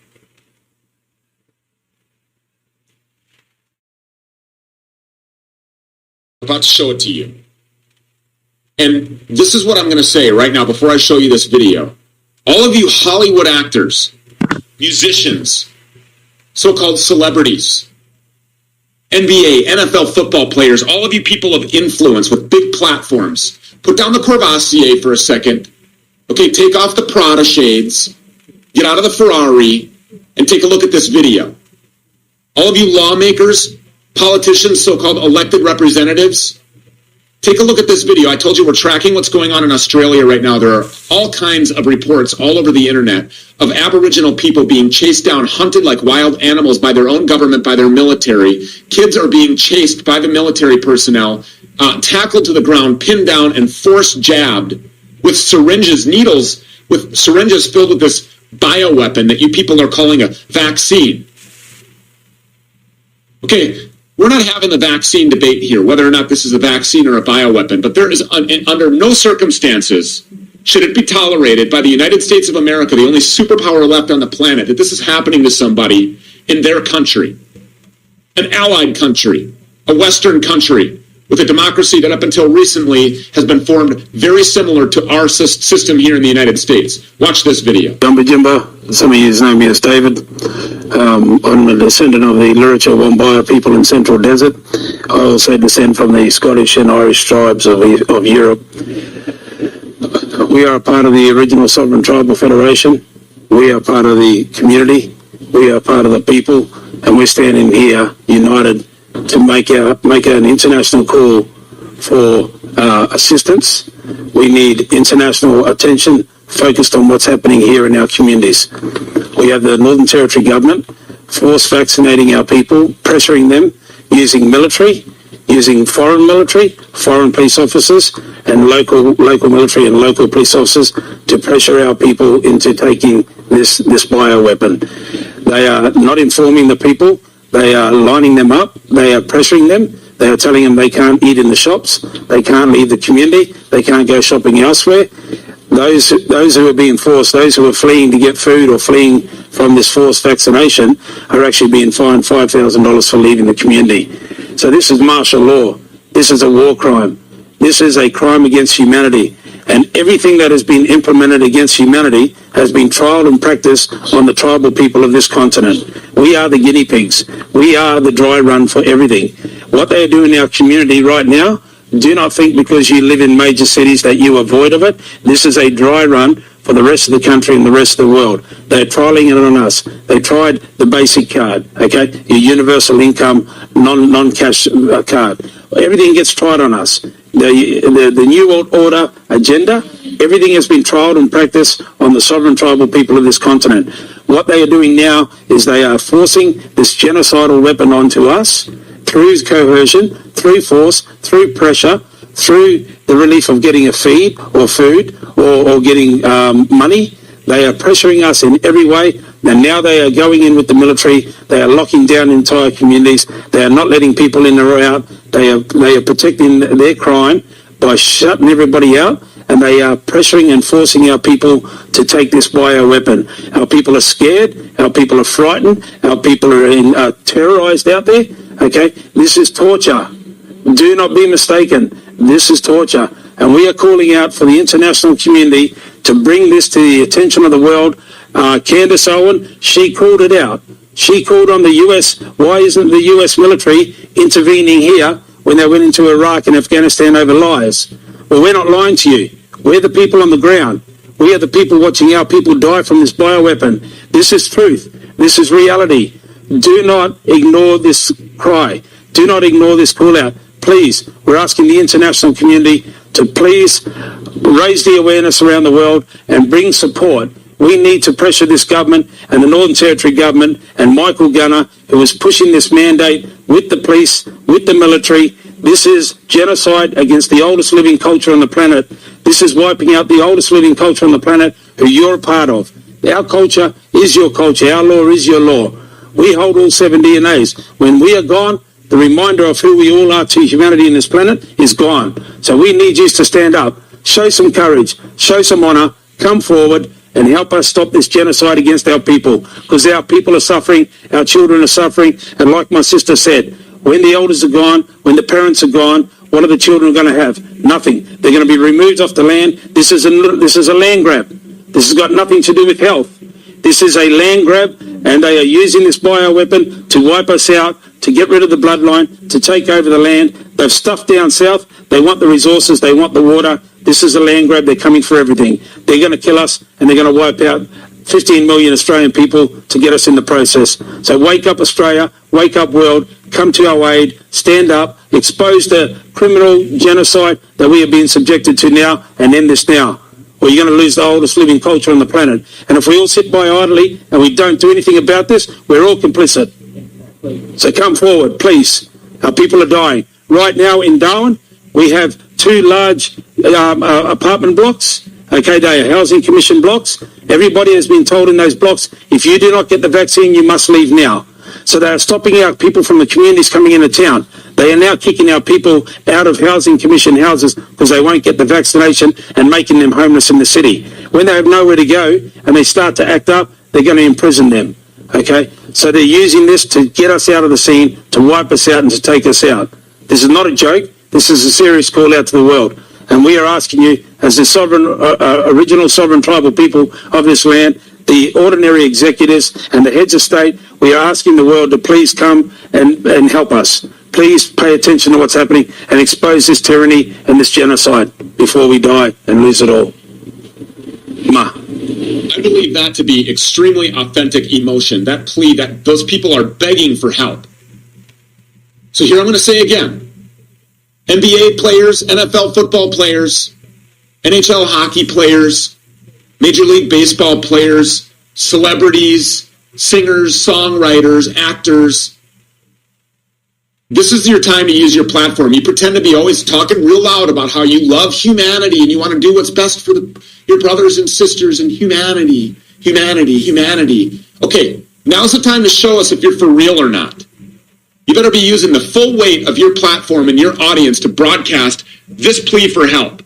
about to show it to you. And this is what I'm going to say right now before I show you this video. All of you Hollywood actors, musicians, so-called celebrities, NBA, NFL football players, all of you people of influence with big platforms, put down the Courvoisier for a second. Okay, take off the Prada shades, get out of the Ferrari, and take a look at this video. All of you lawmakers, politicians, so-called elected representatives, Take a look at this video. I told you we're tracking what's going on in Australia right now. There are all kinds of reports all over the internet of Aboriginal people being chased down, hunted like wild animals by their own government, by their military. Kids are being chased by the military personnel, tackled to the ground, pinned down, and force jabbed with syringes, needles, with syringes filled with this bioweapon that you people are calling a vaccine. Okay, we're not having the vaccine debate here, whether or not this is a vaccine or a bioweapon, but there is, under no circumstances should it be tolerated by the United States of America, the only superpower left on the planet, that this is happening to somebody in their country, an allied country, a Western country, with a democracy that up until recently has been formed very similar to our system here in the United States. Watch this video. Jumba Jimba, some of you know me as David. I'm a descendant of the Luritja Wombaya people in Central Desert. I also descend from the Scottish and Irish tribes of Europe. We are a part of the original Sovereign Tribal Federation. We are part of the community. We are part of the people. And we're standing here united to make an international call for assistance. We need international attention focused on what's happening here in our communities. We have the Northern Territory government force vaccinating our people, pressuring them using military, using foreign military, foreign police officers, and local military and local police officers to pressure our people into taking this bioweapon. They are not informing the people. They are lining them up. They are pressuring them. They are telling them they can't eat in the shops. They can't leave the community. They can't go shopping elsewhere. Those who are being forced, those who are fleeing to get food or fleeing from this forced vaccination are actually being fined $5,000 for leaving the community. So this is martial law. This is a war crime. This is a crime against humanity. And everything that has been implemented against humanity has been trialed and practiced on the tribal people of this continent. We are the guinea pigs. We are the dry run for everything. What they are doing in our community right now, do not think because you live in major cities that you are void of it. This is a dry run for the rest of the country and the rest of the world. They're trialing it on us. They tried the basic card, okay? Your universal income, non-cash card. Everything gets tried on us. The New World Order agenda, everything has been trialled and practiced on the sovereign tribal people of this continent. What they are doing now is they are forcing this genocidal weapon onto us through coercion, through force, through pressure, through the relief of getting a feed or food or getting money. They are pressuring us in every way. And now they are going in with the military. They are locking down entire communities. They are not letting people in or out. They are protecting their crime by shutting everybody out. And they are pressuring and forcing our people to take this bioweapon. Our people are scared. Our people are frightened. Our people are terrorized out there. Okay, this is torture. Do not be mistaken. This is torture. And we are calling out for the international community to bring this to the attention of the world. Candace Owen, she called it out. She called on the US. Why isn't the US military intervening here when they went into Iraq and Afghanistan over lies? Well, we're not lying to you. We're the people on the ground. We are the people watching our people die from this bioweapon. This is truth. This is reality. Do not ignore this cry. Do not ignore this call out. Please, we're asking the international community to please raise the awareness around the world and bring support. We need to pressure this government and the Northern Territory government and Michael Gunner, who is pushing this mandate with the police, with the military. This is genocide against the oldest living culture on the planet. This is wiping out the oldest living culture on the planet who you're a part of. Our culture is your culture. Our law is your law. We hold all 7 DNAs. When we are gone, the reminder of who we all are to humanity in this planet is gone. So we need you to stand up, show some courage, show some honor, come forward and help us stop this genocide against our people, because our people are suffering, our children are suffering, and like my sister said, when the elders are gone, when the parents are gone, what are the children going to have? Nothing. They're going to be removed off the land. This is a land grab. This has got nothing to do with health. This is a land grab, and they are using this bioweapon to wipe us out, to get rid of the bloodline, to take over the land. They've stuffed down south. They want the resources. They want the water. This is a land grab. They're coming for everything. They're going to kill us, and they're going to wipe out 15 million Australian people to get us in the process. So wake up, Australia. Wake up, world. come to our aid, stand up, expose the criminal genocide that we are being subjected to now, and end this now. Or you're going to lose the oldest living culture on the planet. And if we all sit by idly and we don't do anything about this, we're all complicit. So come forward, please. Our people are dying. Right now in Darwin, we have 2 large apartment blocks. Okay, they are housing commission blocks. Everybody has been told in those blocks, if you do not get the vaccine, you must leave now. So they are stopping out people from the communities coming into town. They are now kicking our people out of housing commission houses because they won't get the vaccination and making them homeless in the city. When they have nowhere to go and they start to act up, they're going to imprison them. Okay? So they're using this to get us out of the scene, to wipe us out and to take us out. This is not a joke. This is a serious call out to the world. And we are asking you, as the sovereign, original sovereign tribal people of this land, the ordinary executives and the heads of state, we are asking the world to please come and help us. Please pay attention to what's happening and expose this tyranny and this genocide before we die and lose it all. Ma. I believe that to be extremely authentic emotion, that plea that those people are begging for help. So here I'm going to say again, NBA players, NFL football players, NHL hockey players, Major League Baseball players, celebrities, singers, songwriters, actors. This is your time to use your platform. You pretend to be always talking real loud about how you love humanity and you want to do what's best for your brothers and sisters in humanity. Okay, now's the time to show us if you're for real or not. You better be using the full weight of your platform and your audience to broadcast this plea for help.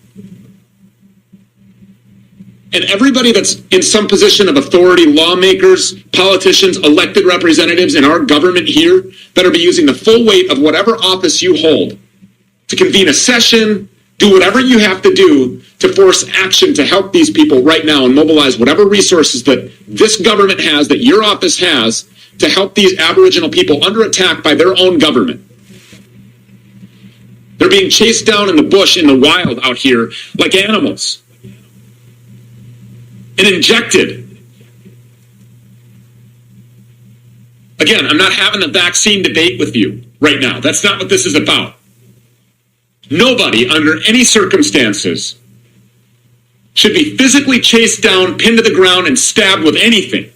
And everybody that's in some position of authority, lawmakers, politicians, elected representatives in our government here, better be using the full weight of whatever office you hold to convene a session, do whatever you have to do to force action to help these people right now and mobilize whatever resources that this government has, that your office has, to help these Aboriginal people under attack by their own government. They're being chased down in the bush, in the wild out here, like animals. And injected. Again, I'm not having a vaccine debate with you right now. That's not what this is about. Nobody, under any circumstances, should be physically chased down, pinned to the ground, and stabbed with anything.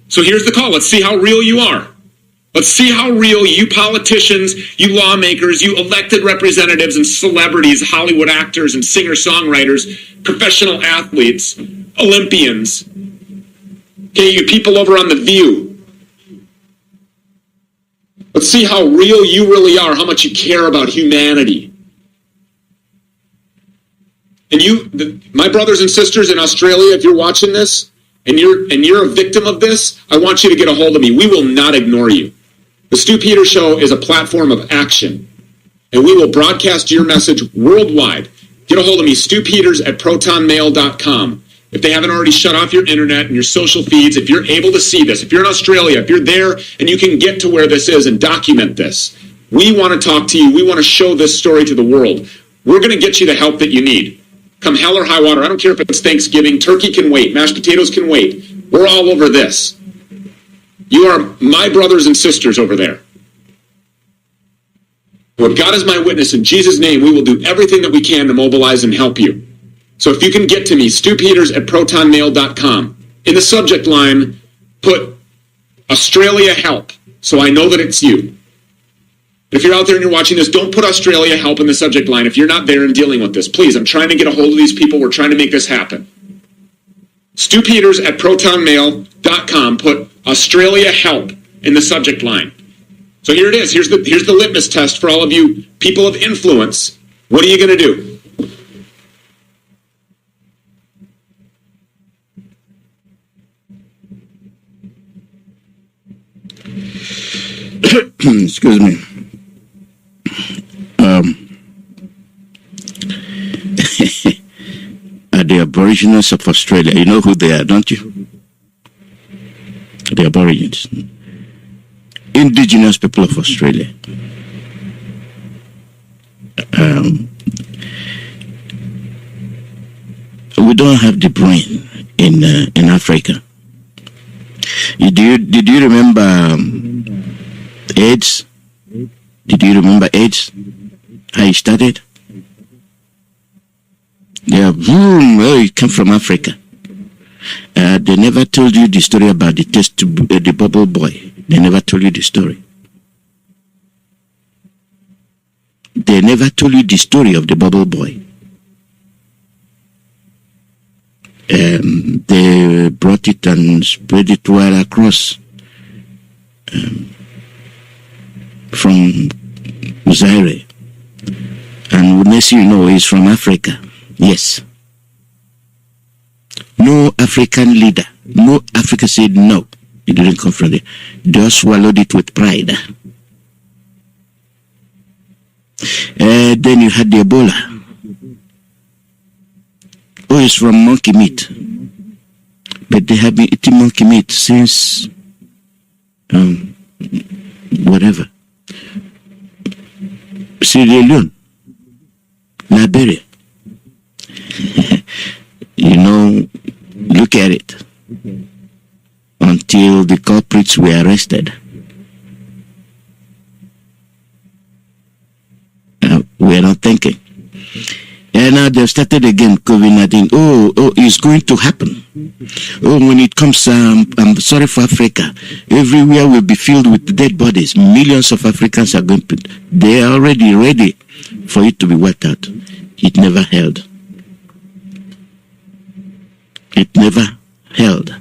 So here's the call. Let's see how real you are. Let's see how real you politicians, you lawmakers, you elected representatives and celebrities, Hollywood actors and singer-songwriters, professional athletes, Olympians, okay, you people over on The View. Let's see how real you really are, how much you care about humanity. And you, my brothers and sisters in Australia, if you're watching this, and you're a victim of this, I want you to get a hold of me. We will not ignore you. The Stu Peters Show is a platform of action, and we will broadcast your message worldwide. Get a hold of me, stupeters@protonmail.com. If they haven't already shut off your internet and your social feeds, if you're able to see this, if you're in Australia, if you're there and you can get to where this is and document this, we want to talk to you. We want to show this story to the world. We're going to get you the help that you need. Come hell or high water. I don't care if it's Thanksgiving. Turkey can wait. Mashed potatoes can wait. We're all over this. You are my brothers and sisters over there. What God is my witness, in Jesus' name, we will do everything that we can to mobilize and help you. So if you can get to me, stupeters@protonmail.com. In the subject line, put Australia help, so I know that it's you. If you're out there and you're watching this, don't put Australia help in the subject line if you're not there and dealing with this. Please, I'm trying to get a hold of these people. We're trying to make this happen. stupeters@protonmail.com, put Australia help in the subject line. So here it is. Here's the litmus test for all of you people of influence. What are you going to do? Excuse me. Are the Aborigines of Australia? You know who they are, don't you? The Aborigines. Indigenous people of Australia. We don't have the brain in Africa. Did you remember AIDS. Did you remember AIDS? How it started? Yeah, boom, oh, it came from Africa. They never told you the story about the bubble boy. They never told you the story. They never told you the story of the bubble boy. They brought it and spread it right across from Zaire. And next you know, he's from Africa. Yes. No African leader, no Africa said no. It didn't come from there. They swallowed it with pride. Then you had the Ebola. Oh, it's from monkey meat. But they have been eating monkey meat since whatever. Sierra Leone, Liberia. You know, look at it. Until the culprits were arrested. We're not thinking. And now they've started again, COVID-19. Oh, it's going to happen. Oh, when it comes, I'm sorry for Africa. Everywhere will be filled with dead bodies. Millions of Africans are going to, they are already ready for it to be wiped out. It never held. It never held.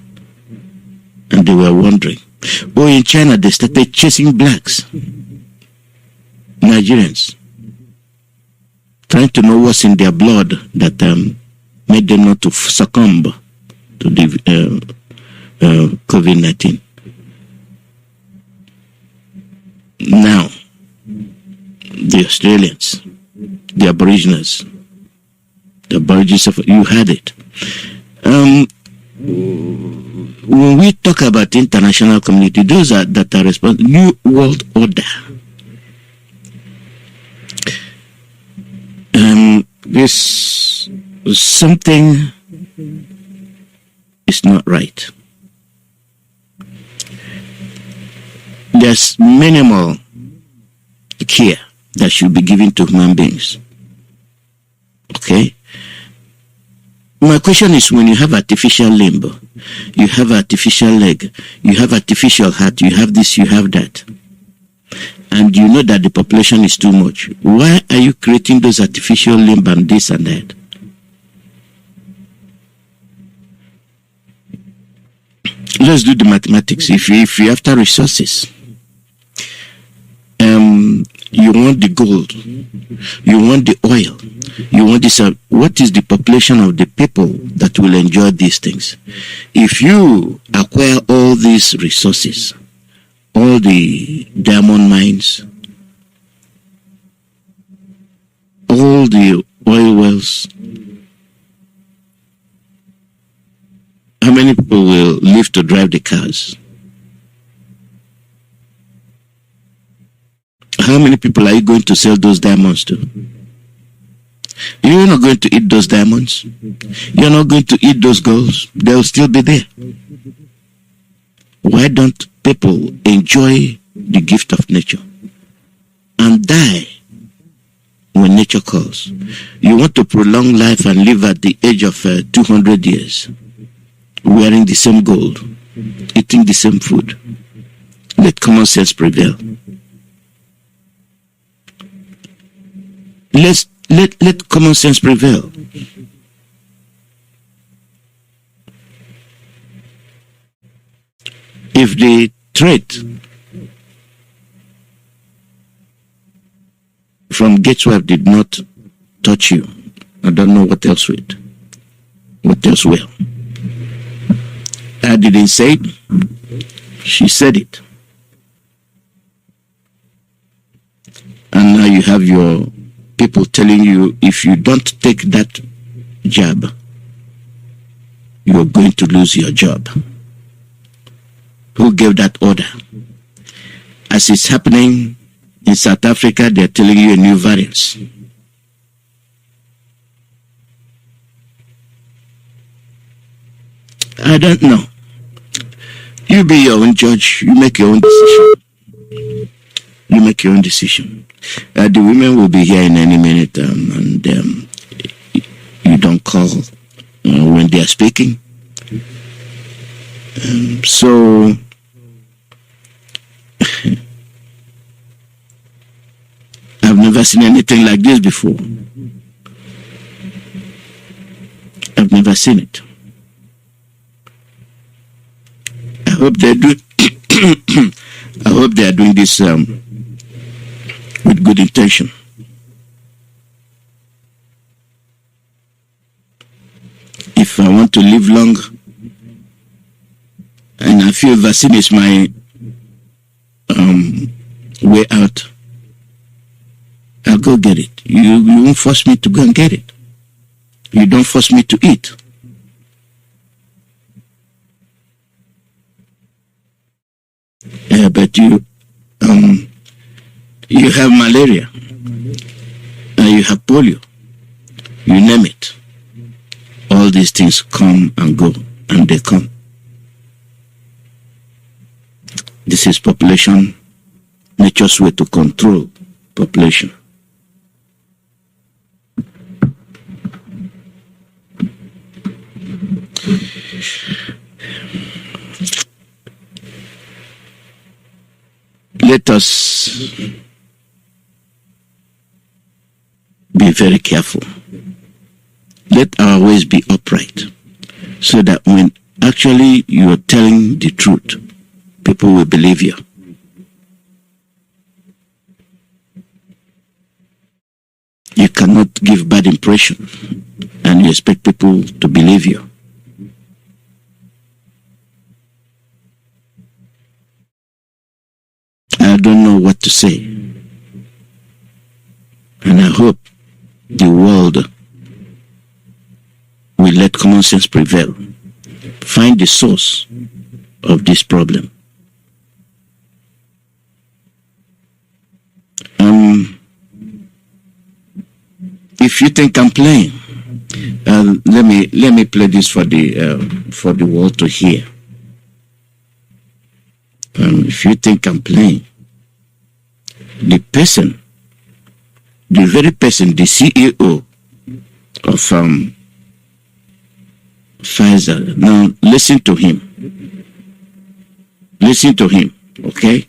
And they were wondering. Oh, in China, they started chasing blacks. Nigerians. Trying to know what's in their blood that made them not to succumb to the COVID-19. Now, the Australians, the Aborigines, you had it. When we talk about international community, those that are responsible, New World Order. This something is not right. There's minimal care that should be given to human beings. Okay? My question is, when you have artificial limb, you have artificial leg, you have artificial heart, you have this, you have that, and you know that the population is too much, why are you creating those artificial limb and this and that? Let's do the mathematics. If you after resources, you want the gold, you want the oil, you want this. What is the population of the people that will enjoy these things? If you acquire all these resources, all the diamond mines, all the oil wells, how many people will live to drive the cars? How many people are you going to sell those diamonds to? You're not going to eat those diamonds. You're not going to eat those golds. They'll still be there. Why don't people enjoy the gift of nature and die when nature calls? You want to prolong life and live at the age of 200 years, wearing the same gold, eating the same food. Let common sense prevail. Let common sense prevail. If the threat from Gateswife did not touch you, I don't know what else will. What else will? I didn't say it. She said it. And now you have your people telling you, if you don't take that jab, you're going to lose your job. Who gave that order? As it's happening in South Africa, they're telling you a new variant. I don't know. You be your own judge. You make your own decision. You make your own decision. The women will be here in any minute, and you don't call when they are speaking. So I've never seen anything like this before. I've never seen it. I hope they do. I hope they are doing this with good intention. If I want to live long and I feel vaccine is my way out, I'll go get it. You won't force me to go and get it. You don't force me to eat. But you have malaria, and you have polio, you name it. All these things come and go, and they come. This is population, nature's way to control population. Let us be very careful. Let our ways be upright, so that when actually you are telling the truth, people will believe you. You cannot give bad impression and you expect people to believe you. I don't know what to say. And I hope the world will let common sense prevail. Find the source of this problem. If you think I'm playing, let me play this for the world to hear. If you think I'm playing, the very person, the CEO of Pfizer, now listen to him. Listen to him, okay?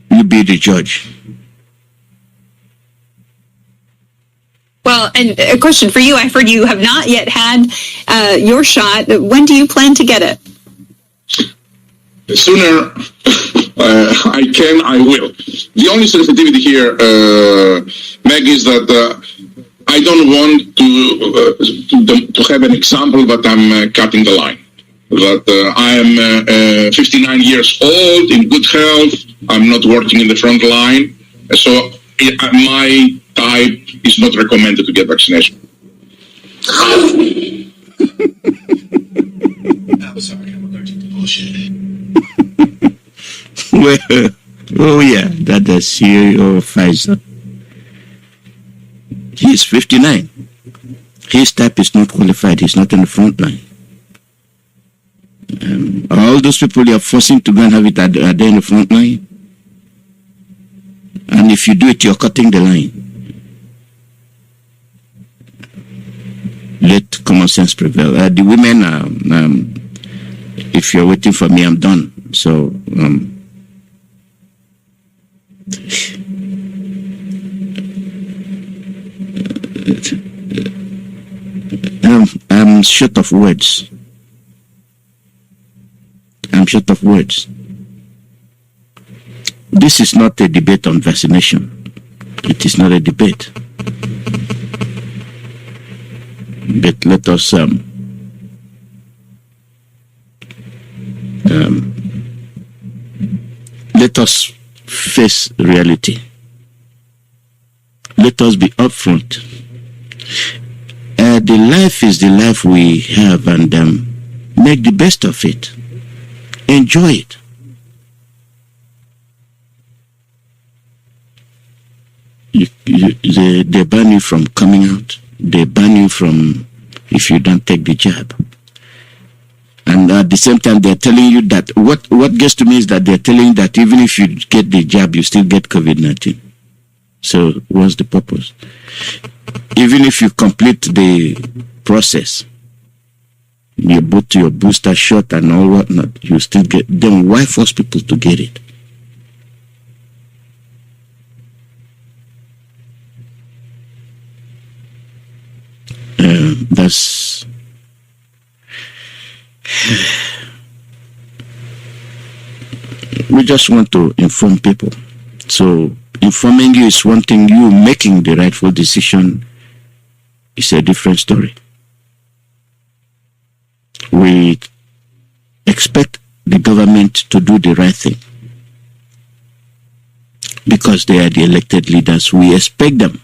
You be the judge. Well, and a question for you. I've heard you have not yet had your shot. When do you plan to get it? The sooner I can, I will. The only sensitivity here, Meg, is that I don't want to have an example that I'm cutting the line. That I am 59 years old, in good health, I'm not working in the front line, so my type is not recommended to get vaccination. I'm sorry, I'm allergic to bullshit. Well, oh yeah, that the CEO of Pfizer. He's 59. His type is not qualified. He's not in the front line. All those people you are forcing to go and have it, are they in the front line? And if you do it, you're cutting the line. Let common sense prevail. The women, if you're waiting for me, I'm done. So, I'm short of words. I'm short of words. This is not a debate on vaccination. It is not a debate. But let us let us face reality. Let us be upfront. The life is the life we have, and make the best of it. Enjoy it. They ban you from coming out. They ban you from if you don't take the jab. And at the same time, they're telling you that what gets to me is that they're telling you that even if you get the jab, you still get COVID-19. So what's the purpose? Even if you complete the process, you put your booster shot and all whatnot, you still get. Then why force people to get it? That's. We just want to inform people. So informing you is one thing. You making the rightful decision is a different story. We expect the government to do the right thing because they are the elected leaders. We expect them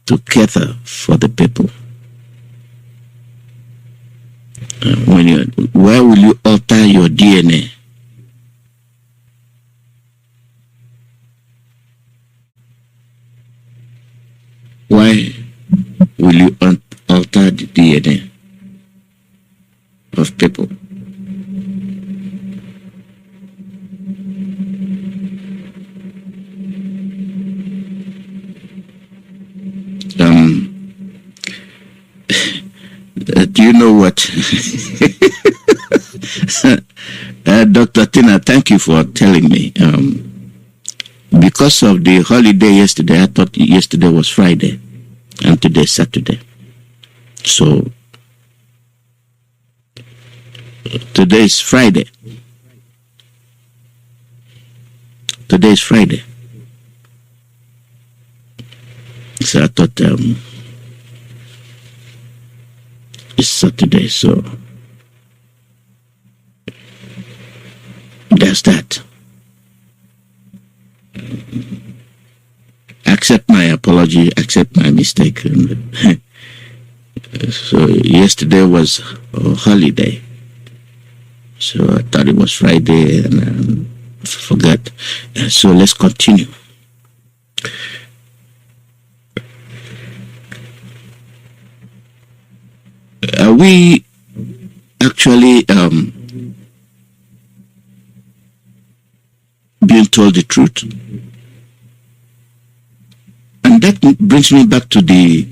to cater for the people. Why will you alter your DNA? Why will you alter the DNA of people? Do you know what? Dr. Tina, thank you for telling me. Because of the holiday yesterday, I thought yesterday was Friday and today is Saturday. So today is Friday. Today is Friday. So I thought it's Saturday, so that's that. Accept my apology, accept my mistake. So yesterday was a holiday, so I thought it was Friday and I forgot. So let's continue. Are we actually being told the truth? And that brings me back to the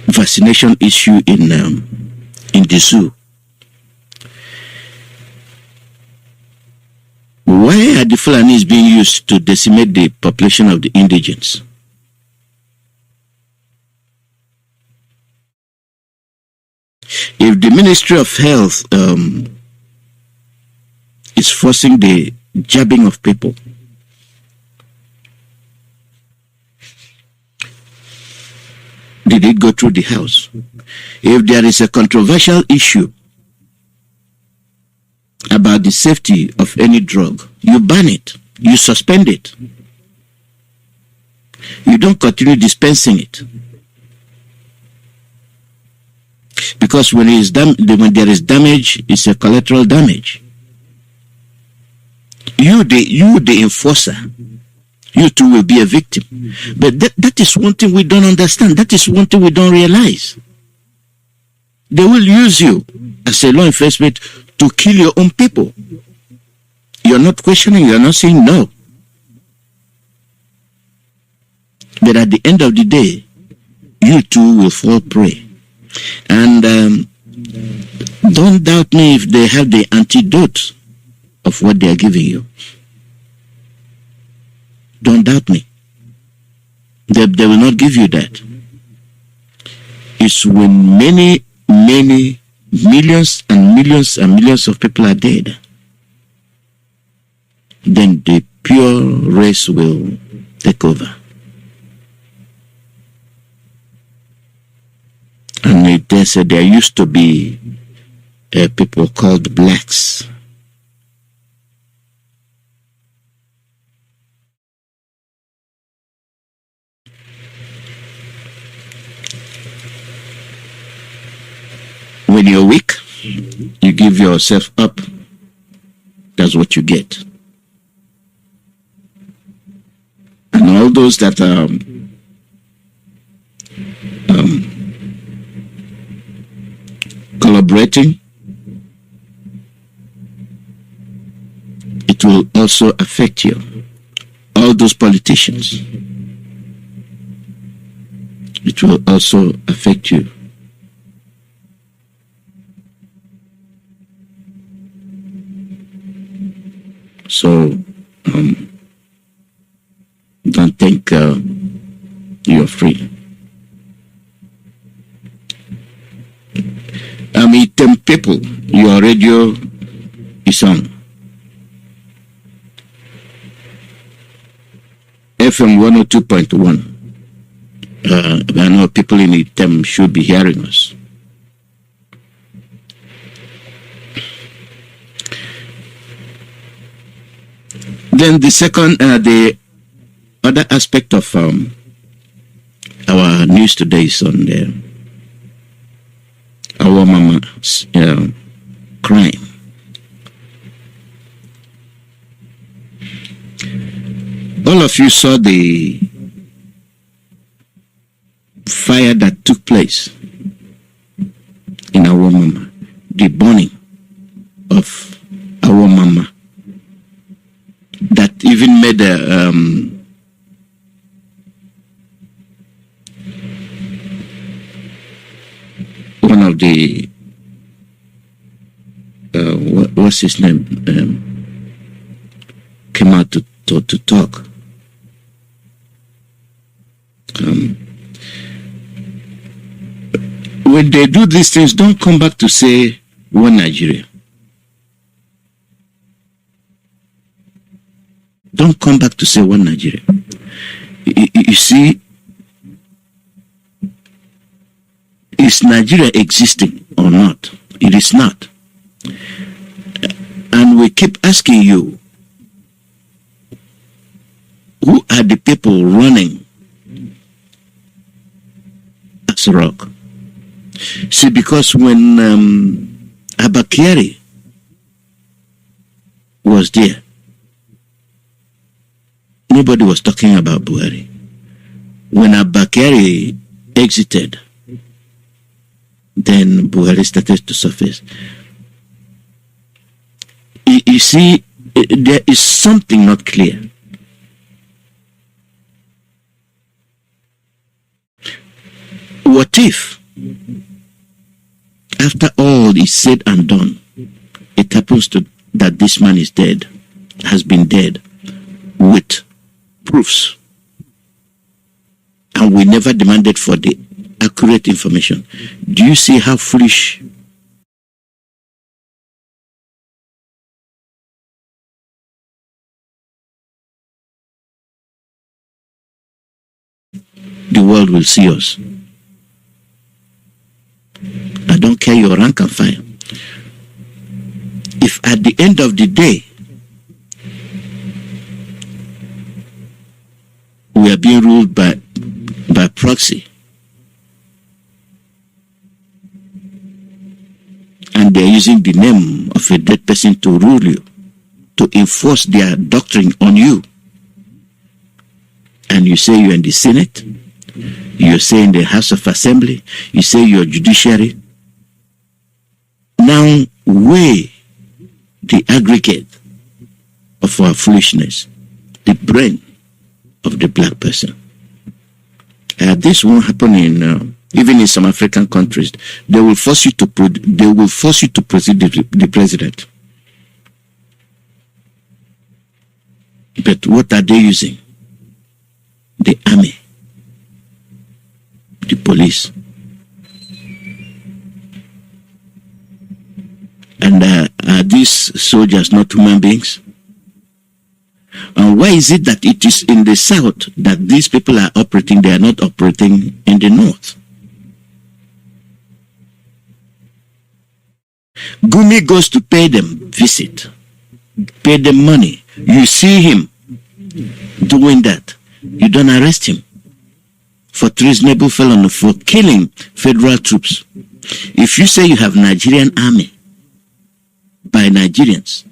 vaccination issue in the zoo. Why are the Fulanis being used to decimate the population of the indigents? If the Ministry of Health is forcing the jabbing of people, did it go through the House? If there is a controversial issue about the safety of any drug, you ban it, you suspend it. You don't continue dispensing it. Because when there is damage, it's a collateral damage. You the enforcer, you too will be a victim. But that is one thing we don't understand. That is one thing we don't realize. They will use you as a law enforcement to kill your own people. You're not questioning, you're not saying no. But at the end of the day, you too will fall prey. And don't doubt me if they have the antidote of what they are giving you. Don't doubt me. They will not give you that. It's when many millions and millions and millions of people are dead, then the pure race will take over. And they said there used to be people called blacks. When you're weak, you give yourself up. That's what you get. And all those that collaborating, it will also affect you. All those politicians, it will also affect you. So don't think you're free. I mean, 10 people, your radio is on. FM 102.1. I know people in Item should be hearing us. Then the second, the other aspect of our news today is on our mama's crime. All of you saw the fire that took place in our mama, the burning of our mama, that even made one of the what's his name came out to talk. When they do these things, don't come back to say one Nigeria. Don't come back to say one Nigeria. You see, is Nigeria existing or not? It is not. And we keep asking you, who are the people running as rock? See, because when Abakari was there, nobody was talking about Buhari. When Abakari exited, then Buhari started to surface. You see, there is something not clear. What if, after all is said and done, it happens that this man is dead, has been dead, with proofs, and we never demanded for the accurate information? Do you see how foolish the world will see us? I don't care your rank and file. If at the end of the day we are being ruled by proxy, and they're using the name of a dead person to rule you, to enforce their doctrine on you, and you say you're in the Senate, you say in the House of Assembly, you say you're judiciary, now weigh the aggregate of our foolishness, the brain of the black person. This won't happen in even in some African countries. They will force you to present the president. But what are they using? The army, the police. And are these soldiers not human beings? And why is it that it is in the south that these people are operating, they are not operating in the north? Gumi goes to pay them visit, pay them money. You see him doing that. You don't arrest him for treasonable felony, for killing federal troops. If you say you have Nigerian army by Nigerians,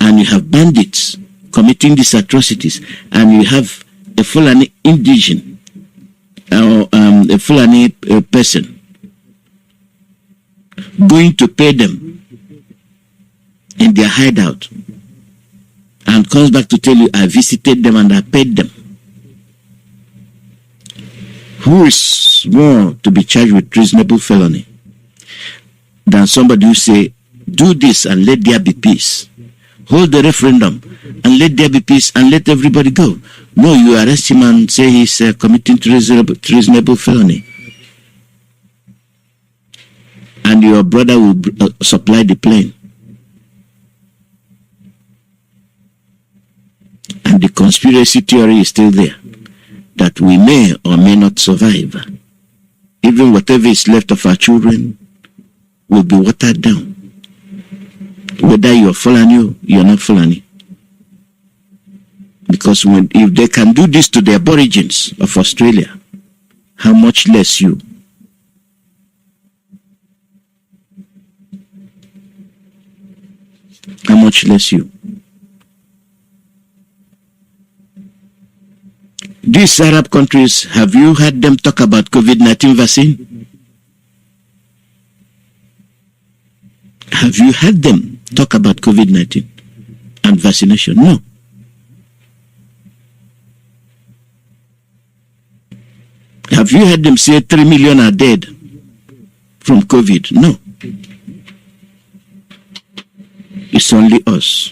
and you have bandits committing these atrocities, and you have a Fulani indigene, or a Fulani person going to pay them in their hideout, and comes back to tell you, I visited them and I paid them. Who is more to be charged with treasonable felony than somebody who say, do this and let there be peace? Hold the referendum and let there be peace and let everybody go. No, you arrest him and say he's committing treasonable felony. And your brother will supply the plane. And the conspiracy theory is still there, that we may or may not survive. Even whatever is left of our children will be watered down. Whether you're Fulani or you're not Fulani. Because if they can do this to the aborigines of Australia, how much less you? How much less you? These Arab countries, have you heard them talk about COVID-19 vaccine? Have you heard them talk about COVID-19 and vaccination? No. Have you heard them say 3 million are dead from COVID? No. It's only us.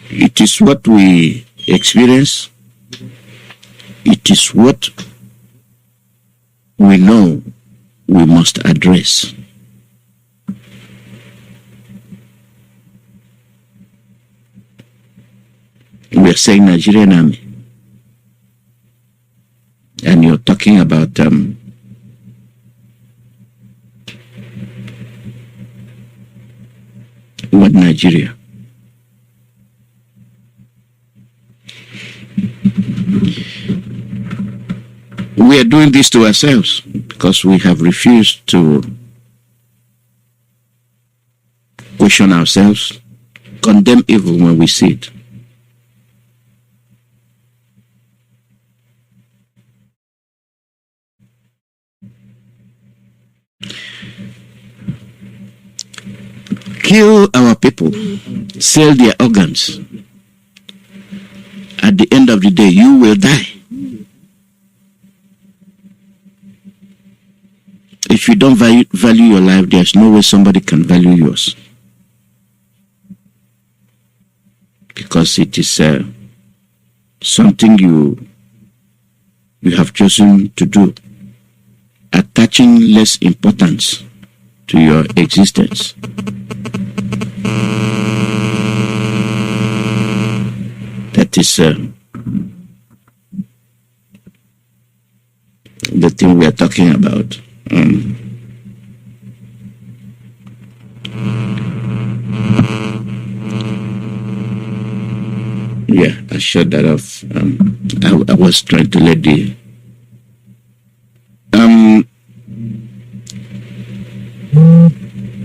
It is what we experience. It is what we know we must address. We are saying Nigerian army. And you're talking about what Nigeria? We are doing this to ourselves because we have refused to question ourselves, condemn evil when we see it. Kill our people, sell their organs. At the end of the day, you will die. If you don't value your life, there's no way somebody can value yours. Because it is something you have chosen to do, attaching less importance to your existence. That is the thing we are talking about. Yeah, I shut that off. I was trying to let the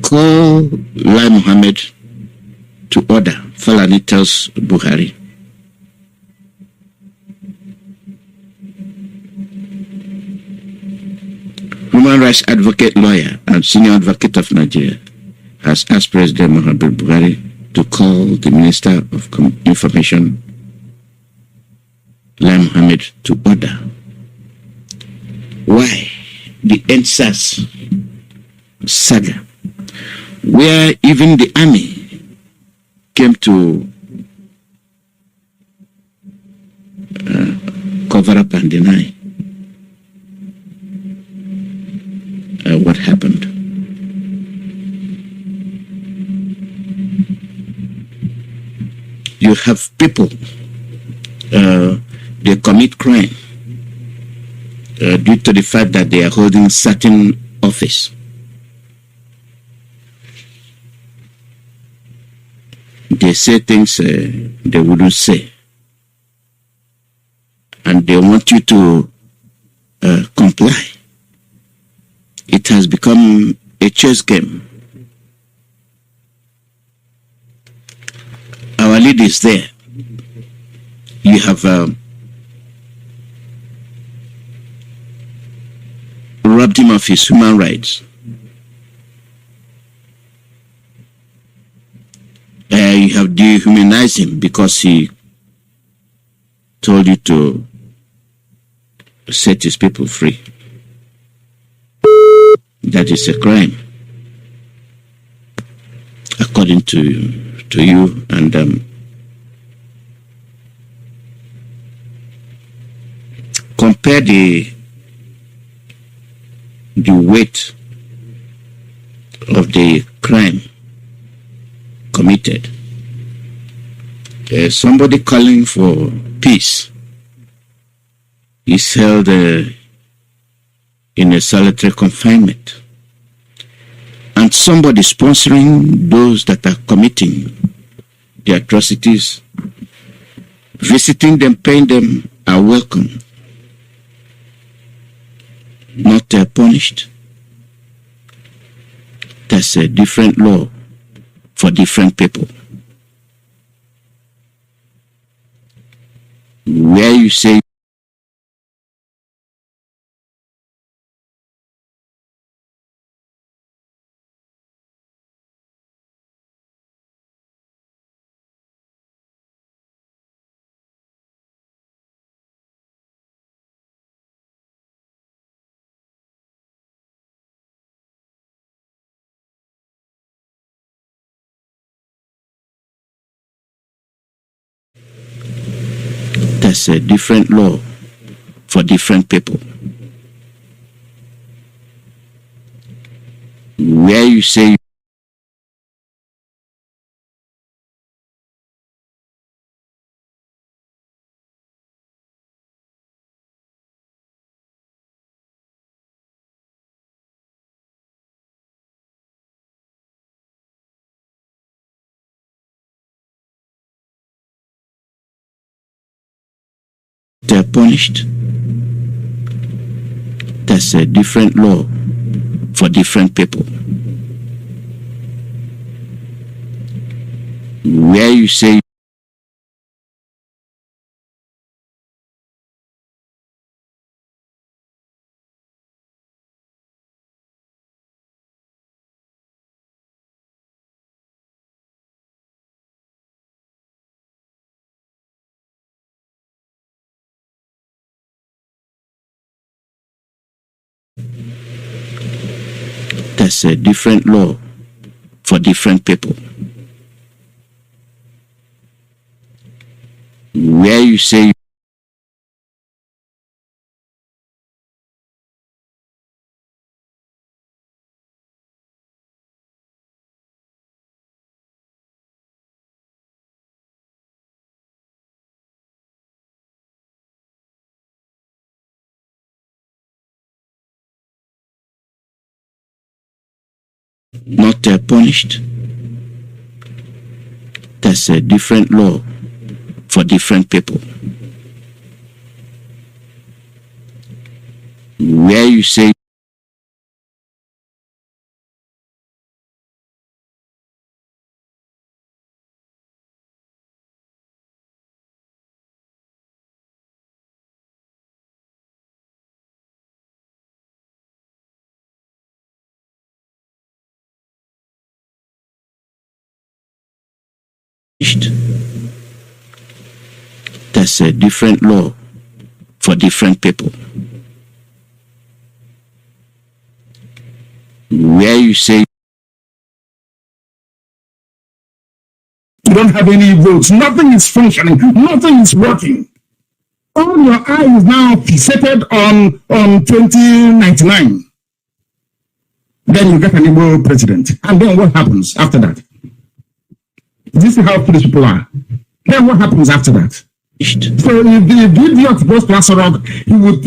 call Lai Mohammed to order. Fulani tells Buhari. Human rights advocate, lawyer, and senior advocate of Nigeria has asked President Muhammadu Buhari to call the Minister of Information, Lai Mohammed, to order. Why the NSAS saga, where even the army came to cover up and deny what happened. You have people, they commit crime due to the fact that they are holding certain office. They say things they wouldn't say. And they want you to comply. It has become a chess game. Our leaders there. You have robbed him of his human rights. You have dehumanized him because he told you to set his people free. That is a crime, according to you. And compare the weight of the crime committed. Somebody calling for peace is held in a solitary confinement, and somebody sponsoring those that are committing the atrocities, visiting them, paying them, are welcome, not punished. That's a different law for different people. Where you say that's a different law for different people. Where you say they're punished, that's a different law for different people. Where you say that's a different law for different people. Where you say not punished, that's a different law for different people. Where you say that's a different law for different people. Where you say you don't have any votes, nothing is functioning, nothing is working. All your eye is now fixated on 2099. Then you get an Igbo president. And then what happens after that? This is how foolish people are. Then what happens after that? So if the idiot goes to Asarog, he would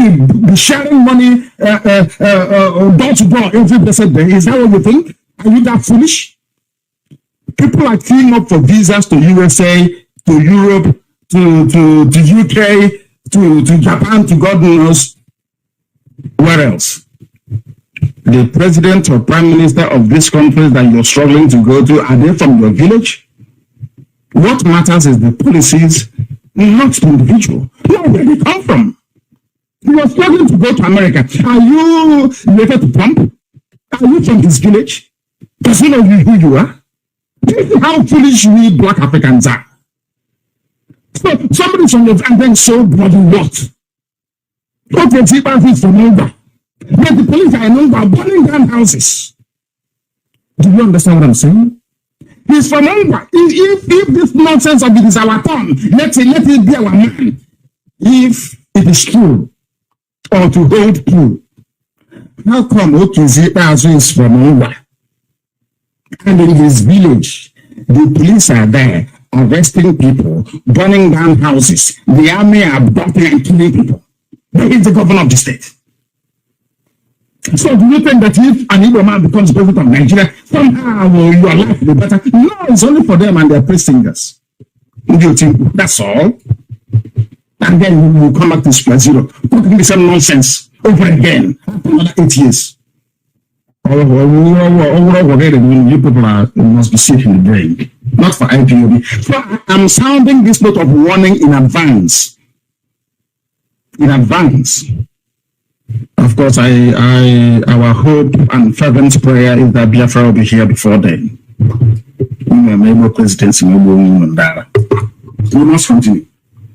be sharing money door to door every blessed day. Is that what you think? Are you that foolish? People are queuing up for visas to USA, to Europe, to UK, to Japan, to God knows where else. The president or prime minister of these countries that you're struggling to go to, are they from your village? What matters is the policies, not the individual. Not where they come from. You are struggling to go to America. Are you related to Trump? Are you from his village? Does he know who you are? Do you see how foolish we black Africans are? So somebody from your and then so bloody what? Okay, Zimbabwe is from Nova. But the police are in Nova burning down houses. Do you understand what I'm saying? He's from Nova. If this nonsense of it is our turn, let it be our man. If it is true, or to hold true, how come Zimbabwe is from Nova? And in his village, the police are there arresting people, burning down houses. The army are bombing and killing people. But he's the governor of the state. So do you think that if an Igbo man becomes president of Nigeria, somehow your life will be better? No, it's only for them and their praise singers. That's all. And then we will come back to square zero, talking the same nonsense over again after another 8 years. You people must be sick in the brain, not for IPOB. So I'm sounding this note of warning in advance. In advance. Of course, our hope and fervent prayer is that Biafra will be here before then. Maybe presidency, we must continue.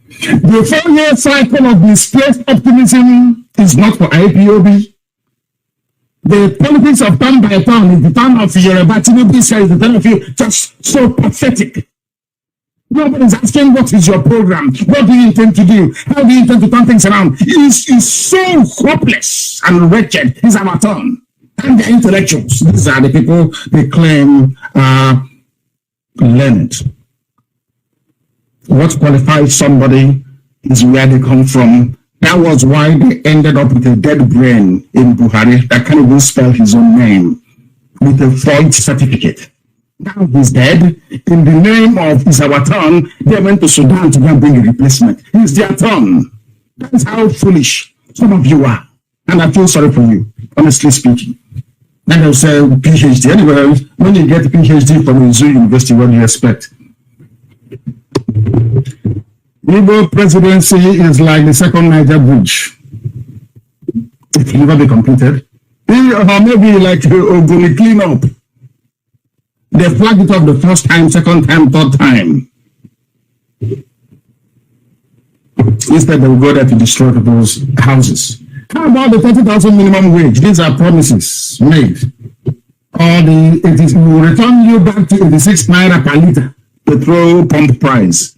The 4-year cycle of misplaced optimism is not for IPOB. The politics of turn by turn is the turn of Yoruba. Tinubu says the turn of you, just so pathetic. Nobody's asking what is your program, what do you intend to do, how do you intend to turn things around. It's so hopeless and wretched. It's our turn. And the intellectuals, these are the people they claim are learned. What qualifies somebody is where they come from. That was why they ended up with a dead brain in Buhari that can't even spell his own name with a Freud certificate. Now he's dead. In the name of it's our turn, they went to Sudan to go and bring a replacement. It's their turn. That's how foolish some of you are. And I feel sorry for you, honestly speaking. Then they'll say PhD. Anyway, when you get a PhD from a zoo university, what do you expect? Igbo presidency is like the second Niger bridge. It will never be completed. Or maybe like Ogoni clean up. They flagged it up the first time, second time, third time. Instead, they will go there to destroy people's houses. How about the 30,000 minimum wage? These are promises made. Or it will return you back to 86 naira per liter petrol pump price.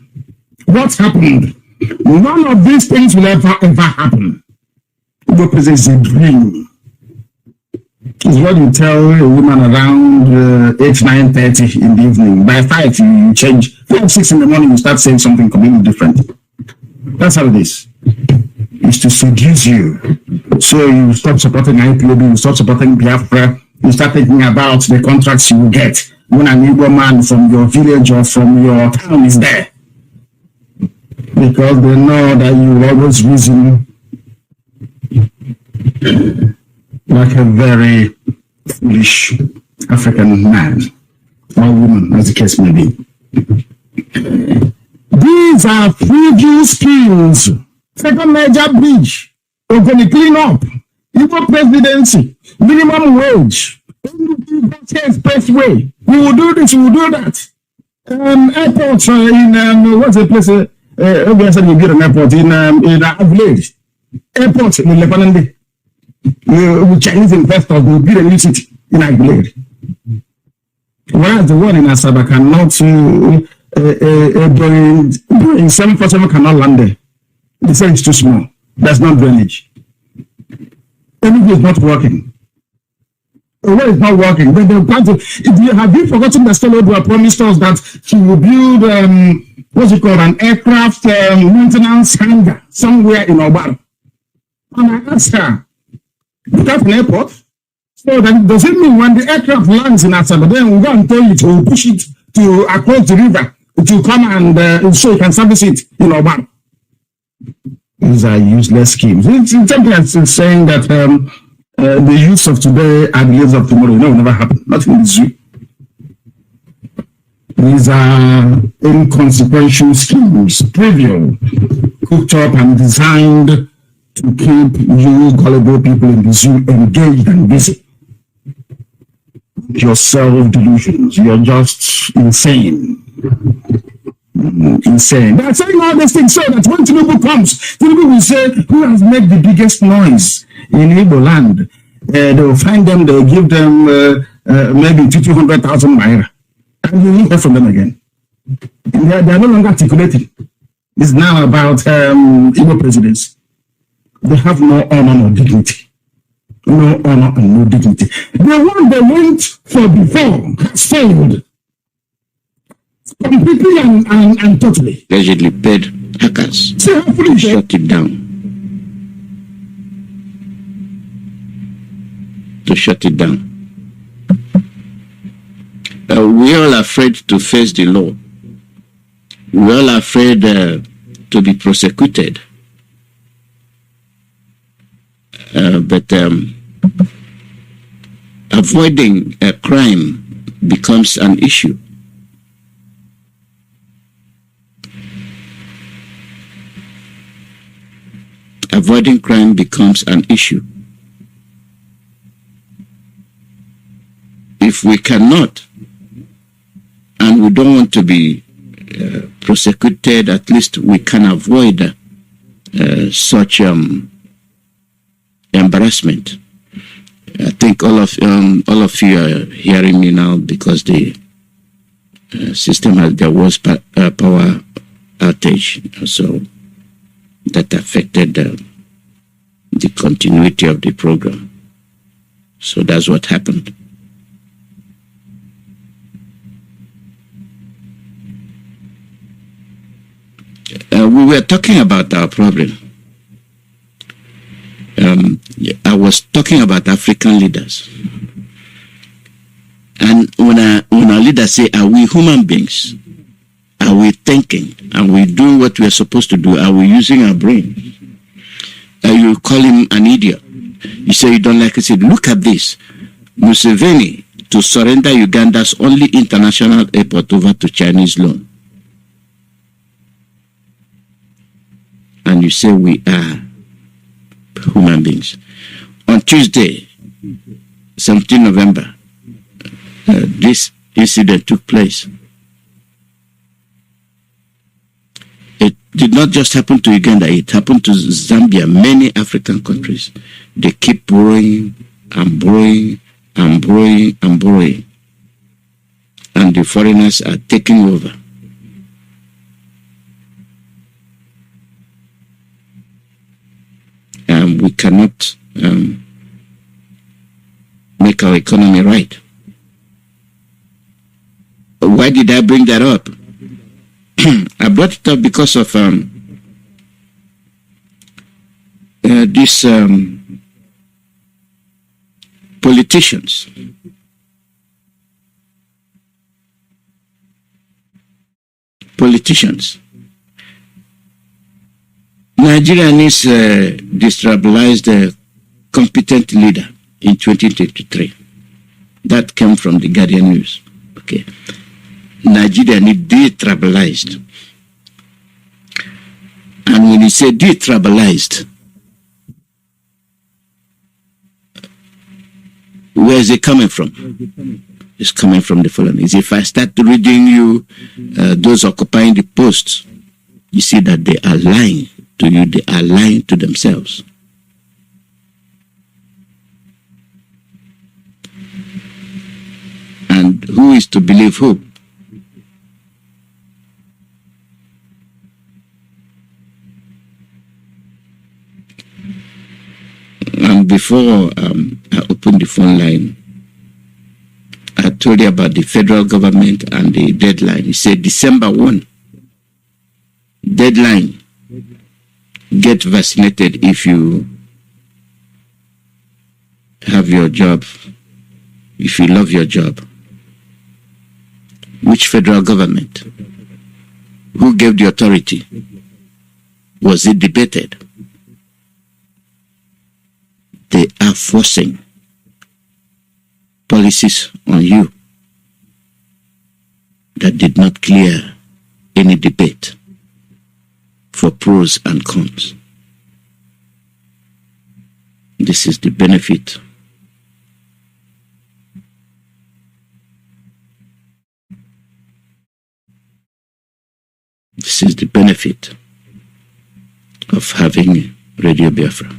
What's happened? None of these things will ever happen. Igbo is a dream. It's what you tell a woman around 8, 9:30 in the evening. By 5, you change. 5, 6 in the morning, you start saying something completely different. That's how it is. It's to seduce you. So you stop supporting IPOB, you stop supporting Biafra, you start thinking about the contracts you will get when an Igbo man from your village or from your town is there. Because they know that you always reason like a very foolish African man or woman, as the case may be. These are preview schemes. Second major bridge, we're going to clean up. Igbo presidency, minimum wage, expressway. We will do this, we will do that. Airports in what's the place? I said we build an airport in village. Airport in Lebanon. Chinese investors will build a new city in Agulere. Whereas the one in Asaba cannot Boeing 747 cannot land there. They say it's too small. There's no drainage. Everything is not working. The way is not working. When they plan to, have you forgotten that Stolodua promised us that he will build what's it called, an aircraft maintenance hangar somewhere in Obara? And I asked her, that's an airport. So then does it mean when the aircraft lands in Asaba, then we go and tell you to push it to across the river to come and so you can service it in Obara? These are useless schemes. It's something that's saying that the youth of today are the youth of tomorrow. No, it will never happen. Not in the zoo. These are inconsequential schemes, trivial, cooked up and designed to keep you gullible people in the zoo engaged and busy. Your self-delusions, you're just insane. Insane. They're saying all these things so that when Tinubu comes, Tinubu will say, who has made the biggest noise in Igbo land? They will find them, they'll give them maybe 200,000 naira. And you won't hear from them again. They are no longer articulating. It's now about Igbo presidents. They have no honor nor dignity. No honor and no dignity. The one they went for before has failed. Completely and totally. Allegedly paid hackers to shut it down. To shut it down. We all afraid to face the law. We all afraid to be prosecuted. But avoiding a crime becomes an issue. Avoiding crime becomes an issue. If we cannot, and we don't want to be prosecuted, at least we can avoid such embarrassment. I think all of you are hearing me now because the system there was power outage, so that affected the continuity of the program. So that's what happened. We were talking about our problem. I was talking about African leaders. And when our leaders say, are we human beings? Are we thinking? Are we doing what we are supposed to do? Are we using our brain? You call him an idiot. You say you don't like it. Say, look at this. Museveni to surrender Uganda's only international airport over to Chinese loan. And you say we are human beings. On Tuesday, 17 November, this incident took place. It did not just happen to Uganda, it happened to Zambia, many African countries. They keep borrowing and borrowing and borrowing and borrowing. And the foreigners are taking over. We cannot make our economy right. Why did I bring that up? I brought it up because of these politicians. Nigeria needs a destabilized competent leader in 2023. That came from the Guardian News. Okay. Nigeria needs destabilized. And when you say destabilized, where is it coming from? It's coming from the following. If I start reading you those occupying the posts, you see that they are lying to you, they are lying to themselves. And who is to believe who? And before I open the phone line, I told you about the federal government and the deadline. He said December 1. Deadline. Get vaccinated if you have your job, if you love your job. Which federal government? Who gave the authority? Was it debated? They are forcing policies on you. that did not clear any debate for pros and cons. This is the benefit of having Radio Biafra.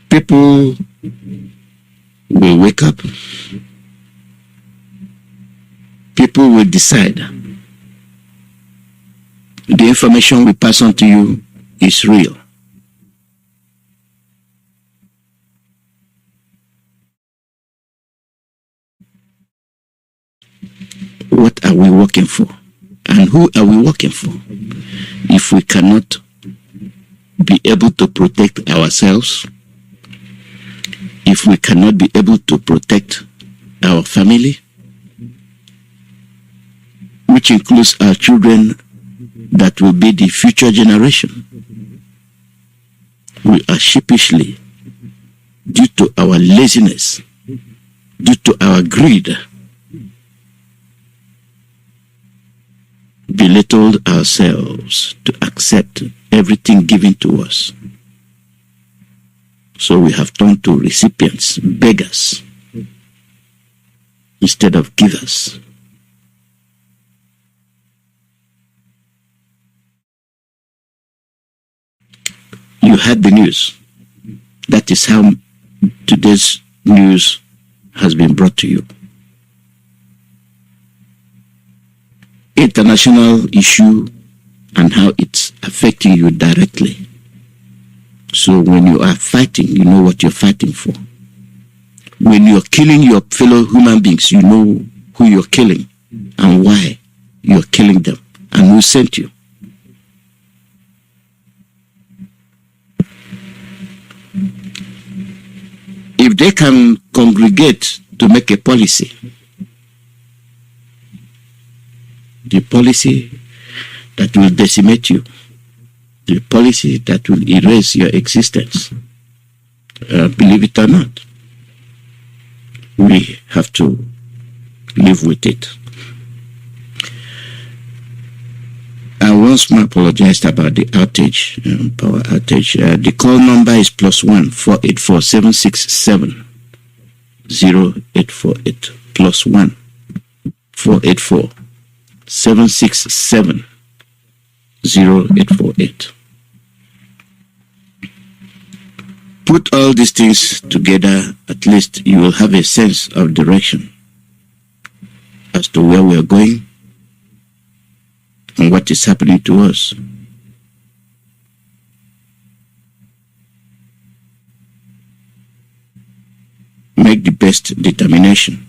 People will wake up. People will decide. The information we pass on to you is real. What are we working for? And who are we working for? If we cannot be able to protect ourselves, if we cannot be able to protect our family, which includes our children that will be the future generation, we are sheepishly, due to our laziness, due to our greed, belittled ourselves to accept everything given to us. So we have turned to recipients, beggars, instead of givers. You heard the news. That is how today's news has been brought to you. International issue and how it's affecting you directly. So when you are fighting, you know what you're fighting for. When you're killing your fellow human beings, you know who you're killing and why you're killing them and who sent you. If they can congregate to make a policy, the policy that will decimate you, the policy that will erase your existence, believe it or not, we have to live with it. I once more apologized about the outage, power outage. The call number is +1 484 767 0848 +1 484 767 0848. Put all these things together, at least you will have a sense of direction as to where we are going and what is happening to us. Make the best determination.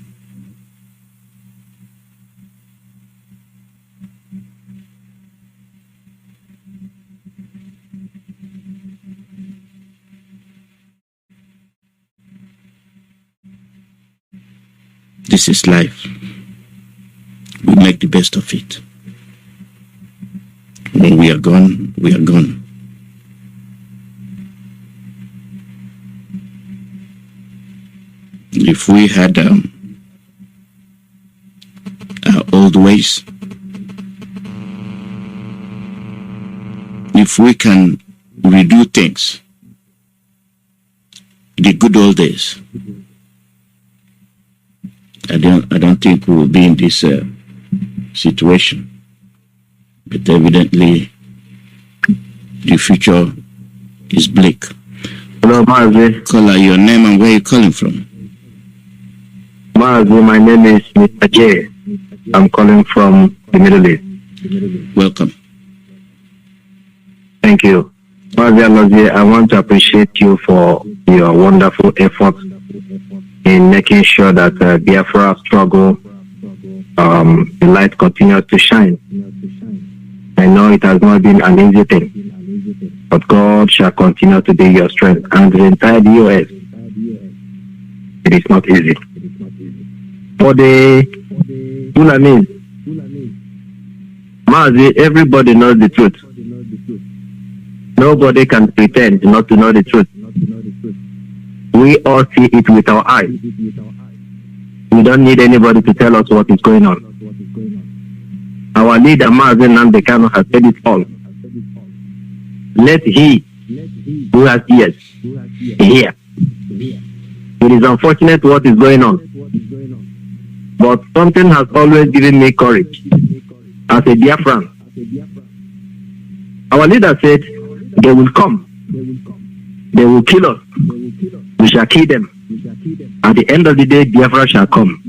This is life. We make the best of it. When we are gone, we are gone. If we had our old ways, if we can redo things, the good old days, I don't think we will be in this situation. But evidently, the future is bleak. Hello, Mazi. Caller, your name and where you calling from? Mazi, my name is Mr. J. I'm calling from the Middle East. Welcome. Thank you. Mazi, I want to appreciate you for your wonderful efforts in making sure that Biafra struggle, the light continues to shine. I know it has not been an easy thing, but God shall continue to be your strength. And the entire US, it is not easy. For the Sudanese, Mazi, everybody knows the truth. Nobody can pretend not to know the truth. We all see it with our eyes. We don't need anybody to tell us what is going on. Our leader, Mazi Nnamdi Kanu, has said it all. Let he who has ears hear. It is unfortunate what is going on. But something has always given me courage as a Biafran. Our leader said, they will come. They will kill us. We shall kill them. At the end of the day, Biafra shall come.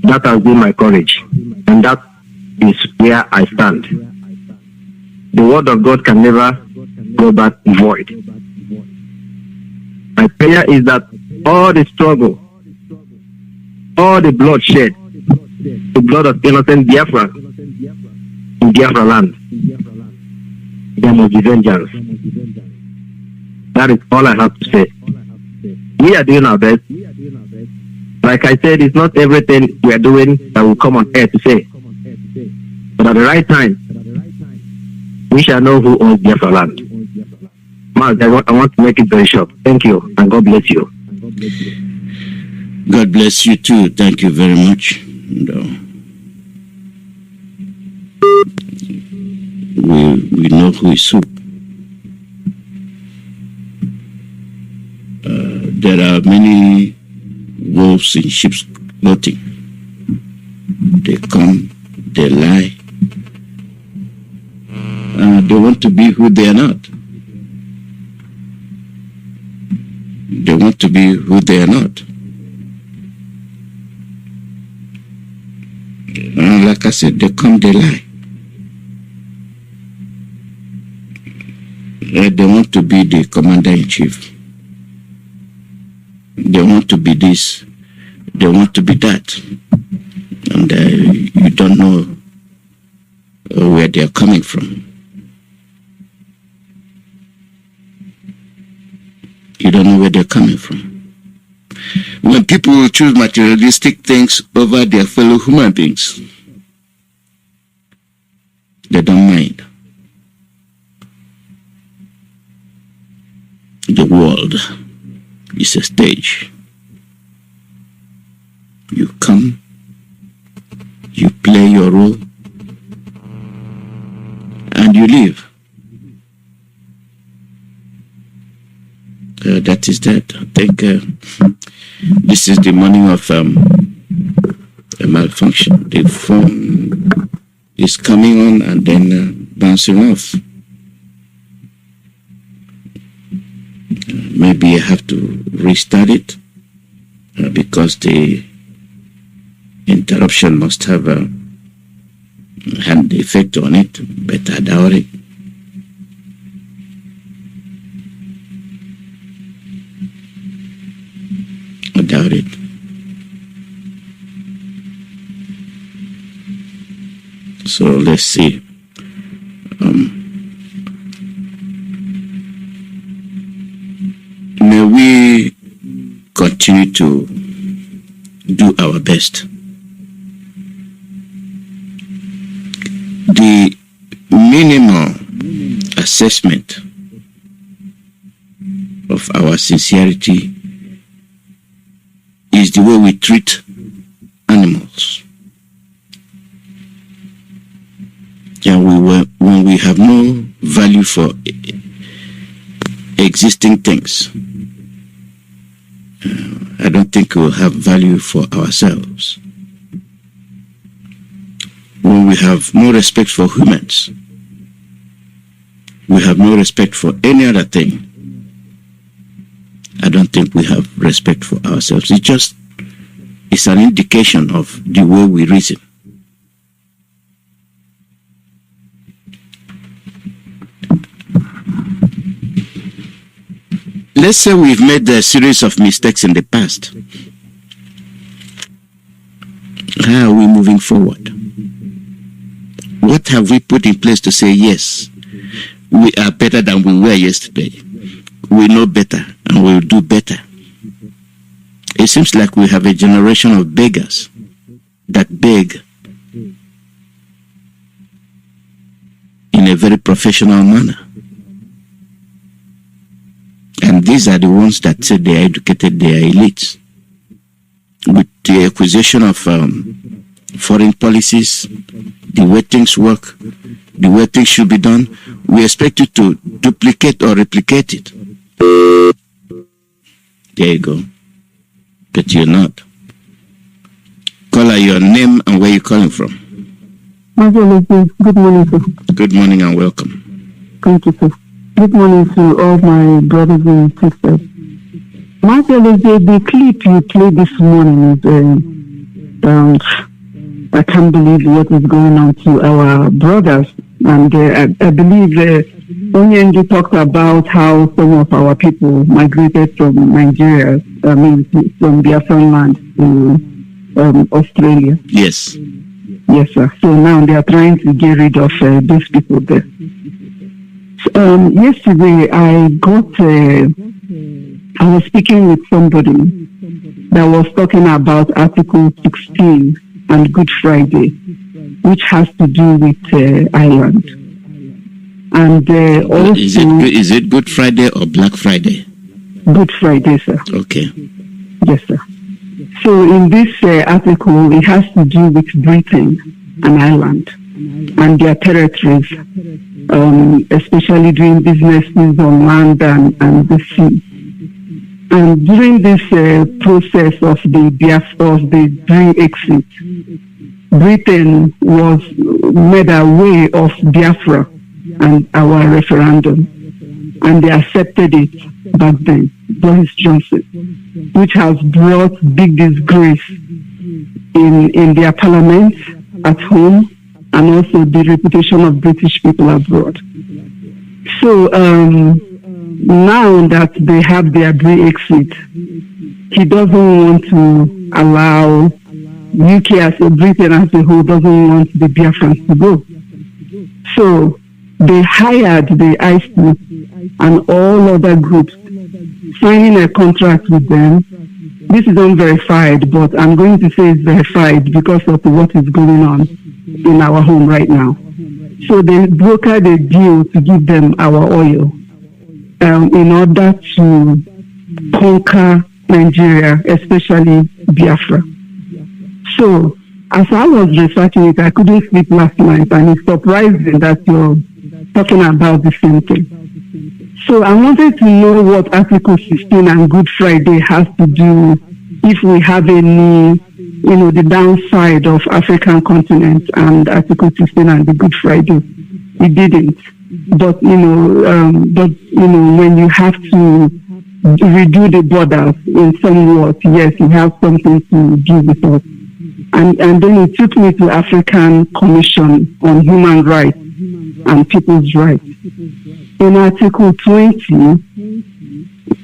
That has been my courage. And that is where I stand. The word of God can never go back void. My prayer is that all the struggle, all the blood shed, the blood of innocent Biafra in Biafra land, there must be vengeance. That is all I have to say. We are doing our best. Like I said, it's not everything we are doing that will come on air to say. But at the right time, we shall know who owns Biafra land. Mark, I want to make it very short. Thank you, and God bless you. God bless you too. Thank you very much. And, we know who is who. There are many wolves in sheep's clothing. They come, they lie. They want to be who they are not. They want to be who they are not. Like I said, they come, they lie. They want to be the commander-in-chief. They want to be this. They want to be that. And you don't know where they are coming from. You don't know where they're coming from. When people choose materialistic things over their fellow human beings, they don't mind. The world is a stage. You come, you play your role, and you leave. That is that. I think this is the morning of a malfunction. The phone is coming on and then bouncing off. Maybe I have to restart it because the interruption must have had the effect on it, but I doubt it. I doubt it. So let's see. May we continue to do our best. The minimal assessment of our sincerity is the way we treat animals. And when we have no value for existing things, I don't think we'll have value for ourselves. When we have no respect for humans, we have no respect for any other thing, I don't think we have respect for ourselves. It's an indication of the way we reason. Let's say we've made a series of mistakes in the past. How are we moving forward? What have we put in place to say, yes, we are better than we were yesterday? We know better and we'll do better. It seems like we have a generation of beggars that beg a very professional manner. And these are the ones that say they are educated, they are elites. With the acquisition of foreign policies, the way things work, the way things should be done, we expect you to duplicate or replicate it. There you go. But you're not. Caller, your name and where you're calling from. Good morning, sir. Good morning and welcome. Thank you, sir. Good morning to all my brothers and sisters. The clip you played this morning is, I can't believe what is going on to our brothers. And I believe Onyendu talked about how some of our people migrated from Nigeria, from Biafran land to Australia. Yes. Yes, sir. So now they are trying to get rid of those people there. Yesterday, I was speaking with somebody that was talking about Article 16 and Good Friday, which has to do with Ireland. And also, is it Good Friday or Black Friday? Good Friday, sir. Okay. Yes, sir. So in this article, it has to do with Britain and Ireland and their territories, especially doing businesses on land and the sea. And during this process of the Brexit, Britain was made aware of Biafra and our referendum, and they accepted it back then, Boris Johnson, which has brought big disgrace in their parliament at home and also the reputation of British people abroad. So now that they have their Brexit, he doesn't want to allow UK as a Britain as a whole doesn't want the Biafrans to go. So they hired the IC and all other groups, signing a contract with them. This is unverified, but I'm going to say it's verified because of what is going on in our home right now. So they brokered a deal to give them our oil in order to conquer Nigeria, especially Biafra. So as I was researching it, I couldn't sleep last night, and it's surprising that you're talking about the same thing. So I wanted to know what Article 16 and Good Friday has to do, if we have any, the downside of African continent and Article 16 and the Good Friday. It didn't. But, when you have to redo the borders in some words, yes, you have something to do with us. And then it took me to African Commission on Human Rights and People's Rights. In Article 20,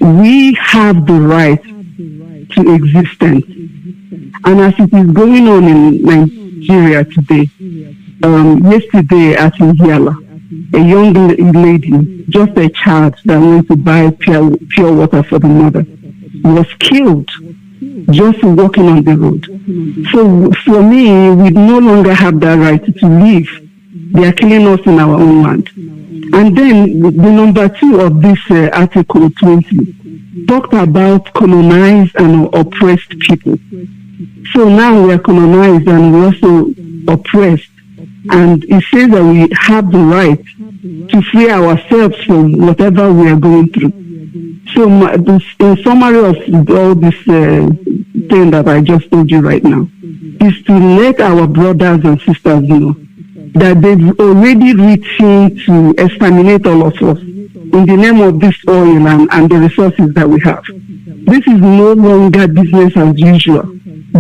we have the right to existence. And as it is going on in Nigeria today, yesterday at Ihiala, a young lady, just a child that went to buy pure water for the mother, was killed just walking on the road. So for me, we no longer have that right to live. They are killing us in our own land. And then the number 2 of this Article 20 talked about colonized and oppressed people. So now we are colonized and we're also oppressed. And it says that we have the right to free ourselves from whatever we are going through. So the summary of all this thing that I just told you right now is to let our brothers and sisters know that they've already written to exterminate all of us in the name of this oil and the resources that we have. This is no longer business as usual.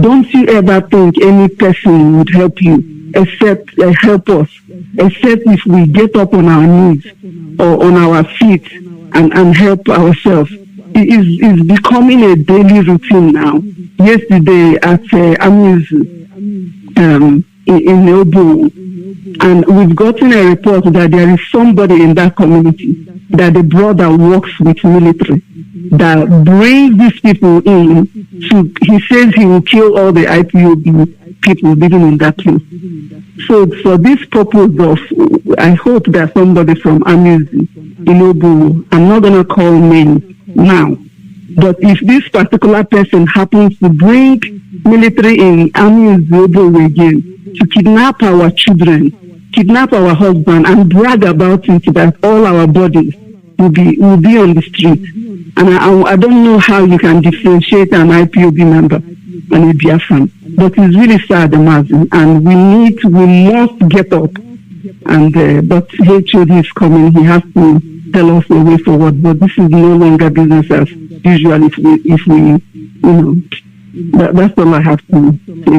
Don't you ever think any person would help you help us, except if we get up on our knees or on our feet and help ourselves. It is becoming a daily routine now. Yesterday at Amis in Obu, and we've gotten a report that there is somebody in that community that the brother works with military that brings these people in. He says he will kill all the IPOB people living in that place. So for this purpose of, I hope that somebody from Mazi, Ilobu, I'm not going to call names now, but if this particular person happens to bring military in Mazi again to kidnap our children, kidnap our husband, and brag about it that all our bodies will be on the street. And I don't know how you can differentiate an IPOB member and a Biafran. But it's really sad, Mazi, and we must get up. And but HOD is coming. He has to tell us the way forward. But this is no longer business as usual. If we that's all I have to say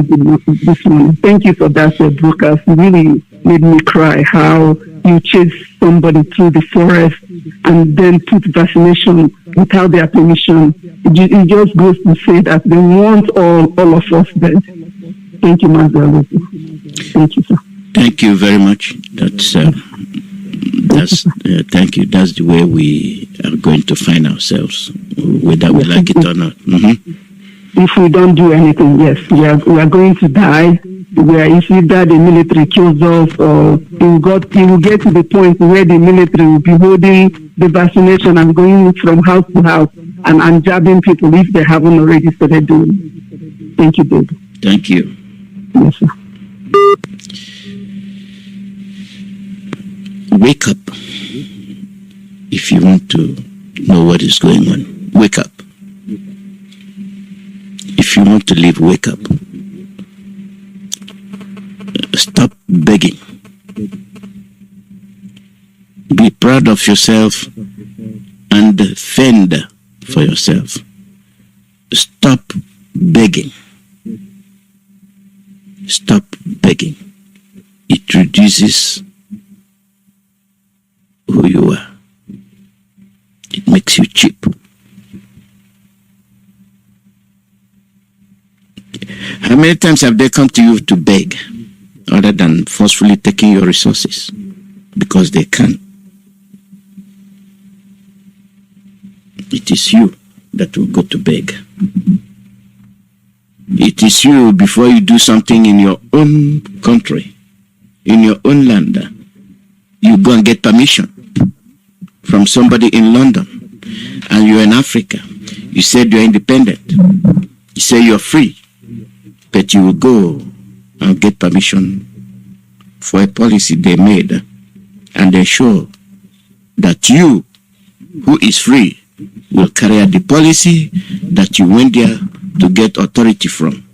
this morning. Thank you for that broadcast. It really made me cry how you chase somebody through the forest and then put vaccination without their permission. It just goes to say that they want all of us dead. Thank you, Mazi. Thank you, sir. Thank you very much. That's thank you. That's the way we are going to find ourselves, whether we like it or not. Mm-hmm. If we don't do anything, yes, we are going to die. If either the military kills us, or it will get to the point where the military will be holding the vaccination and going from house to house and jabbing people if they haven't already started doing it. Thank you, David. Thank you. Yes, sir. Wake up. If you want to know what is going on, wake up. If you want to live, wake up. Stop begging. Be proud of yourself and fend for yourself. Stop begging. Stop begging. It reduces who you are. It makes you cheap. How many times have they come to you to beg, other than forcefully taking your resources? Because they can. It is you that will go to beg. It is you, before you do something in your own country, in your own land, you go and get permission from somebody in London, and you're in Africa. You said you're independent. You say you're free. But you will go and get permission for a policy they made and ensure that you, who is free, will carry out the policy that you went there to get authority from.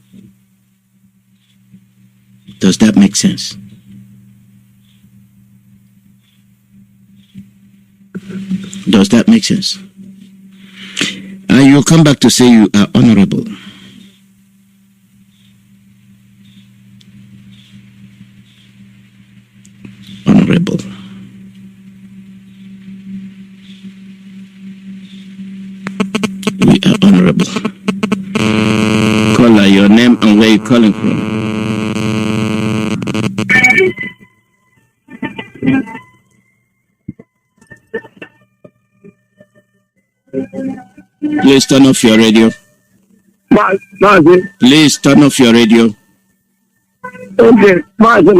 Does that make sense? Does that make sense? And you'll come back to say you are honorable. Honorable. We are honorable. Caller, your name and where you're calling from. Please turn off your radio. Mazi. Please turn off your radio. Okay, Mazi,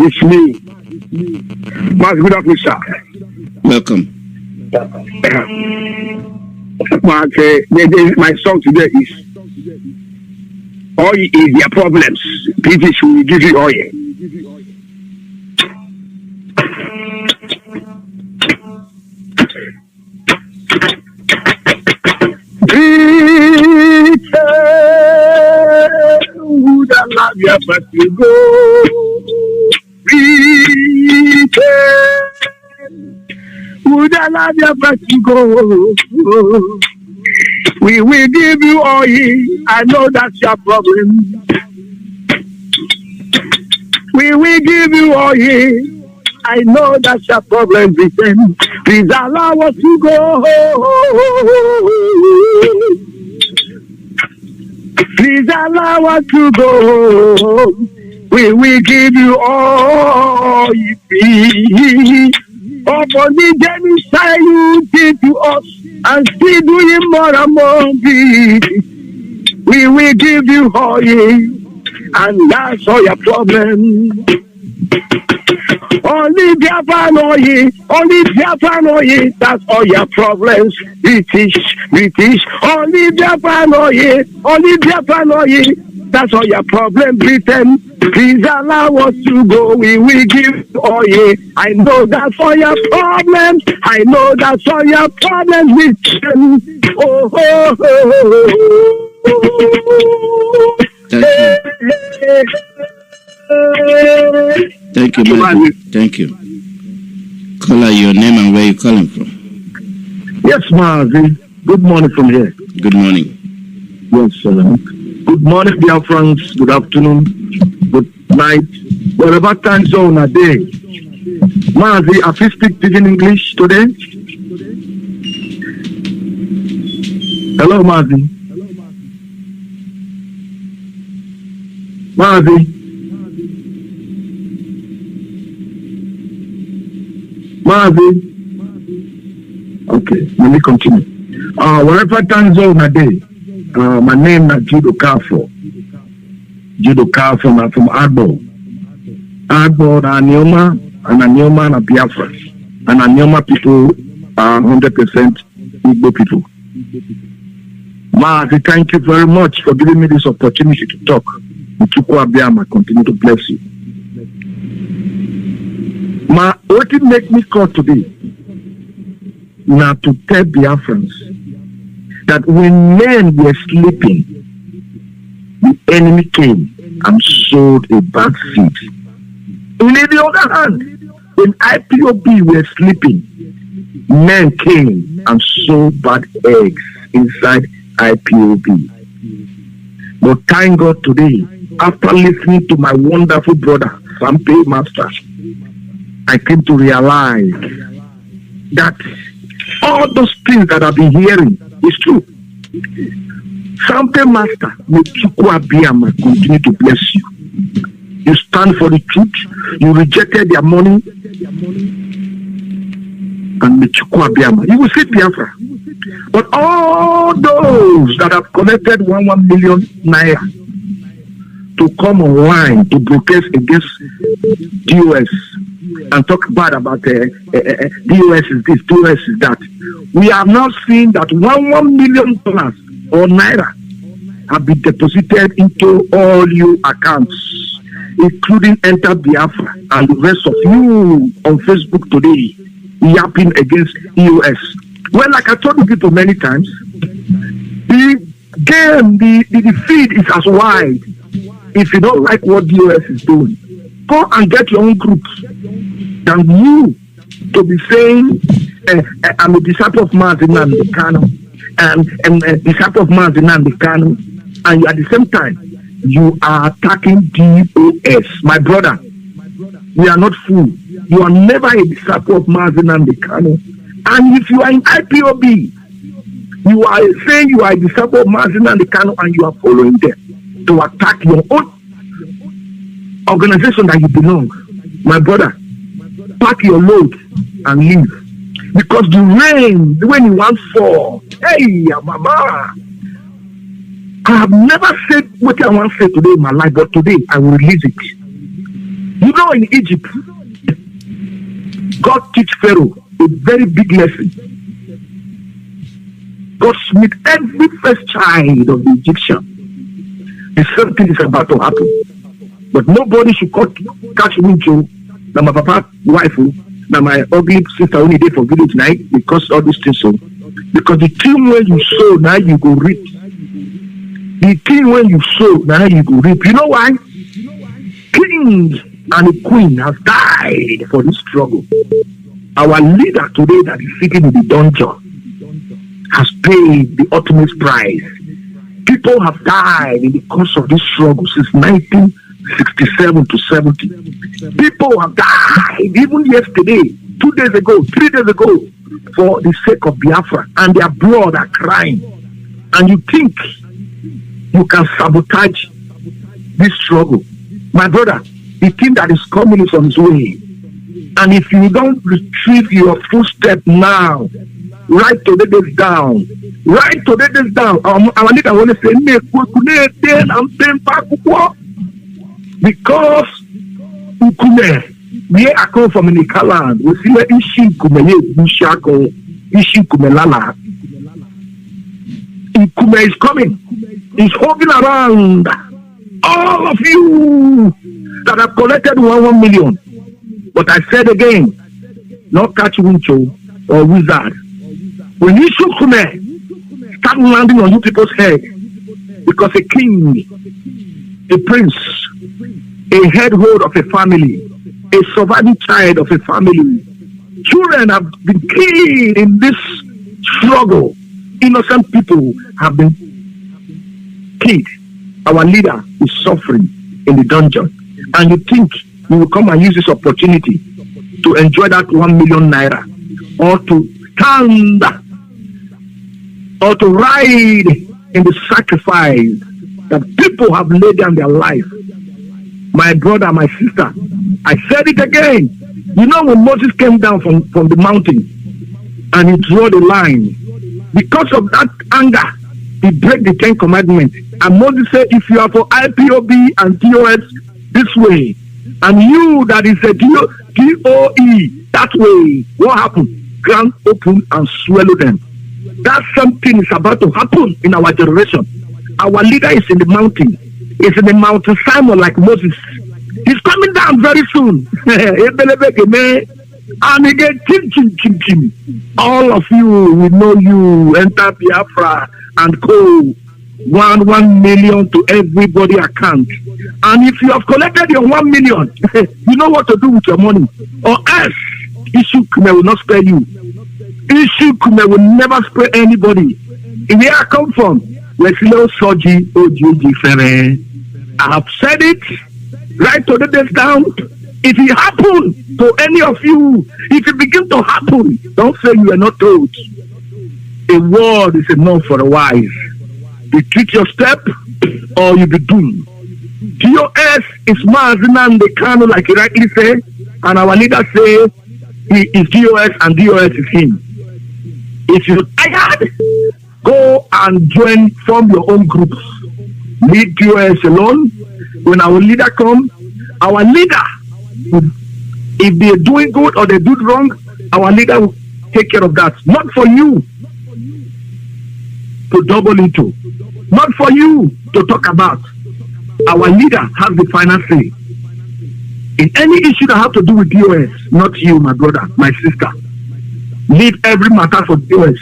it's me. Mazi, good afternoon, sir. Welcome. Mazi, my song today is oil is their problems. British will give you oil. Would I love you, but you go. Would I love you, but you go. We will give you oil. I know that's your problem. We will give you oil. I know that's your problem, Britain. Please allow us to go. Please allow us to go. We will give you all you need. Upon the genocide you did to us, and still doing more and more. We will give you oil. and that's all your problem. Only Biafra know ye, that's all your problems. British, only Biafra know ye, that's all your problem. Britain, please allow us to go, we will give all ye. I know that's all your problems, Britain. Oh, oh, oh, oh. Thank you, Mazi. Thank you. Call out your name and where you calling from. Yes, Mazi. Good morning from here. Good morning. Yes, sir. Good morning, Biafrans. Good afternoon. Good night. Whatever time zone a day. Mazi, have you speak pidgin English today? Hello, Mazi. Mazi. Okay, let me continue. Whatever time zone a day, my name is Judo Kafo. I'm from Ipob. Ipob and Nnamdi and Biafra. And Nnamdi people are 100% Igbo people. Mazi, thank you very much for giving me this opportunity to talk. Biama continue to bless you. What it make me call today now to tell Biafrans that when men were sleeping, the enemy came and sowed a bad seed. And on the other hand, when IPOB were sleeping, men came and sowed bad eggs inside IPOB. But thank God today, after listening to my wonderful brother, Sampe Master, I came to realize that all those things that I've been hearing is true. Sampe Master, may Chukwu Abiyama continue to bless you. You stand for the truth, you rejected their money, and may Chukwu Abiyama, you will see Biafra. But all those that have collected 1 million naira to come online to protest against DOS and talk bad about DOS is this, DOS is that. We have now seen that $1 million or naira have been deposited into all your accounts, including Enter Biafra and the rest of you on Facebook today, yapping against EOS. Well, like I told you people many times, the game, the feed is as wide. If you don't like what DOS is doing, go and get your own groups. Than you to be saying, I'm a disciple of Mazi Nnamdi Kanu, and a disciple of Mazi Nnamdi Kanu, and at the same time, you are attacking DOS. My brother, we are not fools. You are never a disciple of Mazi Nnamdi Kanu. And if you are in IPOB, you are saying you are a disciple of Mazi Nnamdi Kanu and you are following them to attack your own organization that you belong. My brother, pack your load and leave. Because the rain, when you want fall, hey, mama, I have never said what I want to say today in my life, but today I will release it. You know, in Egypt, God teach Pharaoh a very big lesson. God smite every first child of the Egyptian. The same thing is about to happen. But nobody should catch me to now my papa wife, now my ugly sister only day for village night because all these things so. Because the thing when you sow, now you go reap. The thing when you sow, now you go reap. You know why? King and the queen have died for this struggle. Our leader today that is sitting in the dungeon has paid the ultimate price. People have died in the course of this struggle since 1967 to 70. People have died even yesterday, 2 days ago, 3 days ago, for the sake of Biafra, and their blood are crying. And you think you can sabotage this struggle? My brother, the thing that is coming is on its way. And if you don't retrieve your footstep now, write today this down. Write today this down. I want to say, Because Ukume, where I come from in the Kaland, we see where Ishinkume, Bushako, Ishinkume Lala. Ukume is coming. He's holding around all of you that have collected 1 million. But I said again, not catch Wincho or wizard. When you Ukume start landing on you people's head, because a king, a prince, a head hold of a family, a surviving child of a family, children have been killed in this struggle. Innocent people have been killed. Our leader is suffering in the dungeon. And you think you will come and use this opportunity to enjoy that 1 million naira, or to stand or to ride in the sacrifice that people have laid down their life. My brother, my sister, I said it again. You know when Moses came down from the mountain and he drew the line, because of that anger, he break the 10 commandments. And Moses said, if you are for IPOB and TOS this way, and you that is a DOE that way, what happened? Ground open and swallow them. That something is about to happen in our generation. Our leader is in the mountain. He's in the mountain Simon like Moses. He's coming down very soon. And again, chim. All of you, we know you, enter Biafra and co. 1 million to everybody account. And if you have collected your 1 million, you know what to do with your money. Or else, Ishukume will not spare you. Ishukume will never spare anybody. Where I come from, I have said it. Right to this down. If it happen to any of you, if it begin to happen, don't say you are not told. A word is enough for the wise. You treat your step or you be doomed. TOS is Mazi Nnamdi Kanu, like he rightly say, and our leader say he is TOS and DOS is him. If you're tired, go and form your own groups. Leave TOS alone. When our leader comes, our leader, if they're doing good or they do wrong, our leader will take care of that. Not for you to double into. Not for you to talk about. Our leader has the final say. In any issue that have to do with DOS, not you, my brother, my sister. Leave every matter for DOS.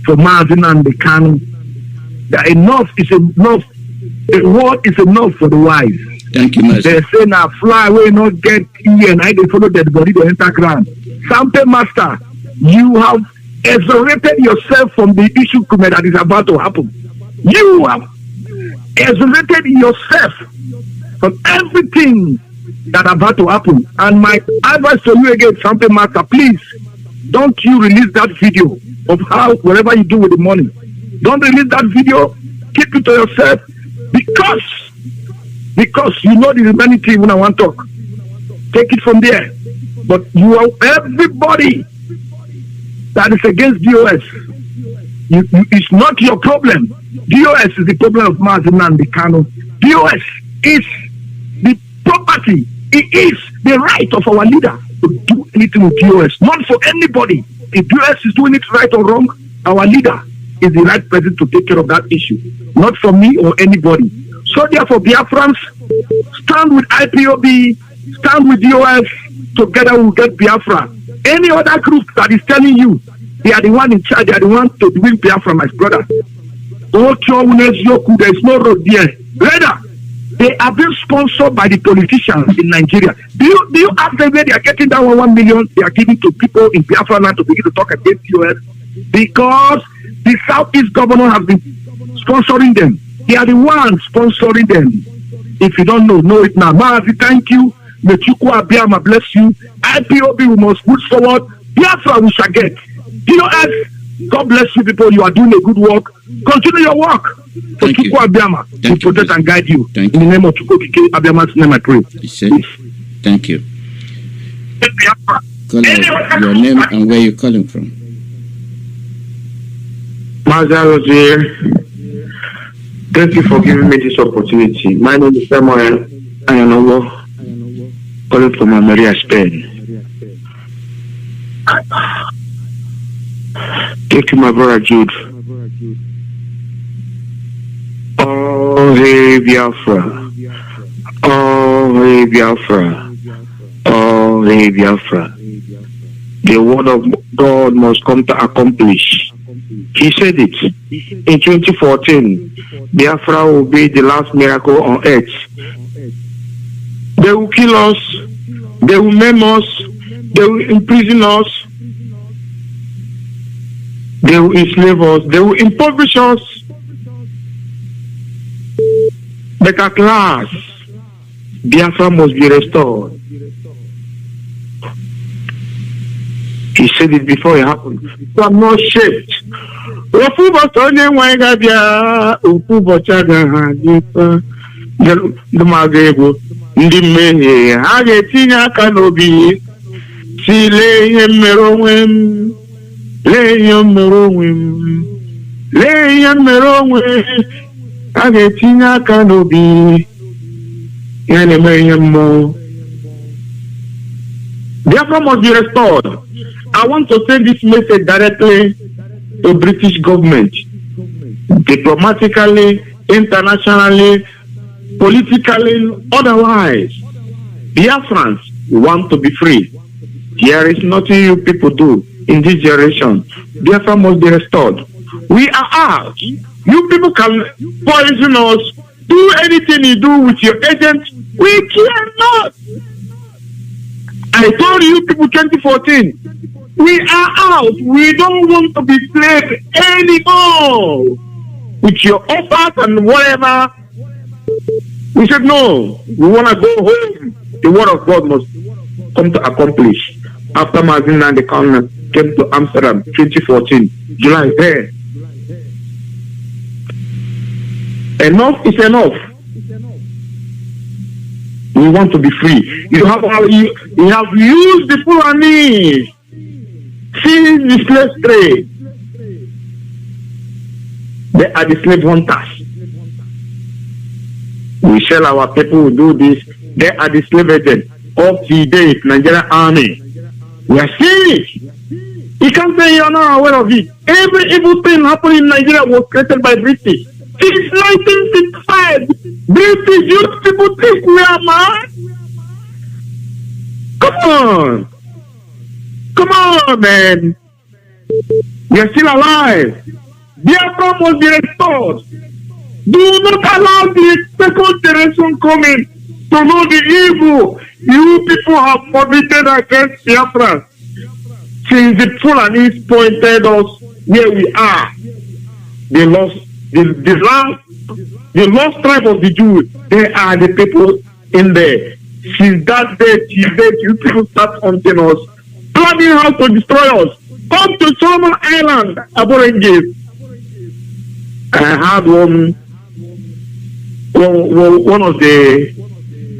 For Mazi Nnamdi Kanu. That enough is enough. The word is enough for the wise. Thank you, Mazi. They say now fly away, not get here, and I they follow dead body, they enter ground. Sample master, you have exonerated yourself from the issue that is about to happen. You have exonerated yourself from everything that is about to happen. And my advice to you again, Sample master, please don't you release that video of how whatever you do with the money. Don't release that video. Keep it to yourself because you know the remaining thing when I want to talk. Take it from there. But you are everybody that is against DOS. It's not your problem. DOS is the problem of Mazi Nnamdi Kanu. DOS is the property. It is the right of our leader to do anything with DOS. Not for anybody. If DOS is doing it right or wrong, our leader is the right person to take care of that issue. Not for me or anybody. So therefore, Biafrans, stand with IPOB, stand with DOS, together we'll get Biafra. Any other group that is telling you they are the one in charge, they are the one to win Biafra, my brother. There is no road there. Rather, they are being sponsored by the politicians in Nigeria. Do you ask them where they are getting that 1 million they are giving to people in Biafra land to begin to talk against DOS? Because the Southeast governor has been sponsoring them. They are the ones sponsoring them. If you don't know it now. Mazi, thank you. May Chukwu Abiyama bless you. IPOB, we must move forward. Biafra we shall get. DOS, God bless you people. You are doing a good work. Continue your work. For Chukwu Abiyama to protect and guide you. In the name of Chukwu Abiyama's name I pray. Thank you. Call out your name and where you're calling from. Mazi here. Thank you for giving me this opportunity. My name is Samuel. I am over. Calling from Maria, Spain. Thank you, my brother Jude. Oh, hey, Biafra. Oh, hey, Biafra. Oh, hey, Biafra. The word of God must come to accomplish. He said it in 2014. Biafra will be the last miracle on earth. They will kill us. They will maim us. They will imprison us. They will enslave us. They will impoverish us. But at last, Biafra must be restored. He said it before it happened. So I'm not shaped. Ndị mmehie ha ga-etinye aka n'obi si lee ihe mmere onwe m, lee ihe mmere onwe m, lee ihe mmere onwe ha ga-etinye aka n'obi ya na-eme ihe mmụọ. Biafra must be restored. I want to send this message directly to British government, diplomatically, internationally, politically, otherwise. Biafrans want to be free. There is nothing you people do in this generation. Biafra must be restored. We are out. You people can poison us, do anything you do with your agent. We cannot. I told you people 2014, we are out. We don't want to be slaves anymore. With your offers and whatever. We said no, we want to go home. The word of God must come to accomplish. After Mazi and the Kanu came to Amsterdam 2014, July 10. Enough is enough. We want to be free. You have used the Fulani since the slave trade. They are the slave hunters. We sell our people who do this. They are the slave agents of the day, Nigerian army. We are seeing it. You can't say you're not aware of it. Every evil thing happening in Nigeria was created by British. Since 1965, British youth people think we are mad. Come on. Come on, man. We are still alive. Biafra must be restored. Do not allow the second generation coming to know the evil you people have forbidden against Biafra. Since the Fulanis pointed us where we are, the lost tribe of the Jews, they are the people in there. Since that day till date, you people start hunting us, planning how to destroy us. Come to Solomon Island, Aborigines. I had one of the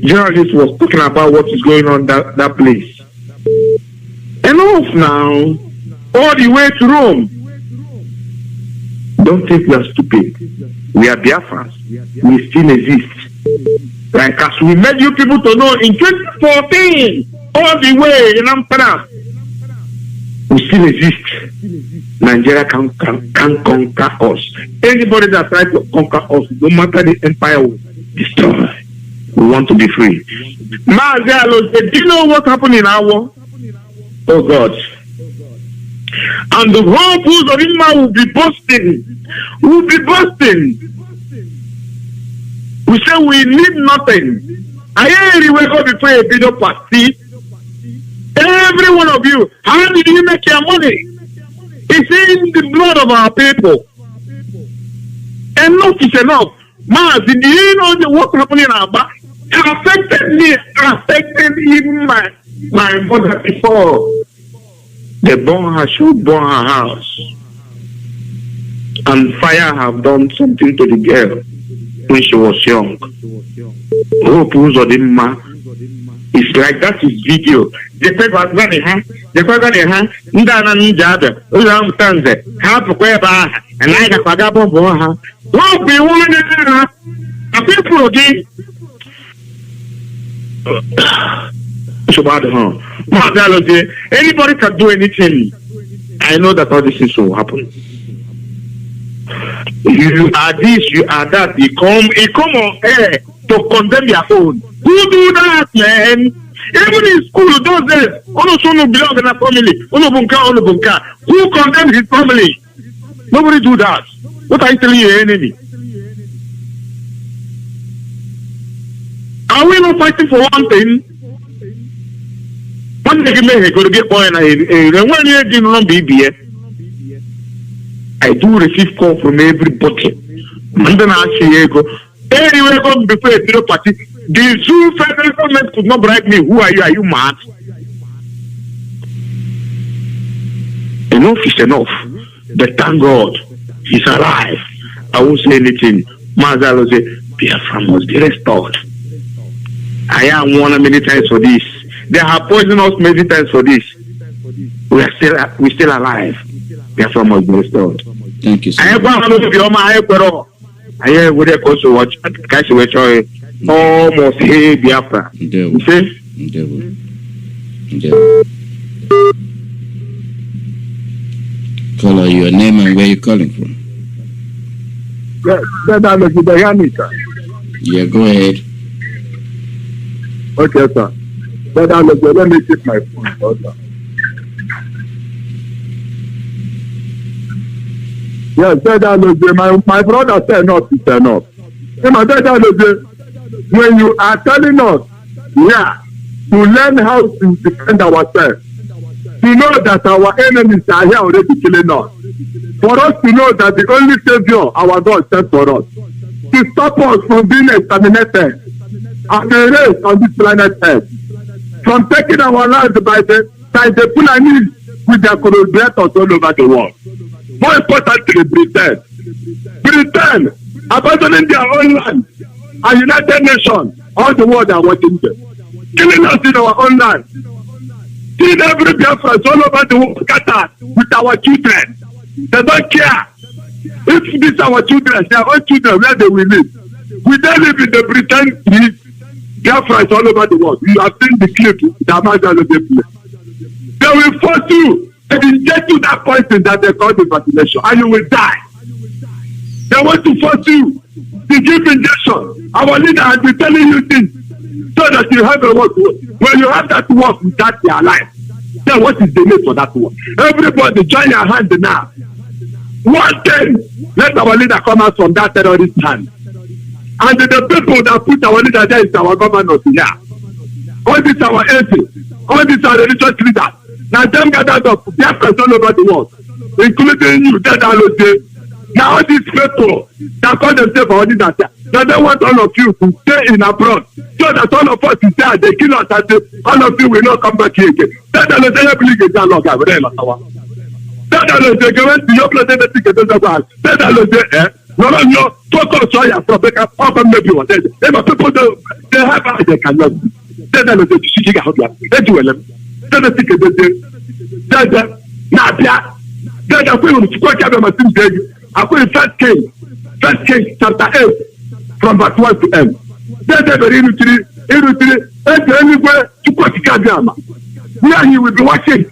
journalists was talking about what is going on that place. Enough now, all the way to Rome. Don't think we are stupid. We are Biafrans. We still exist. Like as we made you people to know in 2014, all the way in Amsterdam, we still exist. Nigeria can conquer us. Anybody that tries to conquer us, no matter the empire, will destroy. We want to be free. Mazi, do you know what happened in our war? Oh God. And the whole pools of Inma will be bursting. Will be bursting. We say we need nothing. I hear you wake up before a video party. Every one of you, how did you make your money? It's in the blood of our people. Enough is enough. Mazi, do you know what's happening in our back? It affected me, affected even my mother before. They burn her, she burn her house. And fire have done something to the girl when she was young. Hope Uzodimma. It's like that is video. The paper gani ha, the paper gani ha, ndana ninjabe, ulam tanze, half kweba, and I got pagabo boha. What we want to do, a people again. Anybody can do anything. I know that all these things will happen. You are this, you are that. You come on air to condemn your own. Who do that, man? Even in school, those days, Ono belong in a family. Ono. Who condemned his family? Nobody do that. What are you telling your enemy? Are we not fighting for one thing? One day you go to get point and when you didn't know BBS, I do receive call from everybody. And then I say, anyway, come before a zero party. The Zoo federal government could not bribe me. Who are you? Are you mad? Enough is enough. But thank God, he's alive. I won't say anything. Mazi will say, Biafra must be restored. I am warned many times for this. They have poisoned us many times for this. We're still alive. Biafra must be restored. Thank you, sir. I would also watch almost hey Biafra. You see? Caller, your name and where you calling from? Yeah, go ahead. Okay, sir. Let me take my phone, sir. Yes, my brother said not to turn up. When you are telling us, to learn how to defend ourselves, to know that our enemies are here already killing us, for us to know that the only Savior our God sent for us, to stop us from being exterminated and erased on this planet Earth, from taking our lives by the Fulanis with their collaborators all over the world. More importantly, Britain abandoning their own land and United Nations, all the world are watching them, killing us in our own land, seeing every Biafra all over the world scattered with our children. They don't care if these are our children, their own children, where they will live. We don't live in the Britain street. Biafra all over the world. You have seen the clip that Mazi will play. They will force you and inject you that poison that they call the vaccination, and you will die. They want to force you to give injection. Our leader has been telling you things so that you have a work. When you have that work, you start their life. Then what is the need for that work? Everybody join your hand now. One thing, let our leader come out from that terrorist hand. And the people that put our leader there is our governors here. All these are our atheists. All these are religious leaders. Now them gathered up, they are all over the world, including you, that are now all these people that call themselves our leaders, they don't want all of you to stay in abroad, so that all of us is there, they kill us, and all of you will not come back here again. That are the believe in that log, I will not know. That are the government, your president, that are the no, focus on your problem, open maybe what they have people, they have, they cannot. That are the chicken, they do them. That's First King, chapter 8, from verse 1 to end. That's a very anywhere to Kotikagama, where he will be watching.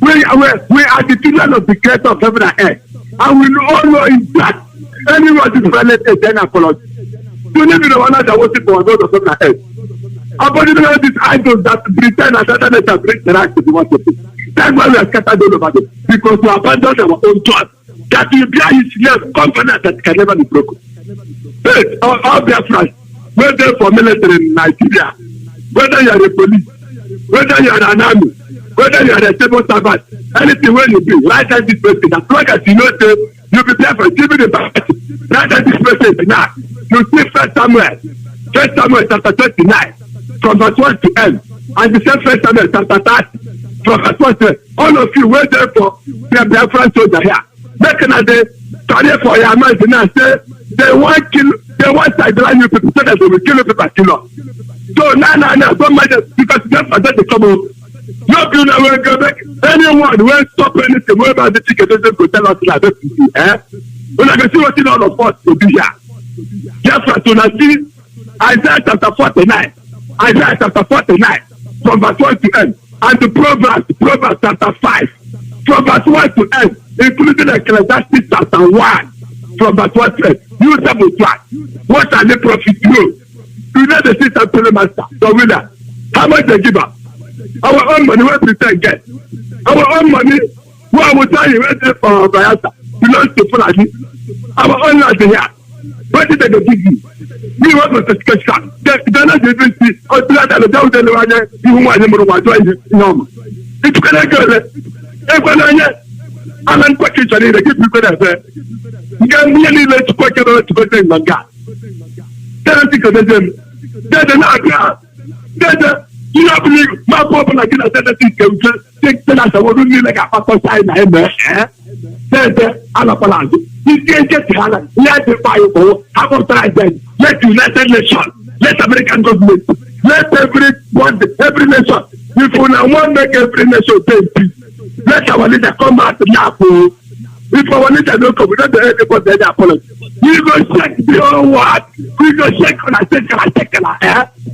We are the children of the creator of heaven and earth, and we all know in that anyone is planet is then apology. You live in the one that worship for God of heaven and earth. Abandoning all these idols that pretend and other nations bring the right to the worship. That's why we are scattered all over them. Because we abandon our own God. That will be his covenant that can never be broken. Hey, all Biafrans, whether for military in Nigeria, whether you are a police, whether you are an army, whether you are a civil servant, anything where you be, right at this person, as long as you know that you'll be there for giving the party, right at this person now, you see First Samuel chapter 29. From verse 1 to end, and the same First Samuel chapter 30, from verse 1 to end. All of you wait there for the Biafran soldier here. Making a day, career for your man now say they want sideline you people so that they will kill you people kill us. So no, don't mind it because them forget to come up. No people will go back. Anyone will stop anything. What about the ticket? They go tell us like this. When I can see what all of us will be here. Just to see Isaiah chapter 49. Isaiah chapter 49, from verse 1 to end. And the Proverbs chapter 5, from verse 1 to end, including Ecclesiastes chapter 1, from verse 1 to end. You sabotage. What shall they profit you? You know the system to the master, the winner. How much they give up? Our own money, what we say get? Our own money, what I will tell you, where they for Biafra, belongs to Fulani. Our own land here. What did they give you? We want to discuss that. They're not even see, or to that, you want them to watch no. It's going to go there. I'm unquestioned. They give people that say, you can really let you question to go to Manga. They don't think of them. They're not. They're you don't believe my people like that. Take the last one. You like a pastor sign. You can't get the hand. Let the Bible have authorized. Let United Nations, let American government, let every nation. If we now want to make every nation take peace, let our leader come out now. If our leader don't come, we don't have anybody any apology. We go check the whole world. We go check on a check.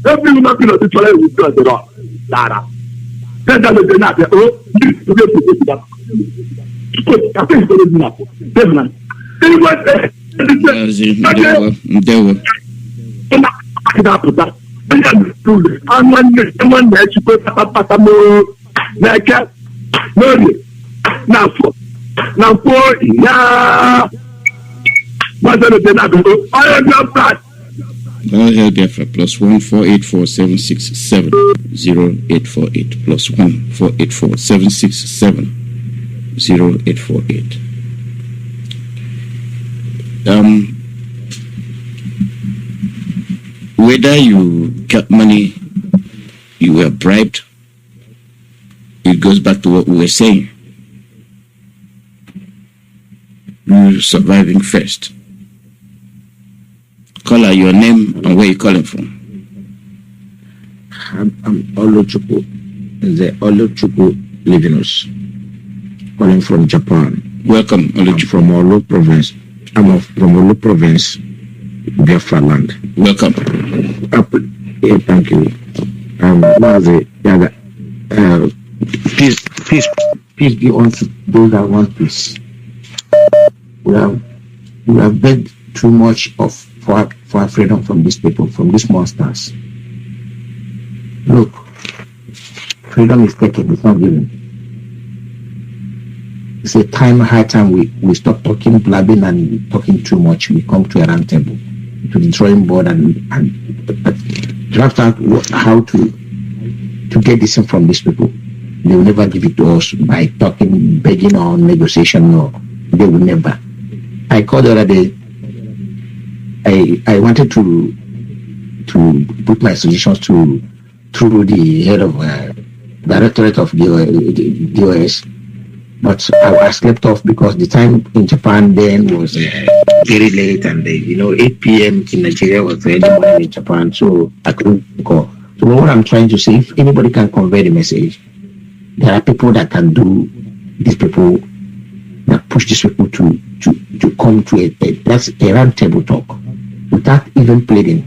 Every woman being on the toilet will do it wrong. Lara. Then that is enough. Oh, this is the I think it's enough. Definitely. Go ahead, Biafra. +1 484 767 0848. +1 484 767 0848. Whether you got money, you were bribed, it goes back to what we were saying. You're surviving first. Call out your name and where you calling from. I'm Oluchukwu, the Oluchukwu Livinus, calling from Japan. Welcome, Oluchukwu. From Olu province. I'm from Olu province, Biafra land. Welcome. Thank you. Mazi, peace be unto those that want peace. We have begged too much for our freedom from these people, from these monsters. Look, freedom is taken, it's not given. It's a high time we stop talking, blabbing and talking too much. We come to a round table, to the drawing board and draft out how to get this from these people. They will never give it to us by talking, begging or negotiation. No, they will never. I called the other day. I wanted to put my suggestions through the head of directorate of DOS, but I slept off because the time in Japan then was very late, and 8 p.m. in Nigeria was early morning in Japan, so I couldn't call. So what I'm trying to say, if anybody can convey the message, there are people that can do these people, that push these people to come to that's a round table talk without even pleading.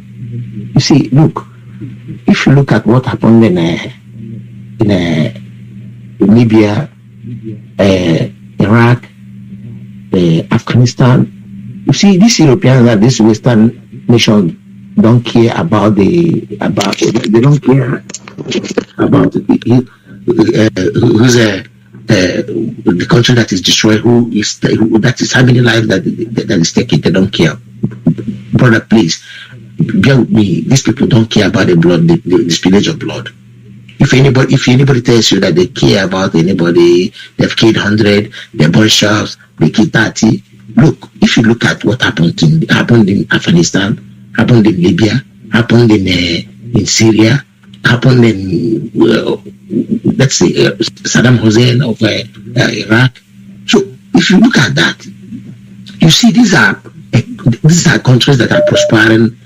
You see, look, if you look at what happened in Libya, Iraq, Afghanistan, you see, these Europeans and these Western nations don't care about they don't care about who's the country that is destroyed, that is how many lives that is taken. They don't care. Brother, please bear with me. These people don't care about the blood, the spillage of blood. If anybody tells you that they care about anybody, they've killed 100, they burn shops, they killed 30. Look, if you look at what happened in Afghanistan, happened in Libya, happened in Syria, happened in let's say Saddam Hussein of Iraq. So if you look at that, you see these are countries that are prospering.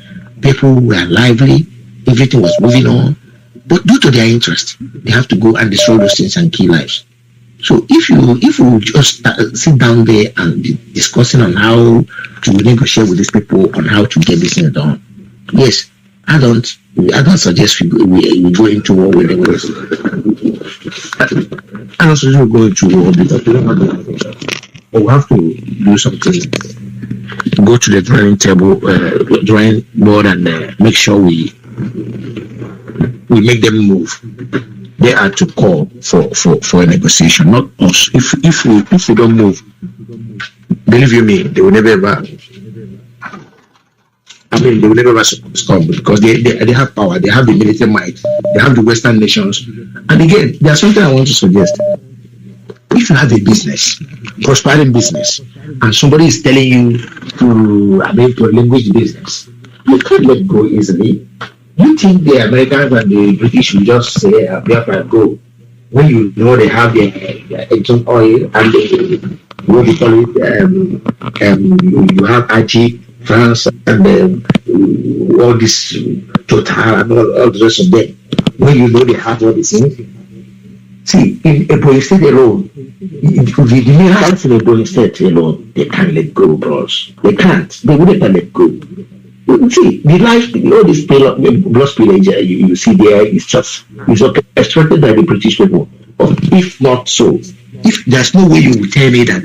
People were lively, everything was moving on, but due to their interest, they have to go and destroy those things and kill lives. So if we just sit down there and be discussing on how to negotiate with these people on how to get this thing done, yes, I don't I don't suggest we go into war with the West. I don't suggest we go into war because we don't have the but we have to do something. Go to the drawing table, drawing board, and make sure we make them move. They are to call for a negotiation, not us. If we don't move, believe you me, they will never ever. They will never ever stop because they have power, they have the military might, they have the Western nations. And again, there's something I want to suggest. If you have a business, prospering business, and somebody is telling you to language business, you can't let go easily. You think the Americans and the British will just say, Biafra, go, when you know they have their engine oil and what you call it, you have IG, France, and all this Total and all the rest of them. When you know they have all these things. See, in Ebonyi State alone, the minerals in Ebonyi State alone, they can't let go, bros. They can't. They wouldn't let go. See, the life, all this blood spillage you see there is just orchestrated by the British people. If not so, if there's no way you will tell me that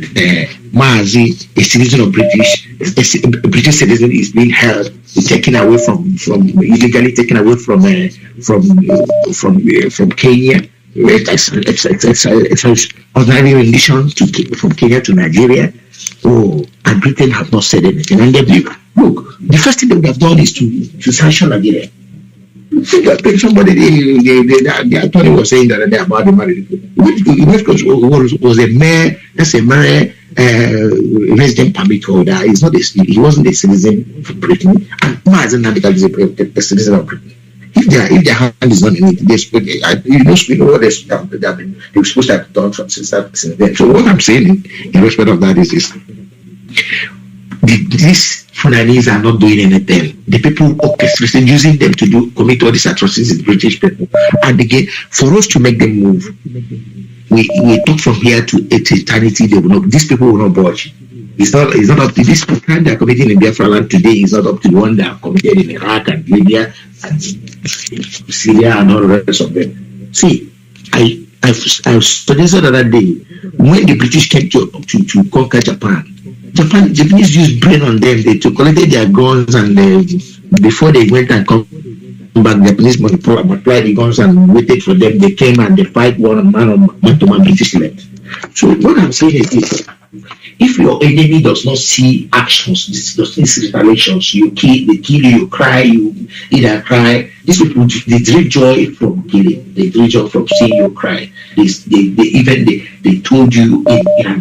Mazi, a citizen of British citizen, is being held, taken away from illegally taken away from Kenya. It's ordinary rendition from Kenya to Nigeria. Oh, and Britain have not said anything. And look, the first thing they would have done is to sanction Nigeria. Somebody, the attorney was saying that about the marriage. Was a mayor, that's a mayor resident permit holder. He wasn't a citizen of Britain, and Mazi Nnamdi is a citizen of Britain. If their hand is on it, they know what they're supposed to have done since then. So what I'm saying in respect of that is this. These Fulanese are not doing anything. The people orchestrating, using them to commit all these atrocities, the British people. And again, for us to make them move, we talk from here to eternity. They will not. These people will not budge. It's not up to this crime they are committing in Biafra land today. It's not up to the one that are committed in Iraq and Libya and Syria and all the rest of them. See, I suggested the other day when the British came to conquer Japanese used brain on them. They collected their guns and before they went and come back, Japanese multiplied the guns and waited for them. They came and they fight man to man British left. So what I'm saying is this. If your enemy does not see actions, does not see retaliations, they kill you, you cry, you either cry. These people, they derive joy from killing. They derive joy from seeing you cry. They told you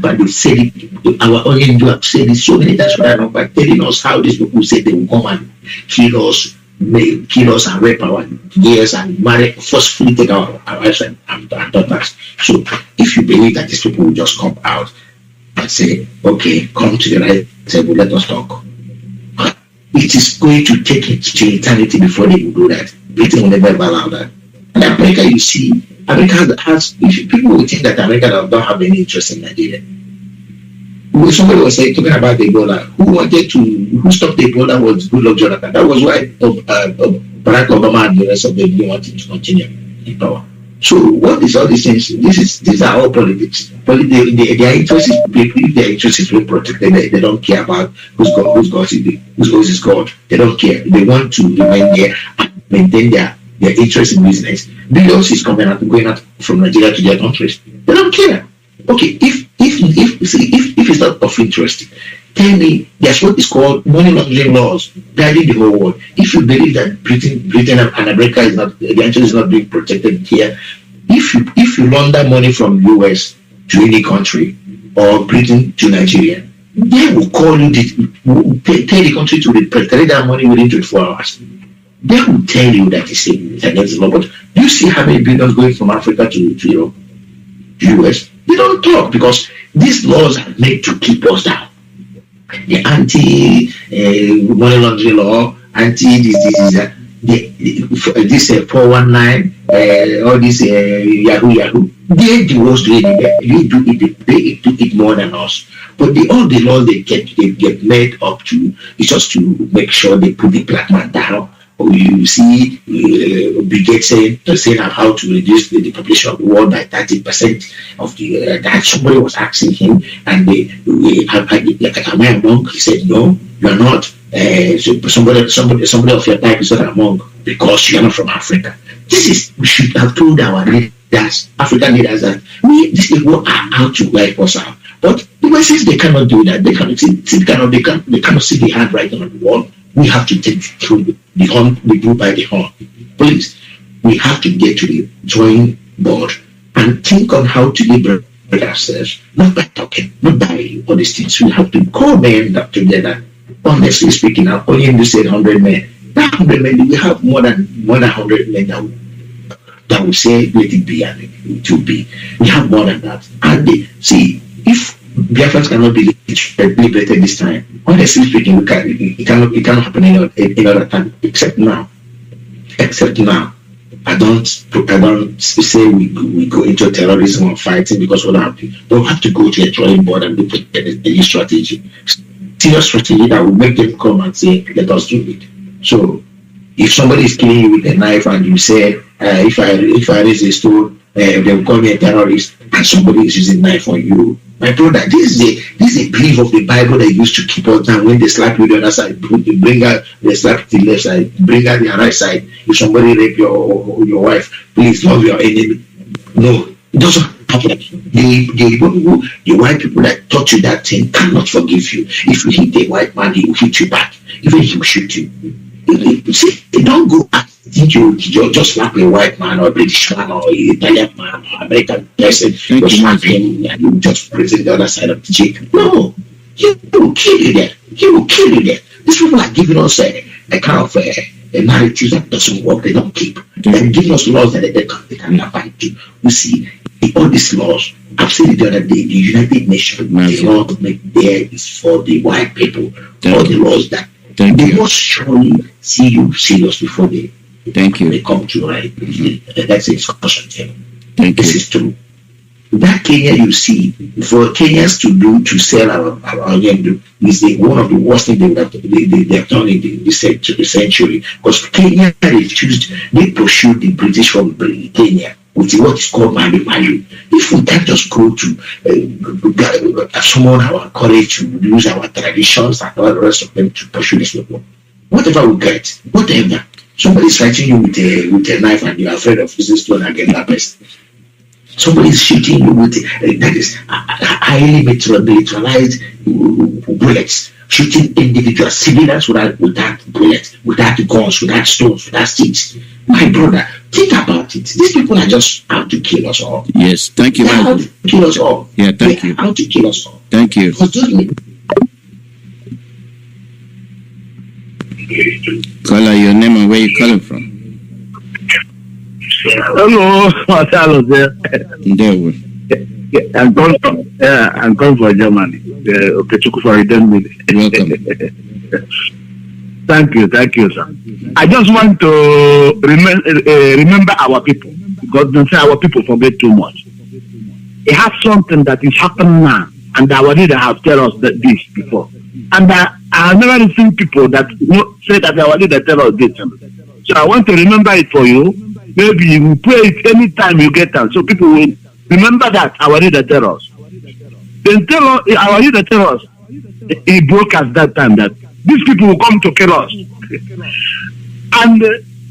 but they said it. Our own enemy have said it so many times by telling us how these people said they will come and kill us and rape our girls and marry, forcefully take our wives and daughters. So if you believe that these people will just come out and say, okay, come to the right table, let us talk. It is going to take it to eternity before they will do that. Britain will never allow that. And America, you see, America has, people will think that America don't have any interest in Nigeria. Somebody was talking about the Ebola. Who stopped the Ebola was Goodluck Jonathan. That was why Barack Obama and the rest of them didn't want him to continue in power. So what is all these things? These are all politics. Their interest is being protected. They don't care about whose God is God. They don't care. They want to remain there and maintain their interest in business. Billions is going out from Nigeria to their countries. They don't care. Okay, if it's not of interest, tell me there's what is called money laundering laws guiding the whole world. If you believe that Britain and America is not, the interest is not being protected here, if you launder money from US to any country or Britain to Nigeria, they will call you, tell the country to repatriate that money within 24 hours. They will tell you that it's against the law. But you see how many billions going from Africa to Europe, US? They don't talk because these laws are made to keep us down. The anti-money laundering law, this 419, all this Yahoo. They do us doing it. They do it more than us. But all the laws they get made up to is just to make sure they put the black man down You see Brigade saying how to reduce the population of the world by 30% of the that somebody was asking him, and am I among? He said, no, you're not. So somebody of your type is not among because you're not from Africa. We should have told our leaders, African leaders, that these people are out to wipe us out. But the Westerners, they cannot do that. They cannot see the hand right on the wall. We have to take through the horn, the bull by the horn. Please, we have to get to the drawing board and think on how to liberate ourselves, not by talking, not by all these things. We have to call men up together. Honestly speaking, now only you said 100 men. That 100 men, we have more than 100 men that will say let it be and it will be. We have more than that. And if Biafrans cannot be liberated this time, honestly speaking, it cannot happen any other time except now. I don't say we go into terrorism or fighting because what happened. Don't have to go to a drawing board and look at a new strategy. Serious strategy that will make them come and say, let us do it. So if somebody is killing you with a knife and you say, if I raise a stone, they will call me a terrorist, and somebody is using a knife on you, my brother, this is a belief of the Bible they used to keep us down. When they slap you on the other side, they slap the left side, bring out the right side. If somebody rape your wife, please love your enemy. No, it doesn't happen. The white people that taught you that thing cannot forgive you. If you hit a white man, he will hit you back. Even he will shoot you. See, don't go and think you just slap a white man or a British man or Italian man or American person, you slap him and you just present the other side of the cheek. No, he will kill you there. He will kill you there. These people are giving us a kind of a narrative that doesn't work, they don't keep. They're giving us laws that they can abide to. You see, all these laws, I've said it the other day, the United Nations, the law there is for the white people. All the laws that they must surely see you serious before they come to right. That's a discussion table. This is true. That Kenya you see, for Kenyans to sell our onion is one of the worst things they have done in this century. Because Kenya refused, they pursued the British from Kenya with what is called value. If we can't just go to summon our courage to use our traditions and all the rest of them to pursue this people, whatever we get, whatever. Somebody's fighting you with a knife and you're afraid of using stone against that person. Somebody is shooting you with that is highly militarized bullets, shooting individuals, civilians without bullets, without guns, without stones, without sticks. My brother, think about it. These people are just out to kill us all. Yes, thank you. They're out to kill us all. Yeah, thank you. Out to kill us all. Thank you. Caller, your name and where you calling from? Hello, Marcelo there. I'm going for Germany. Okay, for welcome. Thank you, sir. I just want to remember our people, because they say our people forget too much. It has something that is happening now, and our leader have told us that this before. And I have never seen people that say that our leader tell us this. So I want to remember it for you. Maybe you pray it anytime you get them, so people will remember that our leader tell us. Then our leader tell us, he broke us that time that these people will come to kill us. And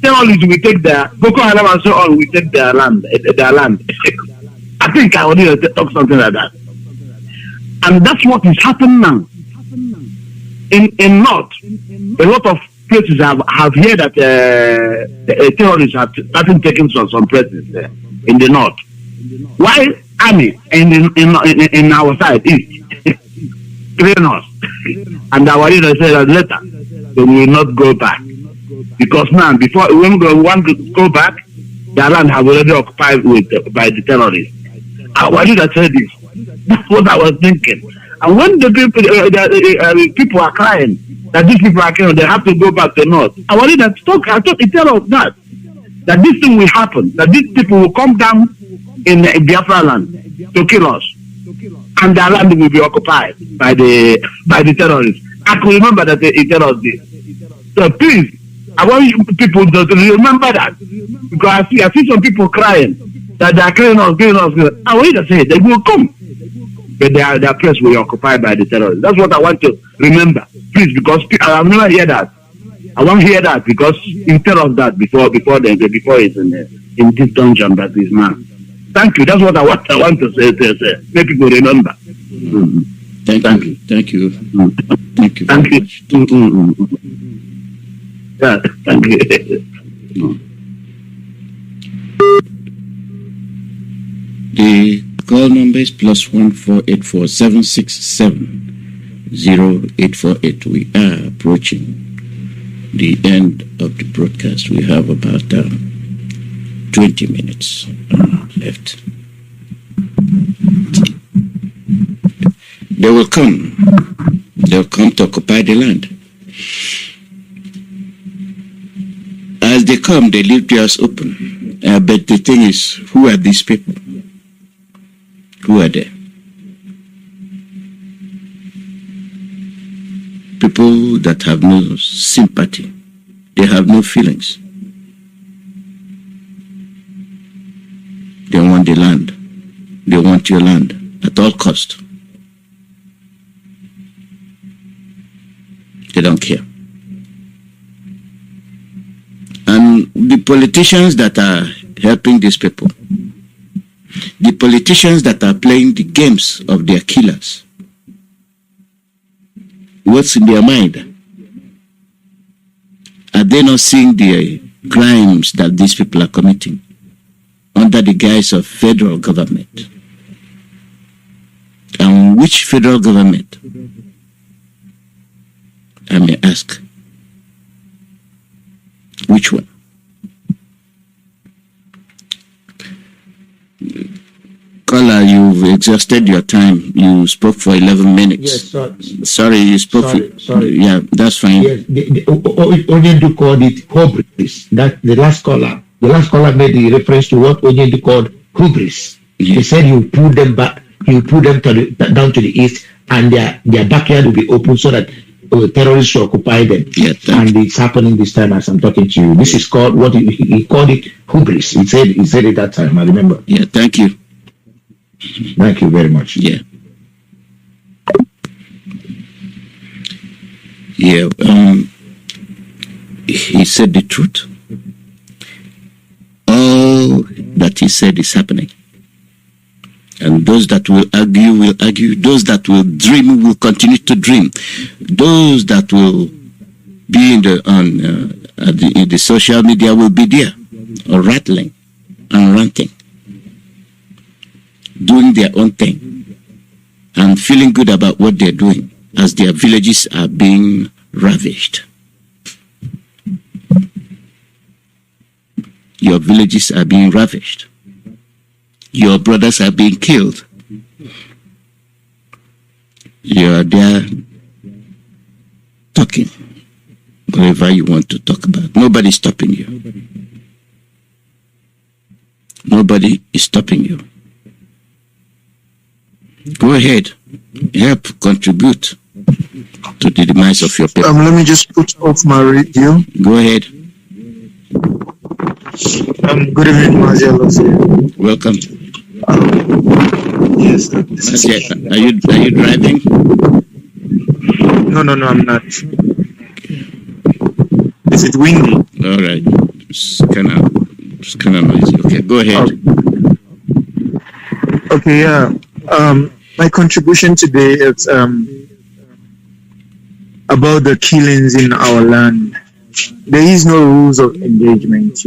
terrorists will take their Boko Haram and so on, will take their land. I think our leader talk something like that. And that's what is happening now. In North, a lot of places have heard that terrorists have started taking some places there in the North. Why army in our side East train us, and our leader said that later they will not go back, because now when we want to go back, the land have already occupied by the terrorists. Our leader said this. That's what I was thinking. And when the people are crying that these people are killing, they have to go back to North. Our leader tell us that this thing will happen, that these people will come down in Biafra land to kill us, and their land will be occupied by the terrorists. I can remember that they tell us this. So please, I want you people to remember that, because I see some people crying that they are killing us. I want you to say they will come, but their place will be occupied by the terrorists. That's what I want to remember, please, because I will never hear that. I won't hear that, because instead of that, before it's in this dungeon that is now. Thank you. That's what I want to say. Make people remember. Mm-hmm. Thank you. Thank you very much. Yeah, thank you. The call number is +1 484 767 0848. We are approaching the end of the broadcast. We have about 20 minutes left. They will come. They'll come to occupy the land. As they come, they leave doors open. But the thing is, who are these people? Who are they? People that have no sympathy. They have no feelings. They want the land. They want your land at all cost. They don't care. And the politicians that are helping these people, the politicians that are playing the games of their killers, what's in their mind? Are they not seeing the crimes that these people are committing under the guise of federal government? And which federal government? I may ask. Which one? Caller, you've exhausted your time. You spoke for 11 minutes. Yes, sorry, you spoke sorry. Yeah, that's fine. Yes, Onyendu called it hubris. That the last caller made the reference to what Onyendu called hubris. Yeah. He said you pull them back, you pull them down to the east, and their backyard will be open so that terrorists will occupy them. Yeah, and it's happening this time as I'm talking to you. This is called what he called it hubris. He said it that time. I remember. Yeah, thank you. Thank you very much. Yeah. Yeah. He said the truth. All that he said is happening. And those that will argue. Those that will dream will continue to dream. Those that will be in the social media will be there, or rattling and ranting, doing their own thing and feeling good about what they're doing as their villages are being ravished. Your villages are being ravished. Your brothers are being killed. You are there talking whatever you want to talk about. Nobody's stopping you. Nobody is stopping you. Go ahead. Help contribute to the demise of your people. Let me just put off my radio. Go ahead. Good evening, Mazi. Welcome. Yes. Are you driving? No, I'm not. Is it windy? All right. It's kind of noisy. Okay, go ahead. Okay, yeah. My contribution today is about the killings in our land. There is no rules of engagement,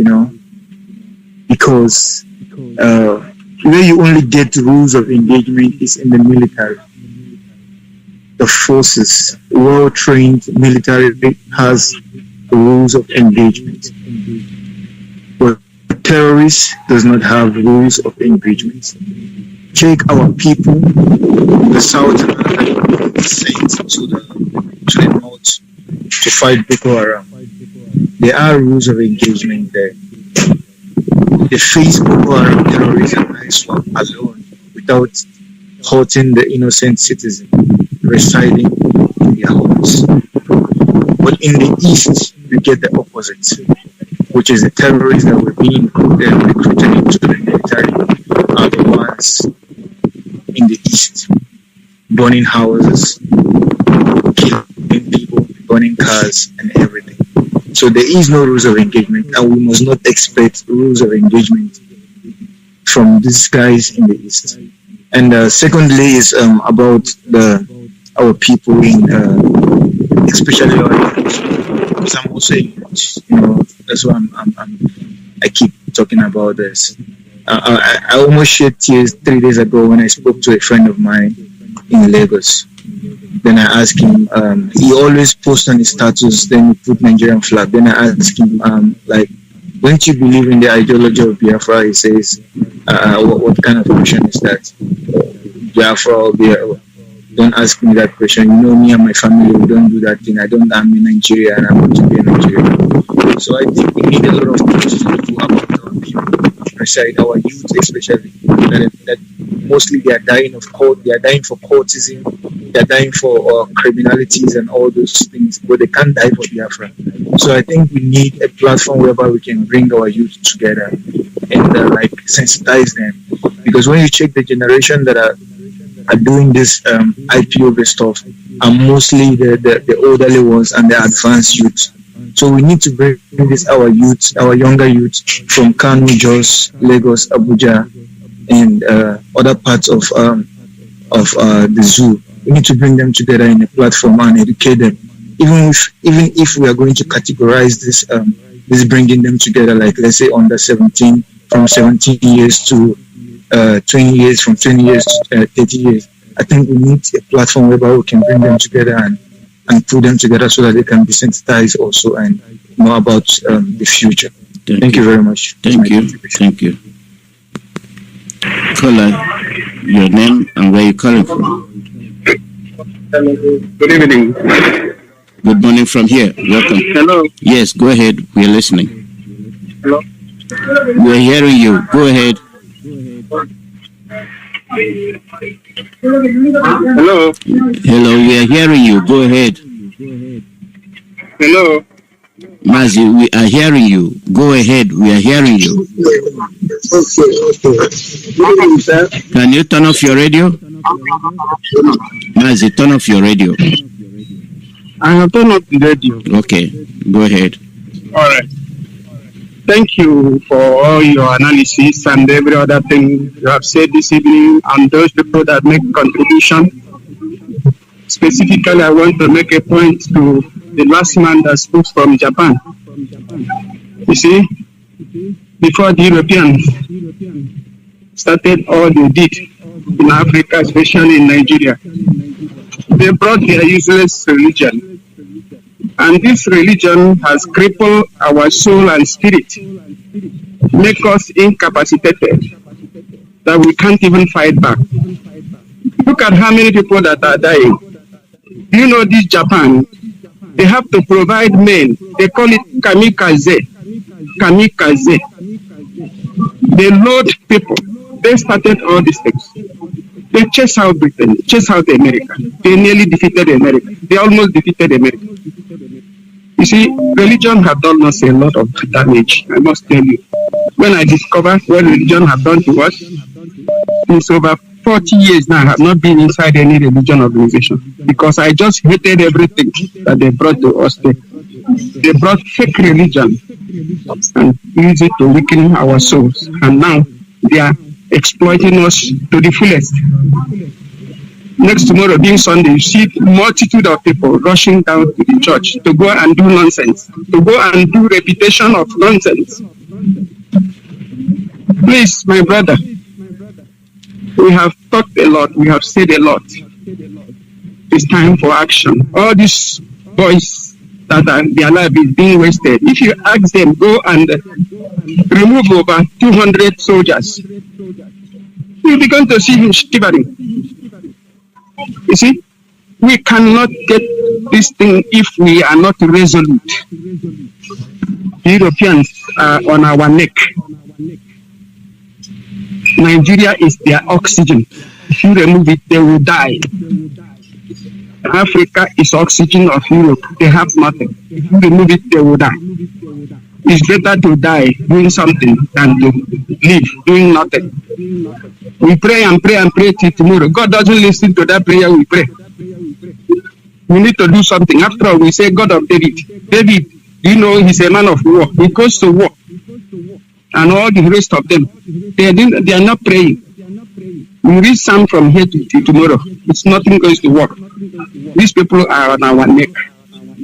because where you only get rules of engagement is in the military. The forces, well-trained military has rules of engagement. But terrorists does not have rules of engagement. Check our people, the southern sent to the north to fight Boko Haram. There are rules of engagement there. They face Boko Haram terrorism alone without hurting the innocent citizen residing in their homes. But in the east, you get the opposite, which is the terrorists that were being recruited into the military are the ones in the east, burning houses, killing people, burning cars, and everything. So there is no rules of engagement, and we must not expect rules of engagement from these guys in the east. And secondly is about our people in, especially our youth. Because I'm also a youth, that's why I keep talking about this. I almost shed tears 3 days ago when I spoke to a friend of mine in Lagos. Then I asked him, he always posts on his status, then he put Nigerian flag. Then I asked him, don't you believe in the ideology of Biafra? He says, what kind of question is that? Biafra or Biafra? Don't ask me that question. Me and my family, we don't do that thing. I'm in Nigeria and I want to be in Nigeria. So I think we need a lot of things to do about our people, our youth especially. That mostly they are dying for courtism, they are dying for criminalities and all those things, but they can't die for Biafra. So I think we need a platform whereby we can bring our youth together and sensitize them. Because when you check the generation that are doing this IPOB stuff are mostly the elderly ones and the advanced youth. So we need to bring this our younger youth from Kanu, Jos, Lagos, Abuja, and other parts of the zoo. We need to bring them together in a platform and educate them. Even if we are going to categorize this bringing them together, like let's say under 17, from 17 years to 20 years, from 20 years to 30 years. I think we need a platform whereby we can bring them together and put them together so that they can be sensitized also and know about the future. Thank you very much. Thank you. Caller, your name and where you calling from? Good evening. Good morning from here. Welcome. Hello. Yes, go ahead. We are listening. Hello. We are hearing you. Go ahead. Hello. Hello, we are hearing you. Go ahead. Hello. Mazi, we are hearing you. Go ahead. We are hearing you. Okay. Can you turn off your radio? Mazi, turn off your radio. I have turned off the radio. Okay, go ahead. All right. Thank you for all your analysis and every other thing you have said this evening, and those people that make contribution. Specifically, I want to make a point to the last man that spoke from Japan. You see, before the Europeans started all they did in Africa, especially in Nigeria, they brought their useless religion. And this religion has crippled our soul and spirit, make us incapacitated, that we can't even fight back. Look at how many people that are dying. You know, this Japan, they have to provide men. They call it kamikaze. Kamikaze. They load people. They started all these things. They chase out Britain, chase out America. They nearly defeated America. They almost defeated America. You see, religion have done us a lot of damage, I must tell you. When I discovered what religion have done to us, since over 40 years now, I have not been inside any religion organization because I just hated everything that they brought to us. They brought fake religion and used it to weaken our souls. And now they are exploiting us to the fullest. Next tomorrow being Sunday, you see multitude of people rushing down to the church to go and do nonsense, to go and do repetition of nonsense. Please, my brother, we have talked a lot, we have said a lot. It's time for action. All these boys that are their life is being wasted. If you ask them, go and remove over 200 soldiers, you're going to see him shivering. You see, we cannot get this thing if we are not resolute. The Europeans are on our neck. Nigeria is their oxygen. If you remove it, they will die. Africa is oxygen of Europe. They have nothing. If you remove it, they will die. It's better to die doing something than to live doing nothing. We pray and pray and pray till tomorrow. God doesn't listen to that prayer we pray. We need to do something. After all, we say God of David. David, you know, he's a man of war. He goes to war. And all the rest of them, they are not praying. We read some from here to tomorrow. It's nothing going to work. These people are on our neck.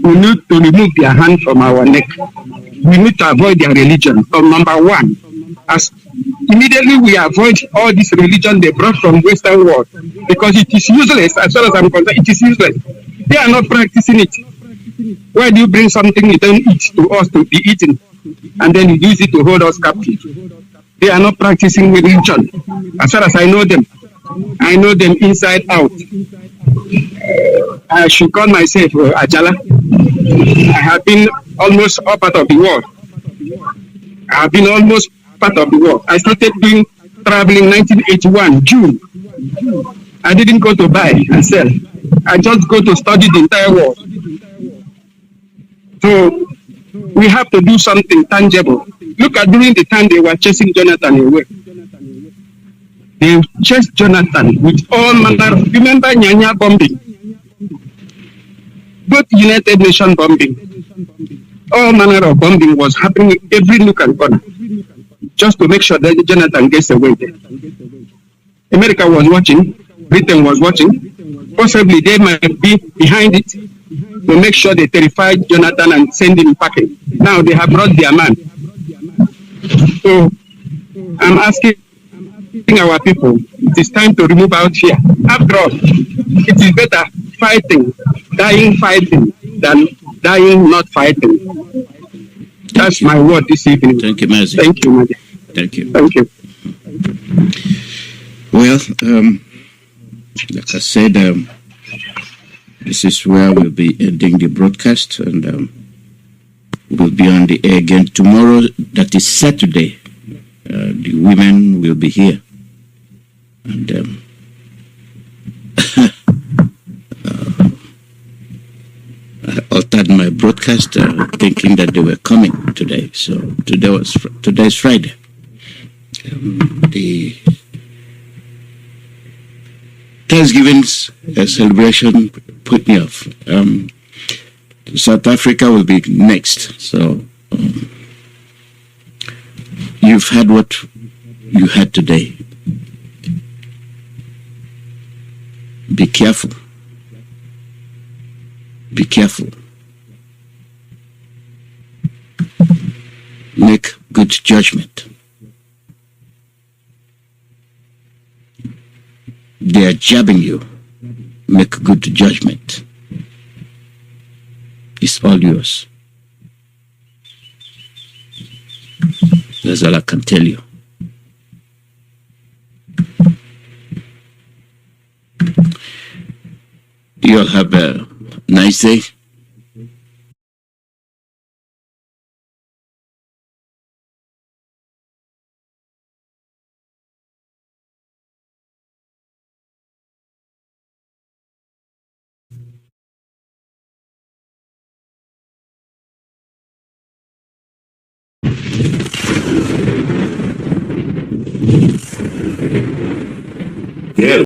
We need to remove their hand from our neck. We need to avoid their religion. So number one, as immediately we avoid all this religion they brought from Western world, because it is useless. As far as I'm concerned, it is useless. They are not practicing it. Why do you bring something you don't eat to us to be eaten, and then you use it to hold us captive? They are not practicing religion. As far as I know them inside out. I should call myself Ajala. I have been almost all part of the world. I have been almost part of the world. I started doing traveling in 1981, June. I didn't go to buy and sell. I just go to study the entire world. So we have to do something tangible. Look at during the time they were chasing Jonathan away. They chased Jonathan with all manner of, remember Nyanya bombing? Both United Nations bombing. All manner of bombing was happening every nook and corner, just to make sure that Jonathan gets away there. America was watching, Britain was watching. Possibly they might be behind it to make sure they terrified Jonathan and send him packing. Now they have brought their man. So I'm asking our people, it is time to remove our fear. After all, it is better dying fighting, than dying not fighting. That's my word this evening. Thank you, Mazi. Thank you, Mazi. Thank you. Thank you. Well, like I said, this is where we'll be ending the broadcast, and we'll be on the air again tomorrow. That is Saturday. The women will be here, and I altered my broadcast, thinking that they were coming today. So today's Friday. The Thanksgiving celebration put me off. South Africa will be next. So you've had what you had today. Be careful. Be careful. Make good judgment. They are jabbing you. Make good judgment. It's all yours. That's all I can tell you. You all have a nice day.